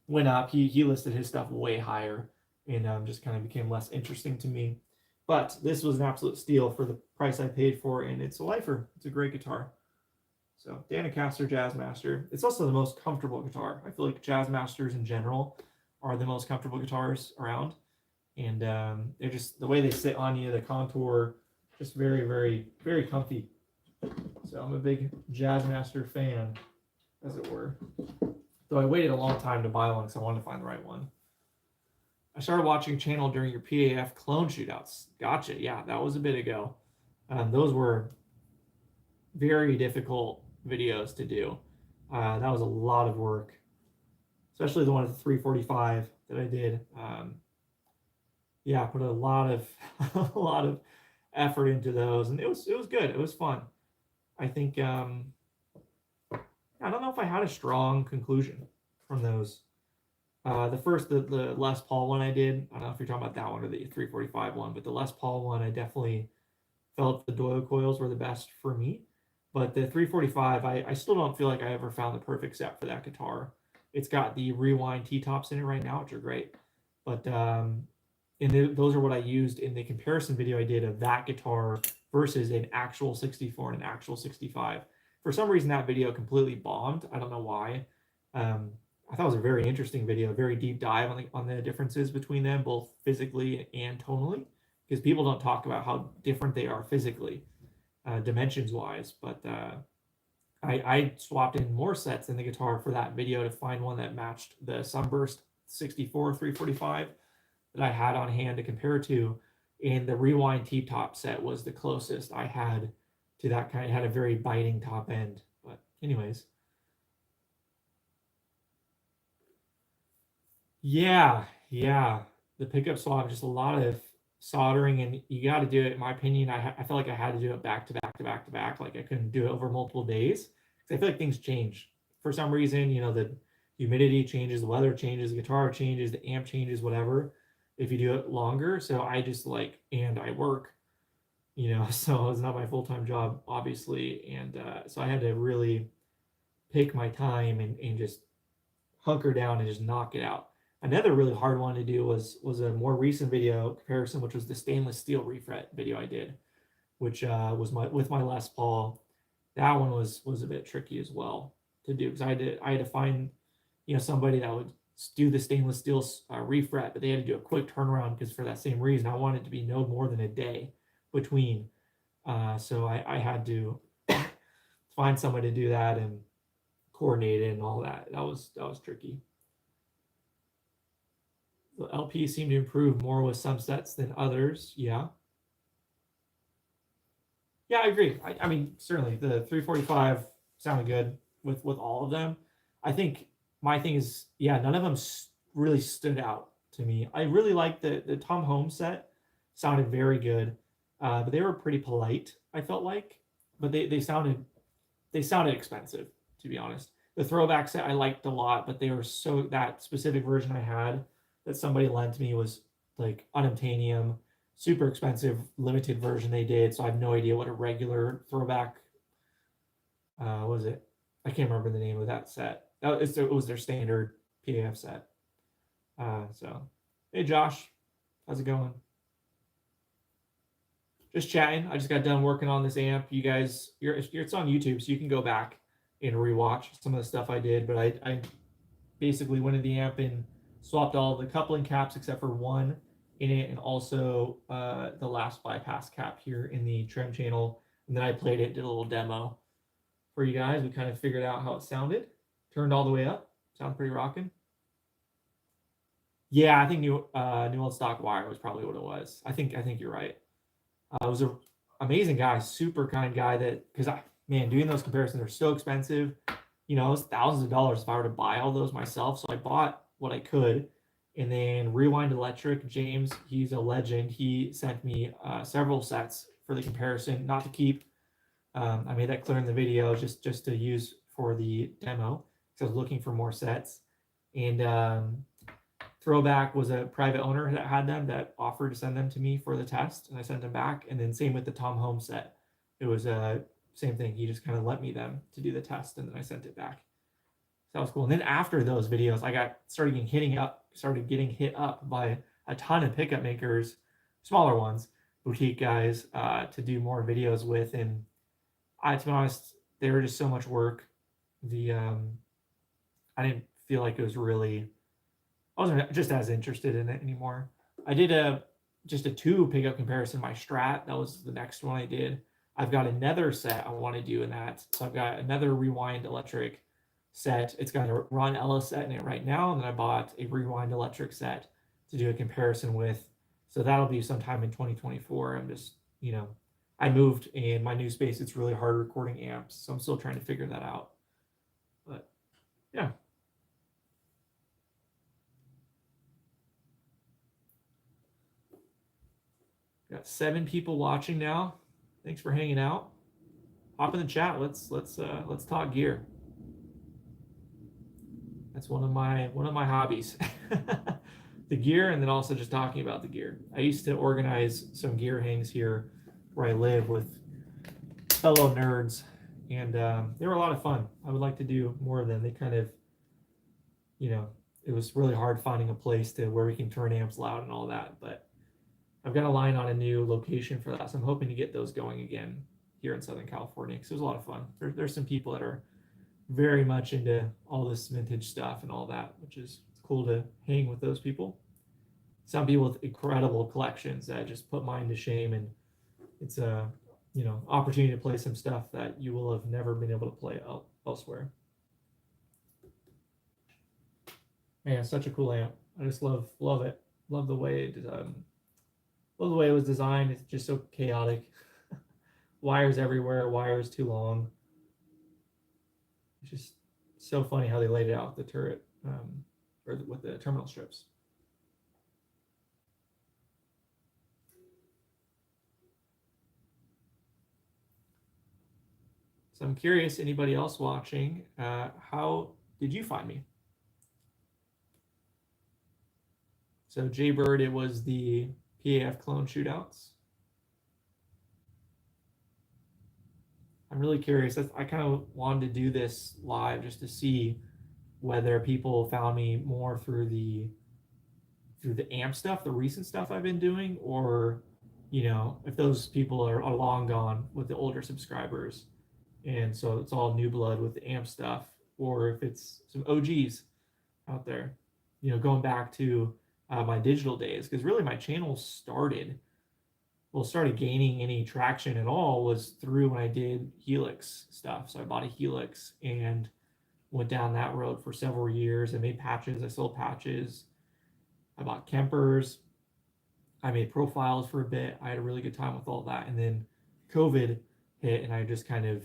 went up. He listed his stuff way higher. and just kind of became less interesting to me. But this was an absolute steal for the price I paid for, and it's a lifer. It's a great guitar. So Danicaster Jazzmaster. It's also the most comfortable guitar. I feel like Jazzmasters in general are the most comfortable guitars around, and they're just the way they sit on you, the contour, just very, very, very comfy. So I'm a big Jazzmaster fan, as it were. Though I waited a long time to buy one because I wanted to find the right one. I started watching a channel during your PAF clone shootouts. Gotcha. Yeah, that was a bit ago. Those were very difficult videos to do. That was a lot of work, especially the one at the 345 that I did. Yeah, put a lot of a lot of effort into those, and it was good. It was fun. I think I don't know if I had a strong conclusion from those. The Les Paul one I did. I don't know if you're talking about that one or the 345 one, but the Les Paul one I definitely felt the Doyle coils were the best for me. But the 345, I still don't feel like I ever found the perfect set for that guitar. It's got the rewind T-tops in it right now, which are great. But those are what I used in the comparison video I did of that guitar versus an actual 64 and an actual 65. For some reason, that video completely bombed. I don't know why. I thought it was a very interesting video, a very deep dive on the differences between them, both physically and tonally, because people don't talk about how different they are physically, dimensions-wise. But I swapped in more sets in the guitar for that video to find one that matched the Sunburst 64 345 that I had on hand to compare to, and the Rewind T-top set was the closest I had to that kind. It had a very biting top end. But anyways. Yeah. The pickup swap, just a lot of soldering, and you got to do it. In my opinion, I felt like I had to do it back to back to back to back. Like I couldn't do it over multiple days because I feel like things change for some reason. The humidity changes, the weather changes, the guitar changes, the amp changes, whatever. If you do it longer, so I just and I work, so it's not my full-time job, obviously, and so I had to really pick my time and just hunker down and just knock it out. Another really hard one to do was a more recent video comparison, which was the stainless steel refret video I did, which was with my Les Paul. That one was a bit tricky as well to do because I had to find somebody that would do the stainless steel refret, but they had to do a quick turnaround because for that same reason I wanted it to be no more than a day between. So I had to find somebody to do that and coordinate it and all that. That was tricky. The LP seemed to improve more with some sets than others. Yeah, I agree. I mean, certainly the 345 sounded good with all of them. I think my thing is, none of them really stood out to me. I really liked the Tom Holmes set. Sounded very good, but they were pretty polite, I felt like. But they sounded expensive, to be honest. The throwback set I liked a lot, but they were that specific version I had that somebody lent me was like unobtainium, super expensive limited version they did. So I have no idea what a regular throwback was it. I can't remember the name of that set. It was their standard PAF set. So, hey Josh, how's it going? Just chatting. I just got done working on this amp. You guys, it's on YouTube, so you can go back and rewatch some of the stuff I did. But I basically went in the amp and swapped all the coupling caps except for one in it, and also the last bypass cap here in the trim channel. And then I played it, did a little demo for you guys. We kind of figured out how it sounded. Turned all the way up. Sounds pretty rocking. Yeah, I think new old stock wire was probably what it was. I think you're right. It was an amazing guy, super kind guy. Because doing those comparisons are so expensive. It was thousands of dollars if I were to buy all those myself. So I bought what I could, and then Rewind Electric, James, he's a legend. He sent me several sets for the comparison, not to keep. I made that clear in the video, just to use for the demo because I was looking for more sets. And Throwback was a private owner that had them that offered to send them to me for the test, and I sent them back. And then same with the Tom Holmes set. It was same thing. He just kind of lent me them to do the test, and then I sent it back. So that was cool. And then after those videos, I started getting hit up by a ton of pickup makers, smaller ones, boutique guys, to do more videos with. And to be honest, they were just so much work. The I didn't feel like it was really. I wasn't just as interested in it anymore. I did just a two pickup comparison. My Strat, that was the next one I did. I've got another set I want to do in that. So I've got another Rewind electric set. It's got a Ron Ellis set in it right now, and then I bought a Rewind electric set to do a comparison with. So that'll be sometime in 2024. I'm just, I moved and my new space, it's really hard recording amps. So I'm still trying to figure that out. But yeah. Got 7 people watching now. Thanks for hanging out. Hop in the chat. Let's talk gear. That's one of my hobbies. The gear, and then also just talking about the gear. I used to organize some gear hangs here where I live with fellow nerds, and they were a lot of fun. I would like to do more of them. They kind of, it was really hard finding a place to where we can turn amps loud and all that, but I've got a line on a new location for that, so I'm hoping to get those going again here in Southern California, because it was a lot of fun. There's some people that are very much into all this vintage stuff and all that, which is cool to hang with those people. Some people with incredible collections that just put mine to shame, and it's a opportunity to play some stuff that you will have never been able to play elsewhere. Man, such a cool amp. I just love it. Love the way it love the way it was designed. It's just so chaotic. Wires everywhere, wires too long. It's just so funny how they laid it out with the turret, or with the terminal strips. So I'm curious, anybody else watching, how did you find me? So Jaybird, it was the PAF clone shootouts. I'm really curious. I kind of wanted to do this live just to see whether people found me more through the amp stuff, the recent stuff I've been doing, or if those people are long gone with the older subscribers, and so it's all new blood with the amp stuff, or if it's some OGs out there, going back to my digital days, because really my channel started gaining any traction at all was through when I did Helix stuff. So I bought a Helix and went down that road for several years. I made patches. I sold patches. I bought Kempers. I made profiles for a bit. I had a really good time with all that. And then COVID hit, and I just kind of,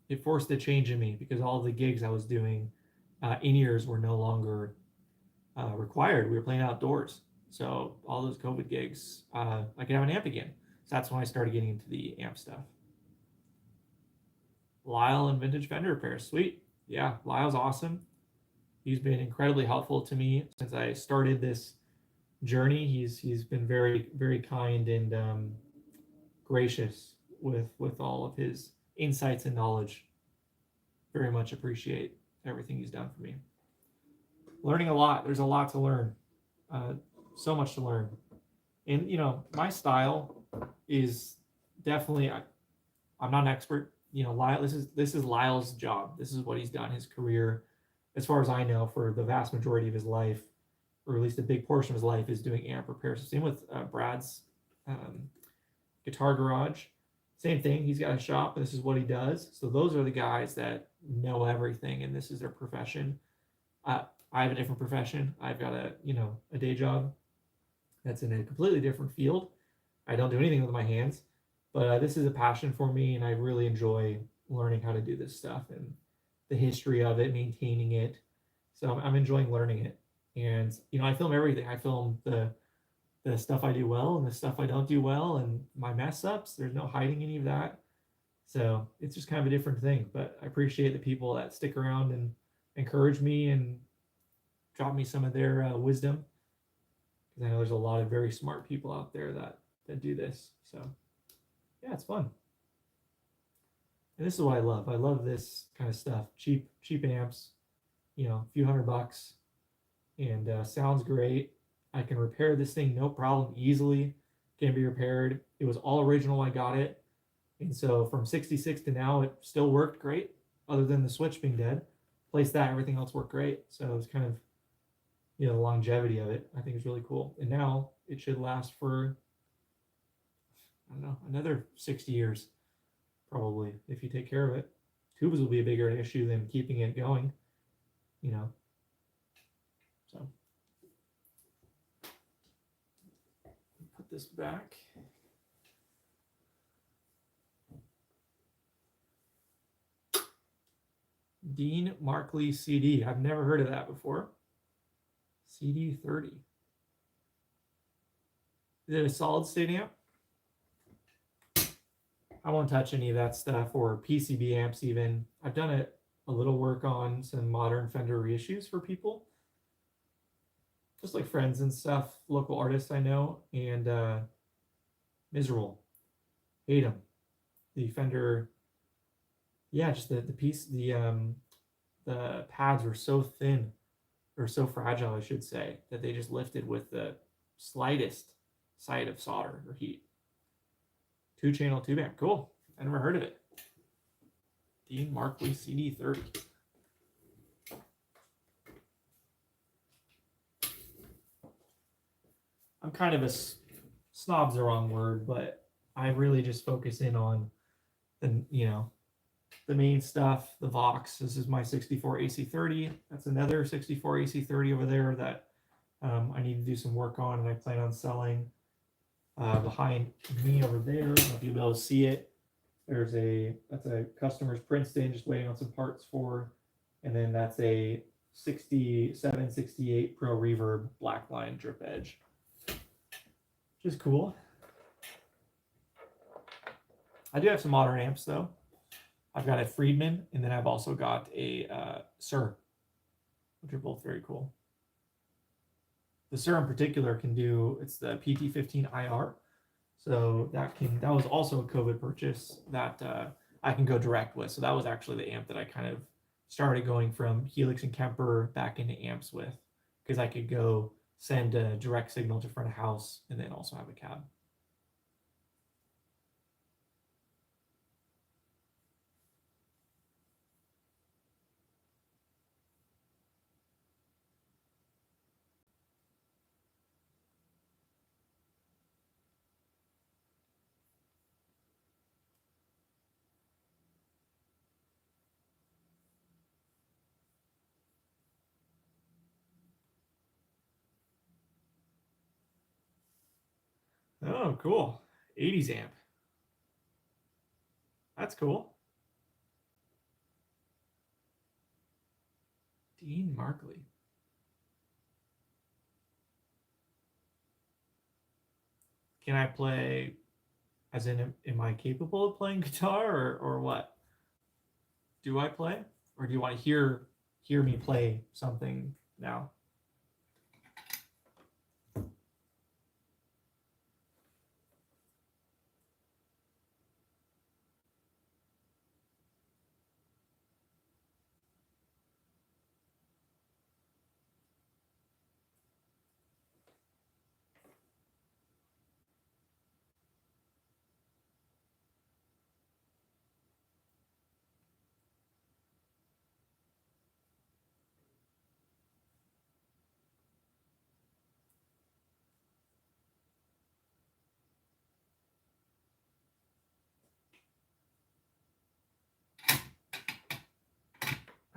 it forced a change in me, because all the gigs I was doing, in-ears were no longer required. We were playing outdoors. So all those COVID gigs, I could have an amp again. So that's when I started getting into the amp stuff. Lyle and Vintage Fender repairs. Sweet. Yeah, Lyle's awesome. He's been incredibly helpful to me since I started this journey. He's been very, very kind and gracious with all of his insights and knowledge. Very much appreciate everything he's done for me. Learning a lot. There's a lot to learn. So much to learn. And my style is definitely, I'm not an expert. Lyle, this is Lyle's job. This is what he's done, his career, as far as I know, for the vast majority of his life, or at least a big portion of his life, is doing amp repairs. Same with Brad's Guitar Garage. Same thing. He's got a shop, and this is what he does. So those are the guys that know everything, and this is their profession. I have a different profession. I've got a day job that's in a completely different field. I don't do anything with my hands, but this is a passion for me, and I really enjoy learning how to do this stuff and the history of it, maintaining it. So I'm enjoying learning it. And I film everything. I film the stuff I do well and the stuff I don't do well, and my mess ups. There's no hiding any of that. So it's just kind of a different thing. But I appreciate the people that stick around and encourage me and drop me some of their wisdom, because I know there's a lot of very smart people out there that do this. So yeah, it's fun. And this is what I love. I love this kind of stuff. Cheap amps, a few $100, and sounds great. I can repair this thing no problem, easily. Can be repaired. It was all original when I got it. And so from 66 to now, it still worked great, other than the switch being dead. Place that, everything else worked great. So it was kind of, the longevity of it, I think, is really cool. And now it should last for, I don't know, another 60 years, probably, if you take care of it. Tubes will be a bigger issue than keeping it going, So put this back. Dean Markley CD. I've never heard of that before. CD30. Is it a solid state amp? I won't touch any of that stuff, or PCB amps even. I've done a little work on some modern Fender reissues for people, just like friends and stuff, local artists I know, and miserable. Hate them. The Fender, yeah, just the piece, the pads were so thin, or so fragile, I should say, that they just lifted with the slightest sight of solder or heat. 2-channel tube amp. Cool. I never heard of it. Dean Markley CD30. I'm kind of a snob's the wrong word, but I really just focus in on the main stuff, the Vox. This is my 64 AC30. That's another 64 AC30 over there that I need to do some work on, and I plan on selling. Behind me over there, I don't know if you'll be able to see it. That's a customer's Princeton, just waiting on some parts for, and then that's a 67, 68 Pro Reverb Blackline drip edge, which is cool. I do have some modern amps though. I've got a Friedman, and then I've also got a Sir, which are both very cool. The Sir in particular can do, it's the PT15 IR. So that was also a COVID purchase that I can go direct with. So that was actually the amp that I kind of started going from Helix and Kemper back into amps with, because I could go send a direct signal to front of house and then also have a cab. Oh, cool. 80s amp. That's cool. Dean Markley. Can I play, as in, am I capable of playing guitar, or what? Do I play? Or do you want to hear me play something now?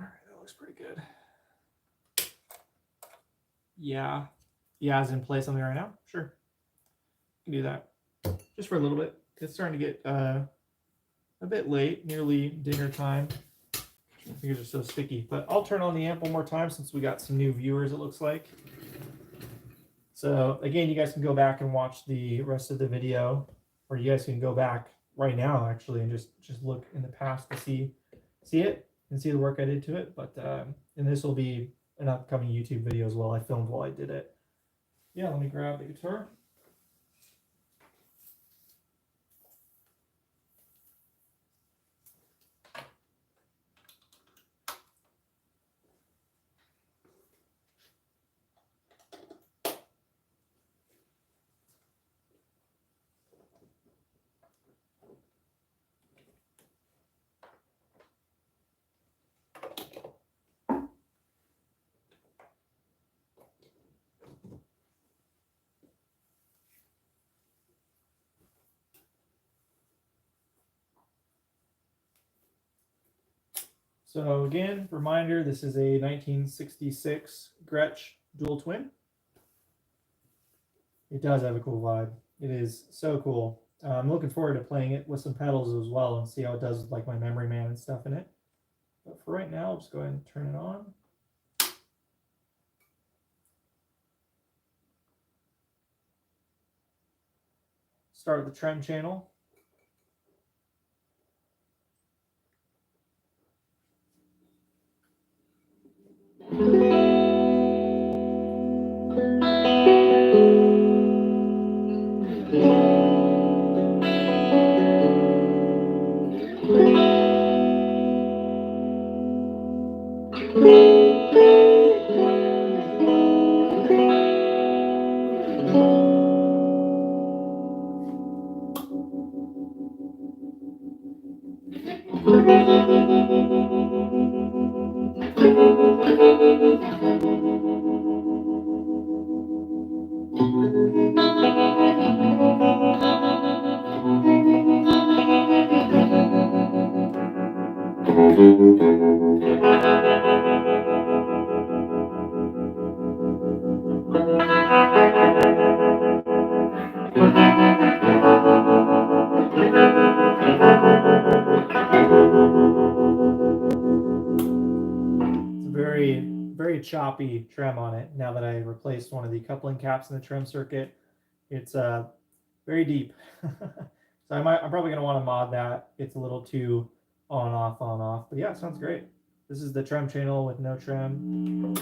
All right, that looks pretty good. Yeah, as in play something right now? Sure, can do that. Just for a little bit. It's starting to get a bit late, nearly dinner time. My fingers are so sticky, but I'll turn on the amp one more time since we got some new viewers, it looks like. So again, you guys can go back and watch the rest of the video, or you guys can go back right now actually and just look in the past to see it and see the work I did to it. But and this will be an upcoming YouTube video as well. I filmed while I did it. Yeah, let me grab the guitar. So again, reminder, this is a 1966 Gretsch dual twin. It does have a cool vibe. It is so cool. I'm looking forward to playing it with some pedals as well and see how it does with like my Memory Man and stuff in it. But for right now, I'll just go ahead and turn it on. Start with the trem channel. Very choppy trem on it now that I replaced one of the coupling caps in the trem circuit. It's very deep. So I'm probably going to want to mod that. It's a little too on off. But yeah, it sounds great. This is the trem channel with no trem.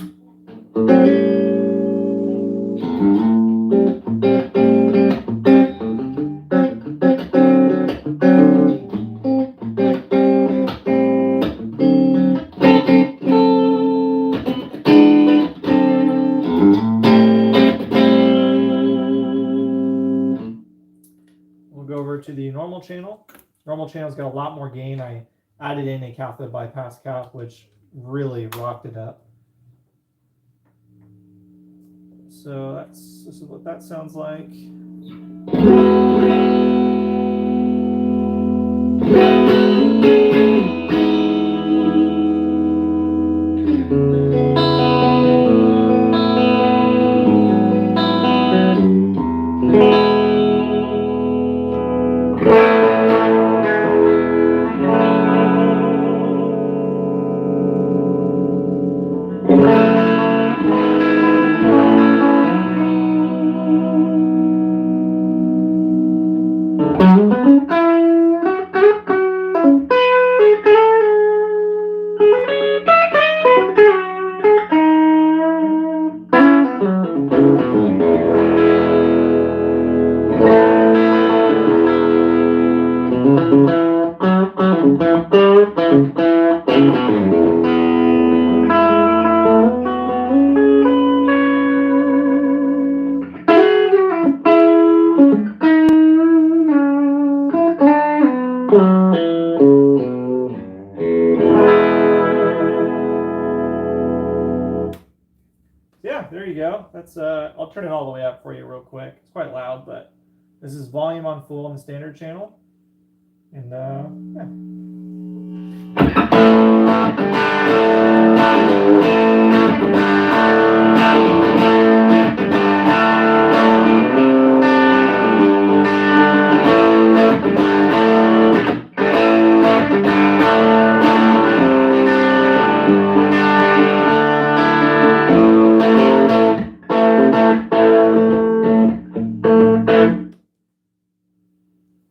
We'll go over to the normal channel. Normal channel's got a lot more gain. I added in a cathode bypass cap, which really rocked it up. So this is what that sounds like. Yeah, there you go. That's I'll turn it all the way up for you real quick. It's quite loud, but this is volume on full on the standard channel. And yeah.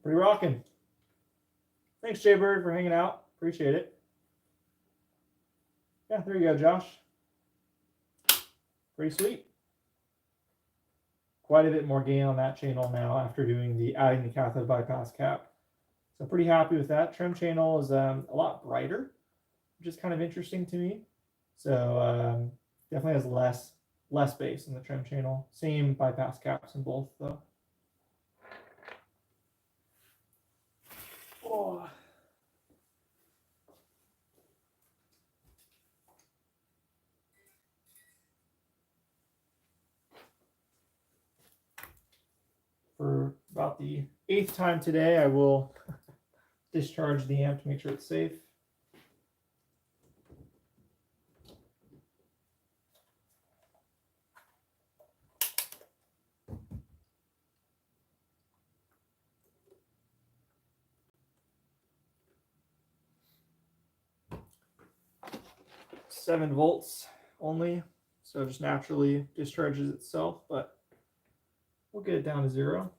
Pretty rocking. Thanks, Jaybird, for hanging out. Appreciate it. Yeah, there you go, Josh. Pretty sweet. Quite a bit more gain on that channel now after doing adding the cathode bypass cap. So pretty happy with that. Trem channel is a lot brighter, which is kind of interesting to me. So definitely has less bass in the trem channel. Same bypass caps in both though. Oh. For about the 8th time today, I will discharge the amp to make sure it's safe. 7 volts only, so it just naturally discharges itself, but we'll get it down to 0.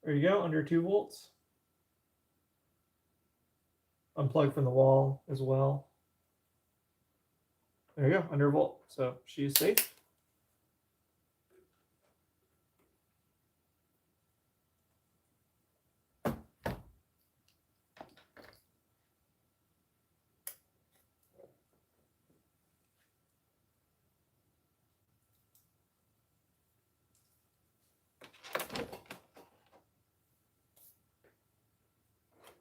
There you go, under 2 volts. Unplug from the wall as well. There you go, under a volt. So she is safe.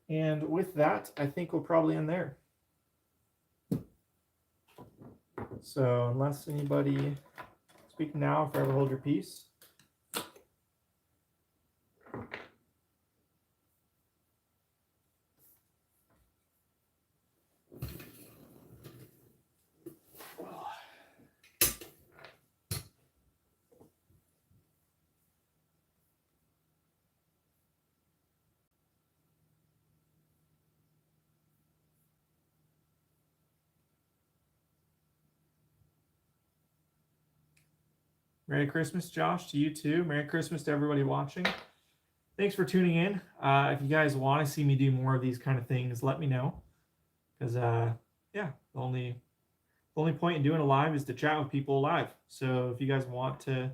And with that, I think we'll probably end there. So unless anybody speak now, forever hold your peace. Merry Christmas, Josh, to you too. Merry Christmas to everybody watching. Thanks for tuning in. If you guys want to see me do more of these kind of things, let me know. Because, yeah, the only point in doing a live is to chat with people live. So if you guys want to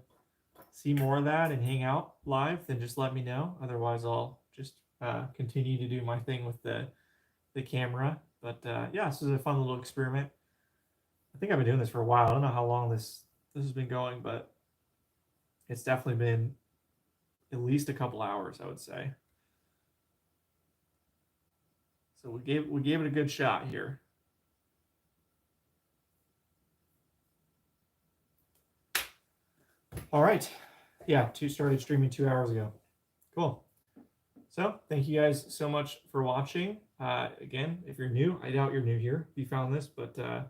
see more of that and hang out live, then just let me know. Otherwise, I'll just continue to do my thing with the camera. But, yeah, this is a fun little experiment. I think I've been doing this for a while. I don't know how long this has been going, but it's definitely been at least a couple hours, I would say. So we gave it a good shot here. All right. Yeah, started streaming 2 hours ago. Cool. So thank you guys so much for watching. Again, if you're new, I doubt you're new here if you found this, but I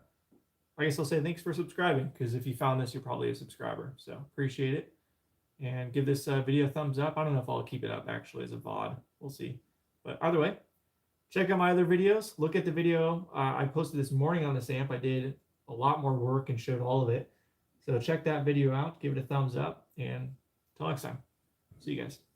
guess I'll say thanks for subscribing, because if you found this, you're probably a subscriber. So appreciate it. And give this video a thumbs up. I don't know if I'll keep it up actually as a VOD. We'll see. But either way, check out my other videos. Look at the video I posted this morning on this amp. I did a lot more work and showed all of it. So check that video out. Give it a thumbs up. And until next time, see you guys.